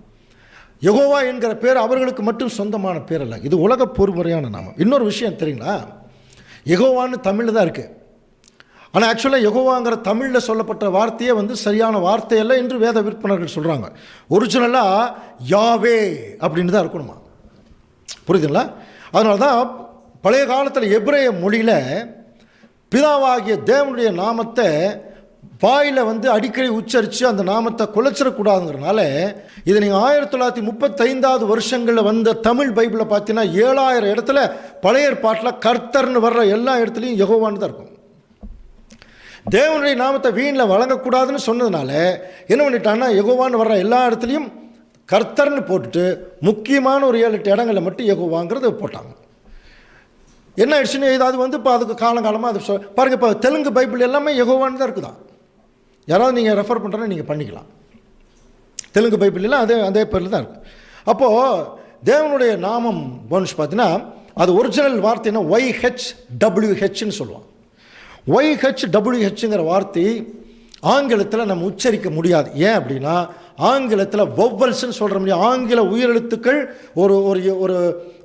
யெகோவா என்கிற பேர் அவர்களுக்கு மட்டும் சொந்தமான பேர் அல்ல, இது உலக பொறுமுறையான நாமம். இன்னொரு விஷயம் தெரியுங்களா? யெகோவான்னு தமிழில் தான் இருக்குது. ஆனால் ஆக்சுவலாக யெகோவாங்கிற தமிழில் சொல்லப்பட்ட வார்த்தையே வந்து சரியான வார்த்தையல்ல என்று வேத விற்பனர்கள் சொல்கிறாங்க. ஒரிஜினலாக யாவே அப்படின்னு தான் இருக்கணுமா, புரியுதுங்களா? அதனால தான் பழைய காலத்தில் எபிரேய மொழியில் பிதாவாகிய தேவனுடைய நாமத்தை வாயில் வந்து அடிக்கடி உச்சரித்து அந்த நாமத்தை குலைச்சிடக்கூடாதுங்கிறனால இதை நீங்கள் 1935 வருஷங்களில் வந்த தமிழ் பைபிளில் பார்த்தீங்கன்னா 7000 இடத்துல பழைய ஏற்பாட்டில் கர்த்தர்னு வர்ற எல்லா இடத்துலையும் யெகோவான்னு தான் இருக்கும். தேவனுடைய நாமத்தை வீணில் வழங்கக்கூடாதுன்னு சொன்னதுனால என்ன பண்ணிட்டாங்கன்னா யெகோவான்னு வர்ற எல்லா இடத்துலையும் கர்த்தர்னு போட்டுட்டு முக்கியமான ஒரு 7-8 இடங்களில் மட்டும் யெகோவாங்கிறத போட்டாங்க. என்ன ஆயிடுச்சுன்னு அது வந்து இப்போ அதுக்கு காலங்காலமாக அது பாருங்கள். இப்போ தெலுங்கு பைபிள் எல்லாமே யெகோவான்னு தான் இருக்குதான். யாராவது நீங்கள் ரெஃபர் பண்ணுறேன்னா நீங்கள் பண்ணிக்கலாம். தெலுங்கு பைபிளெலாம் அதே பேரில் தான் இருக்குது. அப்போது தேவனுடைய நாமம் போனுச்சு பார்த்தீங்கன்னா அது ஒரிஜினல் வார்த்தைன்னா YHWHன்னு சொல்லுவான். YHWHங்கிற வார்த்தை ஆங்கிலத்தில் நம்ம உச்சரிக்க முடியாது. ஏன் அப்படின்னா ஆங்கிலத்தில் வொவல்ஸ்ன்னு சொல்கிற முடியும். ஆங்கில உயிரெழுத்துக்கள் ஒரு ஒரு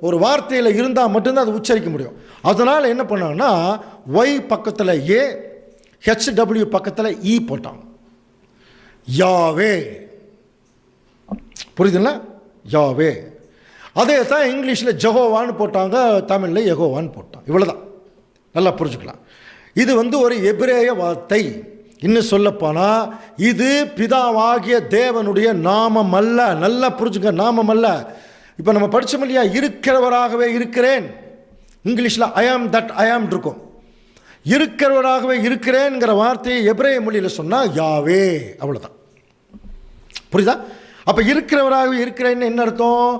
ஒரு வார்த்தையில் இருந்தால் மட்டும்தான் அது உச்சரிக்க முடியும். அதனால் என்ன பண்ணாங்கன்னா ஒய் பக்கத்தில் ஏ, HW பக்கத்தில் இ போட்டாங்க. யாவே, புரியுதுங்களா? யாவே. அதே தான் இங்கிலீஷில் ஜெகோவான்னு போட்டாங்க, தமிழில் யெகோவான்னு போட்டாங்க. இவ்வளோதான், நல்லா புரிஞ்சுக்கலாம். இது வந்து ஒரு எபிரேய வார்த்தை. இன்னும் சொல்லப்போனால் இது பிதாவாகிய தேவனுடைய நாமம் அல்ல. நல்லா புரிஞ்சுங்க, நாமம் அல்ல. இப்போ நம்ம படித்தோம் இல்லையா, இருக்கிறவராகவே இருக்கிறேன். இங்கிலீஷில் ஐ ஆம் தட் ஐ ஆம் இருக்கும். இருக்கிறவராகவே இருக்கிறேன்ங்கிற வார்த்தையை எபிரேய மொழியில் சொன்னால் யாவே, அவ்வளோதான். புரியுதா? அப்போ இருக்கிறவராகவே இருக்கிறேன்னு என்ன அர்த்தம்?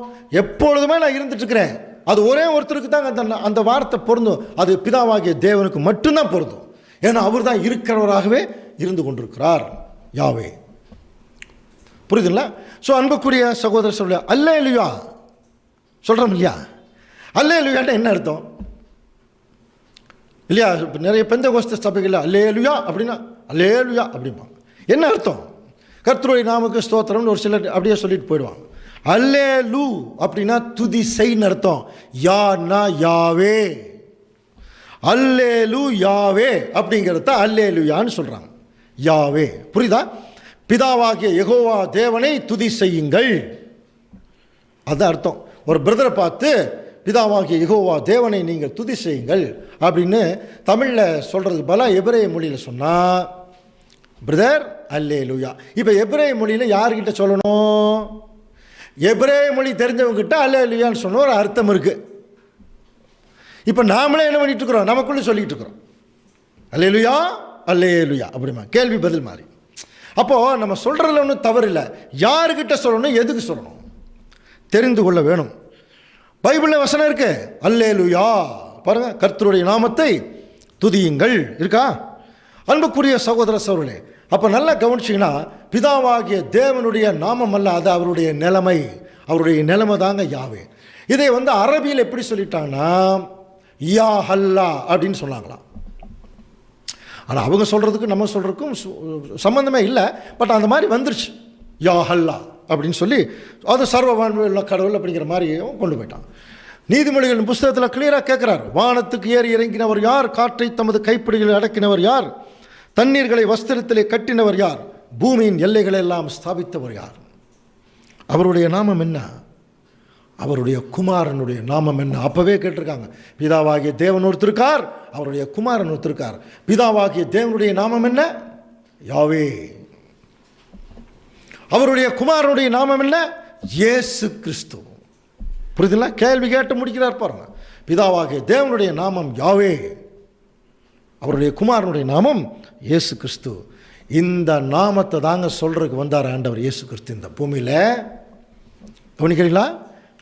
எப்பொழுதுமே நான் இருந்துட்டு இருக்கிறேன். அது ஒரே ஒருத்தருக்கு தான் அந்த வார்த்தை பொருந்தும். அது பிதாவாகிய தேவனுக்கு மட்டும்தான் பொருந்தும். ஏன்னா அவர் தான் இருக்கிறவராகவே இருந்து கொண்டிருக்கிறார், யாவே. புரியுதுங்களா? ஸோ அன்புக்குரிய சகோதர சொல்ல அல்லேலூயா சொல்கிறோம் இல்லையா? அல்லேலூயான்னா என்ன அர்த்தம் இல்லையா? நிறைய பெந்தெகோஸ்தே சபைகளில் அல்லேலூயா அப்படின்னா அல்லேலூயா அப்படிம்பாங்க. என்ன அர்த்தம்? கர்த்தருடைய நாமக்கு ஸ்தோத்திரம்னு ஒரு சிலர் அப்படியே சொல்லிட்டு போயிடுவாங்க. அல்லேலூ அப்படின்னா துதி செய்ன்னு அர்த்தம். யான்னா யாவே, அல்லேலூ யாவே அப்படிங்கிறத அல்லேலூயான்னு சொல்கிறாங்க. யாவே, புரியுதா? பிதாவாகிய யெகோவா தேவனை துதி செய்யுங்கள், அதுதான் அர்த்தம். ஒரு பிரதரை பார்த்து பிதாவாகிய யெகோவா தேவனை நீங்கள் துதி செய்யுங்கள் அப்படின்னு தமிழில் சொல்கிறதுக்கு பதிலாக எபிரேய மொழியில் சொன்னால் பிரதர் அல்லேலூயா. இப்போ எபிரேய மொழியில் யார்கிட்ட சொல்லணும்? எபிரேய மொழி தெரிஞ்சவங்ககிட்ட அல்லேலூயான்னு சொன்ன ஒரு அர்த்தம் இருக்குது. இப்போ நாமளே என்ன பண்ணிட்டு இருக்கிறோம்? நமக்குள்ளே சொல்லிகிட்டு இருக்கிறோம் அல்லேலூயா அல்லேலூயா அப்படிமா, கேள்வி பதில் மாதிரி. அப்போது நம்ம சொல்கிறதுல ஒன்றும் தவறு இல்லை. யாருக்கிட்ட சொல்லணும், எதுக்கு சொல்லணும் தெரிந்து கொள்ள வேணும். பைபிளில் வசனம் இருக்கு, அல்லேலூயா பாருங்கள், கர்த்தருடைய நாமத்தை துதியுங்கள் இருக்கா? அன்புக்குரிய சகோதர சகோதரர்களே, அப்போ நல்லா கவனிச்சிங்கன்னா பிதாவாகிய தேவனுடைய நாமம் அல்ல, அது அவருடைய நிலைமை. அவருடைய நிலைமை தாங்க யாவே. இதை வந்து அரபியில் எப்படி சொல்லிட்டாங்கன்னா யா ஹல்லா அப்படின்னு சொன்னாங்களாம். ஆனால் அவங்க சொல்கிறதுக்கும் நம்ம சொல்கிறதுக்கும் சம்மந்தமே இல்லை. பட் அந்த மாதிரி வந்துருச்சு, யா ஹல்லா அப்படின்னு சொல்லி அது சர்வ வாழ்வுள்ள கடவுள் அப்படிங்கிற மாதிரியும் கொண்டு போயிட்டான். நீதிமொழிகளின் புஸ்தகத்தில் கிளியராக கேட்குறார், வானத்துக்கு ஏறி இறங்கினவர் யார்? காற்றை தமது கைப்பிடிகளில் அடக்கினவர் யார்? தண்ணீர்களை வஸ்திரத்திலே கட்டினவர் யார்? பூமியின் எல்லைகளை எல்லாம் ஸ்தாபித்தவர் யார்? அவருடைய நாமம் என்ன? அவருடைய குமாரனுடைய நாமம் என்ன? அப்பவே கேட்டிருக்காங்க. பிதாவாகிய தேவன் ஒருத்தருக்கார், அவருடைய குமாரன் ஒருத்தருக்கார். பிதாவாகிய தேவனுடைய நாமம் என்ன? யாவே. அவருடைய குமாரனுடைய நாமம் என்ன? இயேசு கிறிஸ்து. புரியுதுங்களா? கேள்வி கேட்டு முடிக்கிறார் பாருங்க. பிதாவாகிய தேவனுடைய நாமம் யாவே, அவருடைய குமாரனுடைய நாமம் இயேசு கிறிஸ்து. இந்த நாமத்தை தாங்க சொல்றதுக்கு வந்தார் ஆண்டவர் இயேசு கிறிஸ்து இந்த பூமியில். கவனிக்கிறீங்களா?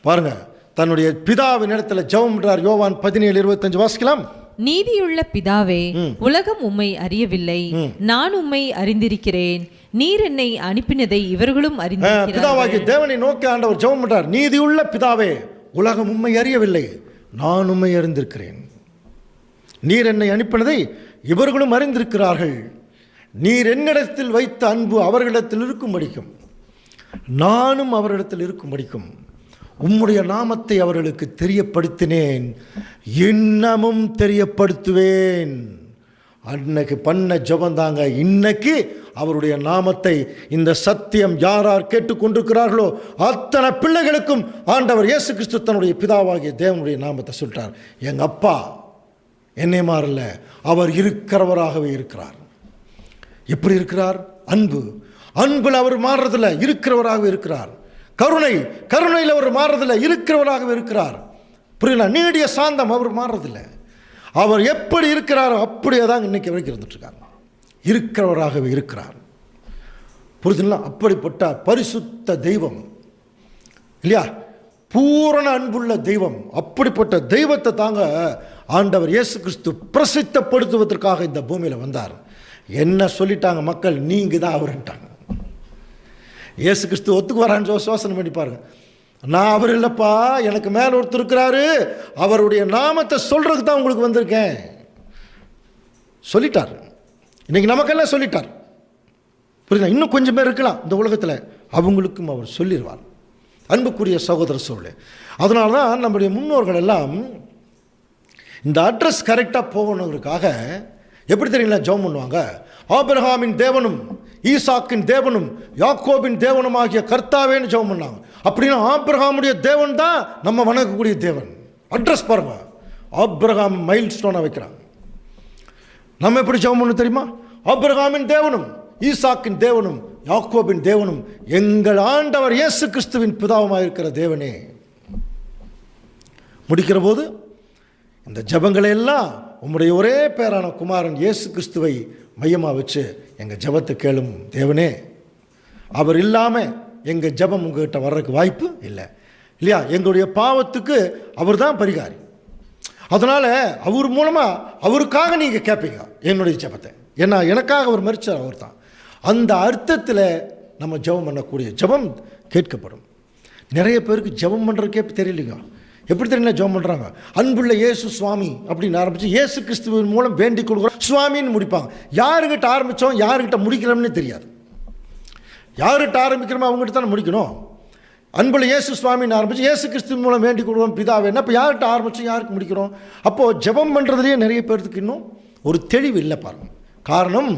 பாருங்க, தன்னுடைய பிதாவின் இடத்துல ஜெபம் பண்றார். யோவான் 17:25 வாசிக்கலாம். நீதியுள்ள பிதாவே, உலகம் உம்மை அறியவில்லை, நான் உம்மை அறிந்திருக்கிறேன். நீர் என்னை அனுப்பினதை இவர்களும் அறிந்திருக்கிறார்கள். பிதாவாகிய தேவனை நோக்கி ஆண்டவர் ஜெபம் பண்றார். நீதியுள்ள பிதாவே, உலகம் உம்மை அறியவில்லை, நான் உம்மை அறிந்திருக்கிறேன். நீர் என்னை அனுப்பினதை இவர்களும் அறிந்திருக்கிறார்கள். நீர் என்னிடத்தில் வைத்த அன்பு அவர்களிடத்தில் இருக்கும்படிக்கும் நானும் அவரிடத்தில் இருக்கும்படிக்கும் உம்முடைய நாமத்தை அவர்களுக்கு தெரியப்படுத்தினேன், இன்னமும் தெரியப்படுத்துவேன். அன்னைக்கு பண்ண ஜெபந்தாங்க இன்னைக்கு அவருடைய நாமத்தை இந்த சத்தியம் யார் கேட்டுக்கொண்டிருக்கிறார்களோ அத்தனை பிள்ளைகளுக்கும் ஆண்டவர் இயேசு கிறிஸ்து தன்னுடைய பிதாவாகிய தேவனுடைய நாமத்தை சொல்லிட்டார். எங்கள் அப்பா என்னை மாறல, அவர் இருக்கிறவராகவே இருக்கிறார். எப்படி இருக்கிறார்? அன்பில் அவர் மாறுறதில்ல, இருக்கிறவராகவே இருக்கிறார். கருணையில் அவர் மாறுறதில்ல, இருக்கிறவராகவே இருக்கிறார். புரியல? நீடிய சாந்தம், அவர் மாறுறதில்லை. அவர் எப்படி இருக்கிறாரோ அப்படியே தான் இன்னைக்கு வரைக்கும் இருந்துட்டுருக்கார். இருக்கிறவராகவே இருக்கிறார். புரிதுங்களா? அப்படிப்பட்ட பரிசுத்த தெய்வம் இல்லையா, பூரண அன்புள்ள தெய்வம். அப்படிப்பட்ட தெய்வத்தை தாங்க ஆண்டவர் இயேசு கிறிஸ்து பிரசித்தப்படுத்துவதற்காக இந்த பூமியில் வந்தார். என்ன சொல்லிட்டாங்க மக்கள்? நீங்கள் தான் அவருன்ட்டாங்க. இயேசு கிறிஸ்து ஒத்துக்கு வரான்னு யோசனை பண்ணி பாருங்க. நான் அவர் இல்லைப்பா, எனக்கு மேலே ஒருத்தர் இருக்கிறாரு, அவருடைய நாமத்தை சொல்கிறதுக்கு தான் உங்களுக்கு வந்திருக்கேன் சொல்லிட்டார். இன்றைக்கி நமக்கெல்லாம் சொல்லிட்டார். புரியுதா? இன்னும் கொஞ்சம் பேர் இருக்கலாம் இந்த உலகத்தில், அவங்களுக்கும் அவர் சொல்லிடுவார். அன்புக்குரிய சகோதர சோழே, அதனால தான் நம்முடைய முன்னோர்கள் எல்லாம் இந்த அட்ரஸ் கரெக்டாக போகணுங்கிறதுக்காக எப்படி தெரியுங்களா ஜெபம் பண்ணுவாங்க? ஆபிரகாமின் தேவனும் ஈசாக்கின் தேவனும் யாக்கோபின் தேவனும் ஆகிய கர்த்தாவேன்னு ஜெபம் பண்ணாங்க. அப்படின்னா ஆபிரகாமுடைய தேவன் தான் நம்ம வணங்கக்கூடிய தேவன். அட்ரஸ் பாருங்க, ஆபிரகாம் மைல் ஸ்டோனை வைக்கிறாங்க. நம்ம எப்படி ஜெபம் பண்ணணும் தெரியுமா? ஆபிரகாமின் தேவனும் ஈசாக்கின் தேவனும் யாக்கோபின் தேவனும் எங்கள் ஆண்டவர் இயேசு கிறிஸ்துவின் பிதாவுமாக இருக்கிற தேவனே. முடிக்கிற போது இந்த ஜெபங்களை எல்லாம் உம்முடைய ஒரே பேரான குமாரன் இயேசு கிறிஸ்துவை மையமாக வச்சு எங்கள் ஜெபத்தை கேளும் தேவனே. அவர் இல்லாமல் எங்கள் ஜெபம் உங்கள்கிட்ட வர்றதுக்கு வாய்ப்பு இல்லை இல்லையா? எங்களுடைய பாவத்துக்கு அவர் தான் பரிகாரி. அதனால் அவர் மூலமாக அவருக்காக நீங்கள் கேட்பீங்க என்னுடைய ஜெபத்தை. ஏன்னா எனக்காக அவர் மரிச்சார், அவர் தான். அந்த அர்த்தத்தில் நம்ம ஜெபம் பண்ணக்கூடிய ஜெபம் கேட்கப்படும். நிறைய பேருக்கு ஜெபம் பண்ணுறதுக்கே தெரியலைங்க. எப்படி தெரியல ஜெபம் பண்ணுறாங்க? அன்புள்ள இயேசு சுவாமி அப்படின்னு ஆரம்பித்து இயேசு கிறிஸ்துவின் மூலம் வேண்டிக் கொள்கிறோம் சுவாமின்னு முடிப்பாங்க. யாருக்கிட்ட ஆரம்பித்தோம் யாருக்கிட்ட முடிக்கிறோம்னு தெரியாது. யார்கிட்ட ஆரம்பிக்கிறோமோ அவங்ககிட்ட தானே முடிக்கணும். அன்புள்ள இயேசு சுவாமின்னு ஆரம்பித்து இயேசு கிறிஸ்துவின் மூலம் வேண்டிக் கொள்கிறோம் பிதாவேன்னா இப்போ யார்கிட்ட ஆரம்பித்தோம் யாருக்கு முடிக்கிறோம்? அப்போது ஜெபம் பண்ணுறதுலேயே நிறைய பேருக்கு இன்னும் ஒரு தெளிவு இல்லை பாருங்க. காரணம்,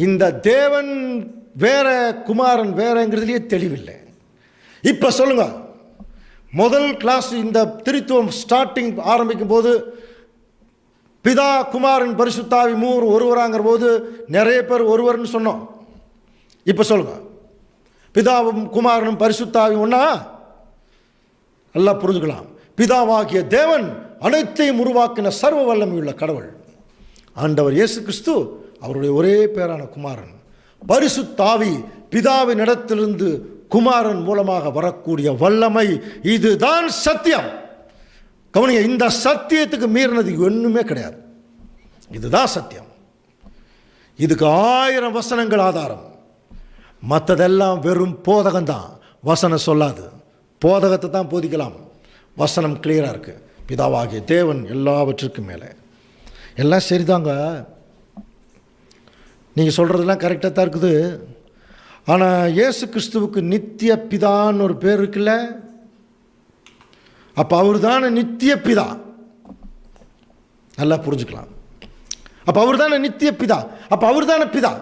இந்த தேவன் வேற குமாரன் வேறங்கிறதுலேயே தெளிவில்லை. இப்போ சொல்லுங்க, முதல் கிளாஸ் இந்த திருத்துவம் ஸ்டார்டிங் ஆரம்பிக்கும் போது பிதா குமாரன் பரிசுத்தாவி மூவர் ஒருவராங்கிற போது நிறைய பேர் ஒருவர்னு சொன்னோம். இப்போ சொல்லுங்க, பிதாவும் குமாரனும் பரிசுத்தாவி ஒன்றா? நல்லா புரிஞ்சுக்கலாம். பிதாவாகிய தேவன் அனைத்தையும் உருவாக்கின சர்வ வல்லமையுள்ள கடவுள் ஆண்டவர் இயேசு கிறிஸ்து அவருடைய ஒரே பேரான குமாரன். பரிசுத்தாவி பிதாவின் இடத்திலிருந்து குமாரன் மூலமாக வரக்கூடிய வல்லமை. இதுதான் சத்தியம். கவனிங்க, இந்த சத்தியத்துக்கு மீறினது ஒன்றுமே கிடையாது. இதுதான் சத்தியம். இதுக்கு 1000 வசனங்கள் ஆதாரம். மற்றதெல்லாம் வெறும் போதகம்தான். வசனம் சொல்லாது, போதகத்தை தான் போதிக்கலாம். வசனம் கிளியராக இருக்குது. பிதாவாகிய தேவன் எல்லாவற்றுக்கும் மேலே. எல்லாம் சரிதாங்க, நீங்கள் சொல்கிறதெல்லாம் கரெக்டாக தான் இருக்குது. ஆனால் இயேசு கிறிஸ்துவுக்கு நித்திய பிதான்னு ஒரு பேர் இருக்குல்ல, அப்போ அவர் தானே நித்திய பிதா. நல்லா புரிஞ்சுக்கலாம். அப்போ அவர் தானே நித்திய பிதா, அப்போ அவர் தானே பிதா.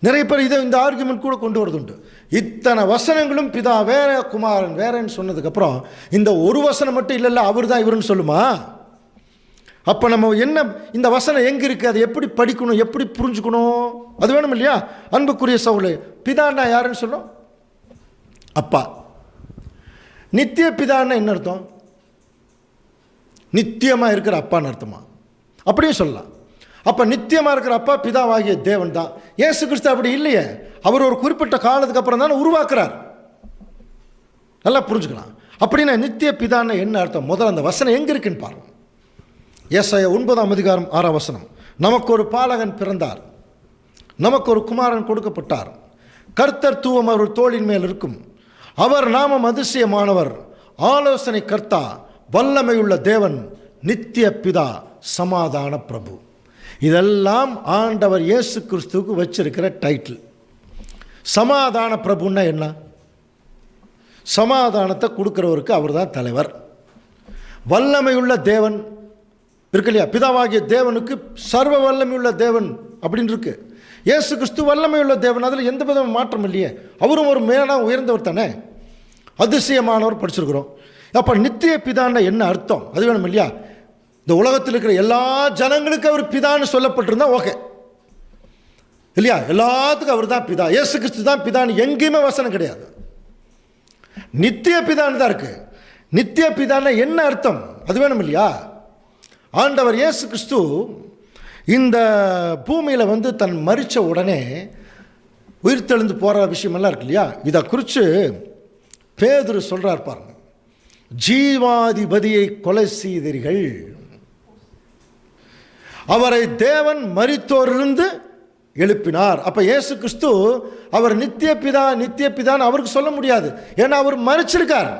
நிறைய பேர் இதை இந்த ஆர்குமெண்ட் கூட கொண்டு வரதுண்டு. இத்தனை வசனங்களும் பிதா வேற குமாரன் வேறன்னு சொன்னதுக்கப்புறம் இந்த ஒரு வசனம் மட்டும் இல்லைல்ல அவர் தான் இவருன்னு சொல்லுமா? அப்போ நம்ம என்ன, இந்த வசனம் எங்கே இருக்குது, அதை எப்படி படிக்கணும், எப்படி புரிஞ்சுக்கணும், அது வேணும் இல்லையா? அன்புக்குரிய சவுலே, பிதான்னா யாருன்னு சொல்லும்? அப்பா. நித்திய பிதான்னா என்ன அர்த்தம்? நித்தியமாக இருக்கிற அப்பான்னு அர்த்தமா? அப்படியும் சொல்லலாம். அப்போ நித்தியமாக இருக்கிற அப்பா பிதாவாகிய தேவன் தான். இயேசு கிறிஸ்து அப்படி இல்லையே. அவர் ஒரு குறிப்பிட்ட காலத்துக்கு அப்புறம் தானே உருவாக்குறார். நல்லா புரிஞ்சுக்கலாம். அப்படின்னா நித்திய பிதான்னு என்ன அர்த்தம்? முதல்ல அந்த வசனம் எங்கே இருக்குன்னு பாருங்க. ஏசாயா 9:6 நமக்கு ஒரு பாலகன் பிறந்தார், நமக்கு ஒரு குமாரன் கொடுக்கப்பட்டார், கர்த்தர் தூவம் அவர் தோளின் மேல் இருக்கும், அவர் நாமம் அதிசயமானவர், ஆலோசனை கர்த்தா, வல்லமையுள்ள தேவன், நித்திய பிதா, சமாதான பிரபு. இதெல்லாம் ஆண்டவர் இயேசு கிறிஸ்துவுக்கு வச்சிருக்கிற டைட்டில். சமாதான பிரபுன்னா என்ன? சமாதானத்தை கொடுக்கிறவருக்கு அவர் தான் தலைவர். வல்லமையுள்ள தேவன் இருக்கு இல்லையா? பிதாவாகிய தேவனுக்கு சர்வ வல்லமையுள்ள தேவன் அப்படின்னு இருக்கு. இயேசு கிறிஸ்து வல்லமையுள்ள தேவன், அதில் எந்த விதமான மாற்றம் இல்லையே. அவரும் ஒரு மேலாக உயர்ந்தவர் தானே, அதிசயமானவர் படிச்சிருக்கிறோம். அப்போ நித்திய பிதான்னா என்ன அர்த்தம் அது வேணும் இல்லையா? இந்த உலகத்தில் இருக்கிற எல்லா ஜனங்களுக்கு அவர் பிதான்னு சொல்லப்பட்டிருந்தா ஓகே இல்லையா? எல்லாத்துக்கும் அவர் தான் பிதா, இயேசு கிறிஸ்து தான் பிதான்னு எங்கேயுமே வசனம் கிடையாது. நித்திய பிதான்னு தான் இருக்கு. நித்திய பிதான்னா என்ன அர்த்தம் அது வேணும் இல்லையா? ஆண்டவர் இயேசு கிறிஸ்து இந்த பூமியில் தன் மரித்த உடனே உயிர்த்தெழுந்து போகிற விஷயமெல்லாம் இருக்கு இல்லையா? இதை குறித்து பேதுரு சொல்கிறார் பாருங்க, ஜீவாதிபதியை கொலை செய்தீர்கள், அவரை தேவன் மரித்தோரிலிருந்து எழுப்பினார். அப்போ இயேசு கிறிஸ்து அவர் நித்திய பிதா நித்திய பிதான்னு அவருக்கு சொல்ல முடியாது. ஏன்னா அவர் மரிச்சிருக்கார்.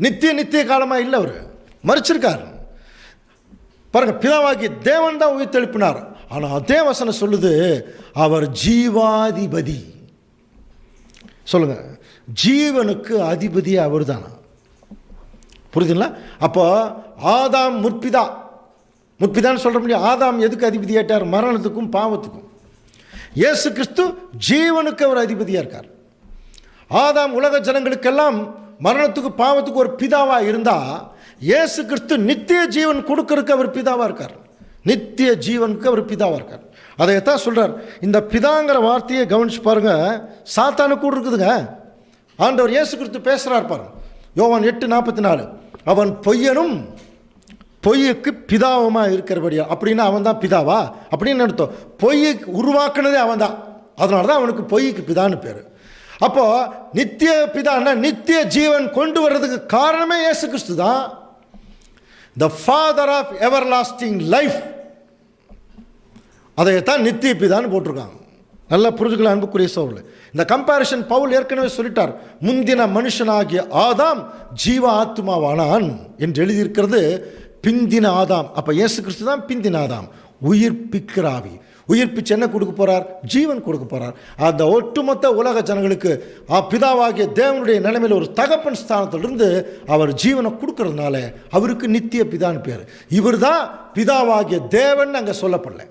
நித்திய காலமாக இல்லை, அவர் மரிச்சிருக்கார். பாருங்க, பிதாவாகி தேவன் தான் உயிர்த்தெழுப்பினார். ஆனால் அதே வசனம் சொல்லுது அவர் ஜீவாதிபதி. சொல்லுங்க, ஜீவனுக்கு அதிபதி அவர் தானா? புரியுதுங்களா? அப்போ ஆதாம் முற்பிதான்னு சொல்ற முடியும். ஆதாம் எதுக்கு அதிபதி ஆயிட்டார்? மரணத்துக்கும் பாவத்துக்கும். இயேசு கிறிஸ்து ஜீவனுக்கு அவர் அதிபதியாக இருக்கார். ஆதாம் உலக ஜனங்களுக்கெல்லாம் மரணத்துக்கு பாவத்துக்கு ஒரு பிதாவாக இருந்தால், இயேசு கிறிஸ்து நித்திய ஜீவன் கொடுக்கறதுக்கு அவர் பிதாவாக இருக்கார். நித்திய ஜீவனுக்கு அவர் பிதாவாக இருக்கார். அதைத்தான் சொல்கிறார். இந்த பிதாங்கிற வார்த்தையை கவனிச்சு பாருங்க, சாத்தானு கூட இருக்குதுங்க. ஆண்டவர் இயேசு கிறிஸ்து பேசுகிறார் பாருங்க, யோவான் 8:44, அவன் பொய்யனும் பொய்யுக்கு பிதாவுமாக இருக்கிறபடியா. அப்படின்னா அவன் தான் பிதாவா அப்படின்னு அர்த்தம். பொய்யை உருவாக்குனதே அவன் தான், அதனால தான் அவனுக்கு பொய்யுக்கு பிதான்னு பேர். அப்போ நித்திய பிதான்னா நித்திய ஜீவன் கொண்டு வர்றதுக்கு காரணமே இயேசு கிறிஸ்து தான். The father of everlasting life, அதைத்தான் நித்திய பிதான்னு போட்டிருக்காங்க. நல்லா புரிஞ்சுக்கலாம் அன்புக்குரிய சகோதரர்களே. இந்த கம்பேரிஷன் பவுல் ஏற்கனவே சொல்லிட்டார். முந்தின மனுஷனாகிய ஆதாம் ஜீவ ஆத்மாவானான் என்று எழுதியிருக்கிறது பிந்தின ஆதாம். அப்போ இயேசு கிறிஸ்து தான் பிந்தின ஆதாம், உயிர்ப்பிக்கிற ஆவி. உயிர்ப்பிச்சு என்ன கொடுக்க போகிறார்? ஜீவன் கொடுக்க போகிறார். அந்த ஒட்டுமொத்த உலக ஜனங்களுக்கு பிதாவாகிய தேவனுடைய நிலைமையில் ஒரு தகப்பன் ஸ்தானத்திலிருந்து அவர் ஜீவனை கொடுக்கறதுனால அவருக்கு நித்திய பிதான்னு பேர். இவர் தான் பிதாவாகிய தேவன் அங்கே சொல்லப்படல.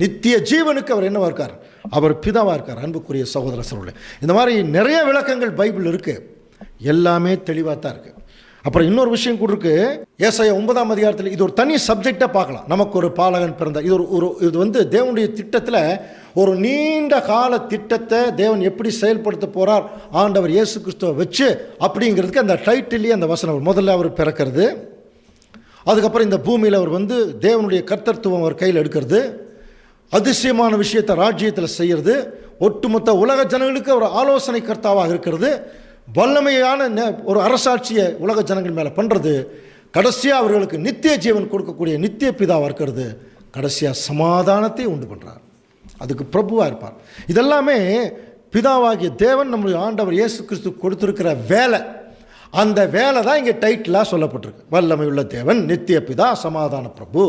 நித்திய ஜீவனுக்கு அவர் என்னவா இருக்கார்? அவர் பிதாவாக இருக்கார். அன்புக்குரிய சகோதர சகோதரர்களே, இந்த மாதிரி நிறைய விளக்கங்கள் பைபிள் இருக்குது, எல்லாமே தெளிவாக தான் இருக்குது. அப்புறம் இன்னொரு விஷயம் கூட இருக்கு. ஏசாயா 9ஆம் அதிகாரத்தில் இது ஒரு தனி சப்ஜெக்டாக பார்க்கலாம். நமக்கு ஒரு பாலகன் பிறந்தார். இது தேவனுடைய திட்டத்தில் ஒரு நீண்ட கால திட்டத்தை தேவன் எப்படி செயல்படுத்த போகிறார் ஆண்டவர் இயேசு கிறிஸ்துவை வச்சு அப்படிங்கிறதுக்கு அந்த டைட்டிலே அந்த வசனம். முதல்ல அவர் பிறக்கிறது, அதுக்கப்புறம் இந்த பூமியில் அவர் தேவனுடைய கர்த்தத்துவம் அவர் கையில் எடுக்கிறது, அதிசயமான விஷயத்தை ராஜ்யத்தில் செய்கிறது, ஒட்டுமொத்த உலக ஜனங்களுக்கு ஒரு ஆலோசனை கர்த்தாவாக இருக்கிறது, வல்லமையான ஒரு அரசாட்சியை உலக ஜனங்கள் மேலே பண்ணுறது, கடைசியாக அவர்களுக்கு நித்திய ஜீவன் கொடுக்கக்கூடிய நித்திய பிதாவாக இருக்கிறது, கடைசியாக சமாதானத்தை உண்டு பண்ணுறார். அதுக்கு பிரபுவாக இருப்பார். இதெல்லாமே பிதாவாகிய தேவன் நம்முடைய ஆண்டவர் இயேசு கிறிஸ்து கொடுத்துருக்கிற வேலை. அந்த வேலை தான் இங்கே டைட்டிலாக சொல்லப்பட்டிருக்கு. வல்லமையுள்ள தேவன், நித்திய பிதா, சமாதான பிரபு.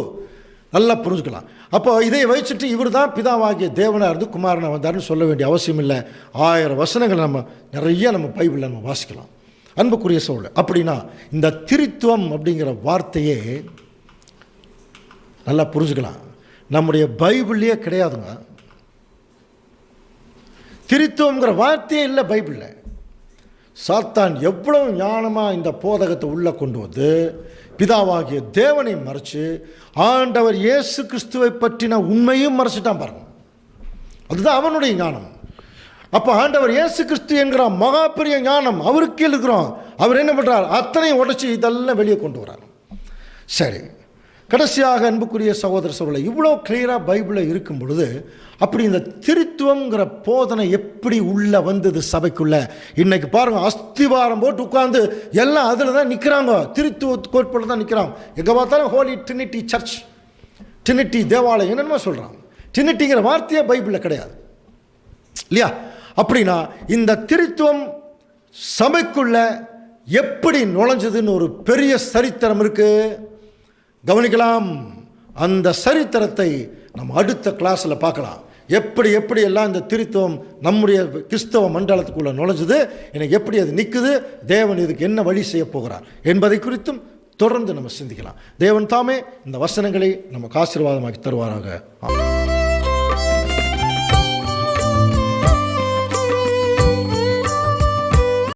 நல்லா புரிஞ்சுக்கலாம். அப்போ இதை வச்சுட்டு இவர் தான் பிதாவாகிய தேவனாக இருந்து குமாரனை வந்தார்னு சொல்ல வேண்டிய அவசியம் இல்லை. 1000 வசனங்கள் நிறைய நம்ம பைபிளில் நம்ம வாசிக்கலாம். அன்புக்குரிய சகோதரர்களே, அப்படின்னா இந்த திரித்துவம் அப்படிங்கிற வார்த்தையே நல்லா புரிஞ்சுக்கலாம். நம்முடைய பைபிள்லேயே கிடையாதுங்க. திரித்துவங்கிற வார்த்தையே இல்லை பைபிளில். சாத்தான் எவ்வளவு ஞானமாக இந்த போதகத்தை உள்ளே கொண்டு வந்து பிதாவாகிய தேவனை மறைச்சு ஆண்டவர் இயேசு கிறிஸ்துவை பற்றின உண்மையும் மறைச்சிட்டான் பாருங்க. அதுதான் அவனுடைய ஞானம். அப்போ ஆண்டவர் இயேசு கிறிஸ்து என்கிற மகா பெரிய ஞானம் அவருக்கு இருக்கிறோம். அவர் என்ன பண்ணுறார்? அத்தனையும் உடைச்சி இதெல்லாம் வெளியே கொண்டு வரார். சரி, கடைசியாக அன்புக்குரிய சகோதர சகோதரர்களே, இவ்வளோ கிளியராக பைபிளில் இருக்கும் பொழுது அப்படி இந்த திருத்துவங்கிற போதனை எப்படி உள்ள வந்தது சபைக்குள்ள? இன்னைக்கு பாருங்க, அஸ்திவாரம் போட்டு உட்கார்ந்து எல்லாம் அதில் தான் நிற்கிறாங்க, திருத்துவ கோட்பாடு தான் நிற்கிறாங்க. எங்கே பார்த்தாலும் ஹோலி ட்ரினிட்டி சர்ச், ட்ரினிட்டி தேவாலயம் என்னென்னமோ சொல்கிறாங்க. ட்ரினிட்டிங்கிற வார்த்தையே பைபிளில் கிடையாது இல்லையா? அப்படின்னா இந்த திருத்துவம் சபைக்குள்ள எப்படி நுழைஞ்சதுன்னு ஒரு பெரிய சரித்திரம் இருக்கு, கவனிக்கலாம். அந்த சரித்திரத்தை நம்ம அடுத்த கிளாஸில் பார்க்கலாம். எப்படி எல்லாம் இந்த திருத்துவம் நம்முடைய கிறிஸ்தவ மண்டலத்துக்குள்ளே நுழைஞ்சது, எனக்கு எப்படி அது நிற்குது, தேவன் இதுக்கு என்ன வழி செய்ய போகிறார் என்பதை குறித்தும் தொடர்ந்து நம்ம சிந்திக்கலாம். தேவன் தாமே இந்த வசனங்களை நமக்கு ஆசீர்வாதமாக்கி தருவாராக. ஆமென்.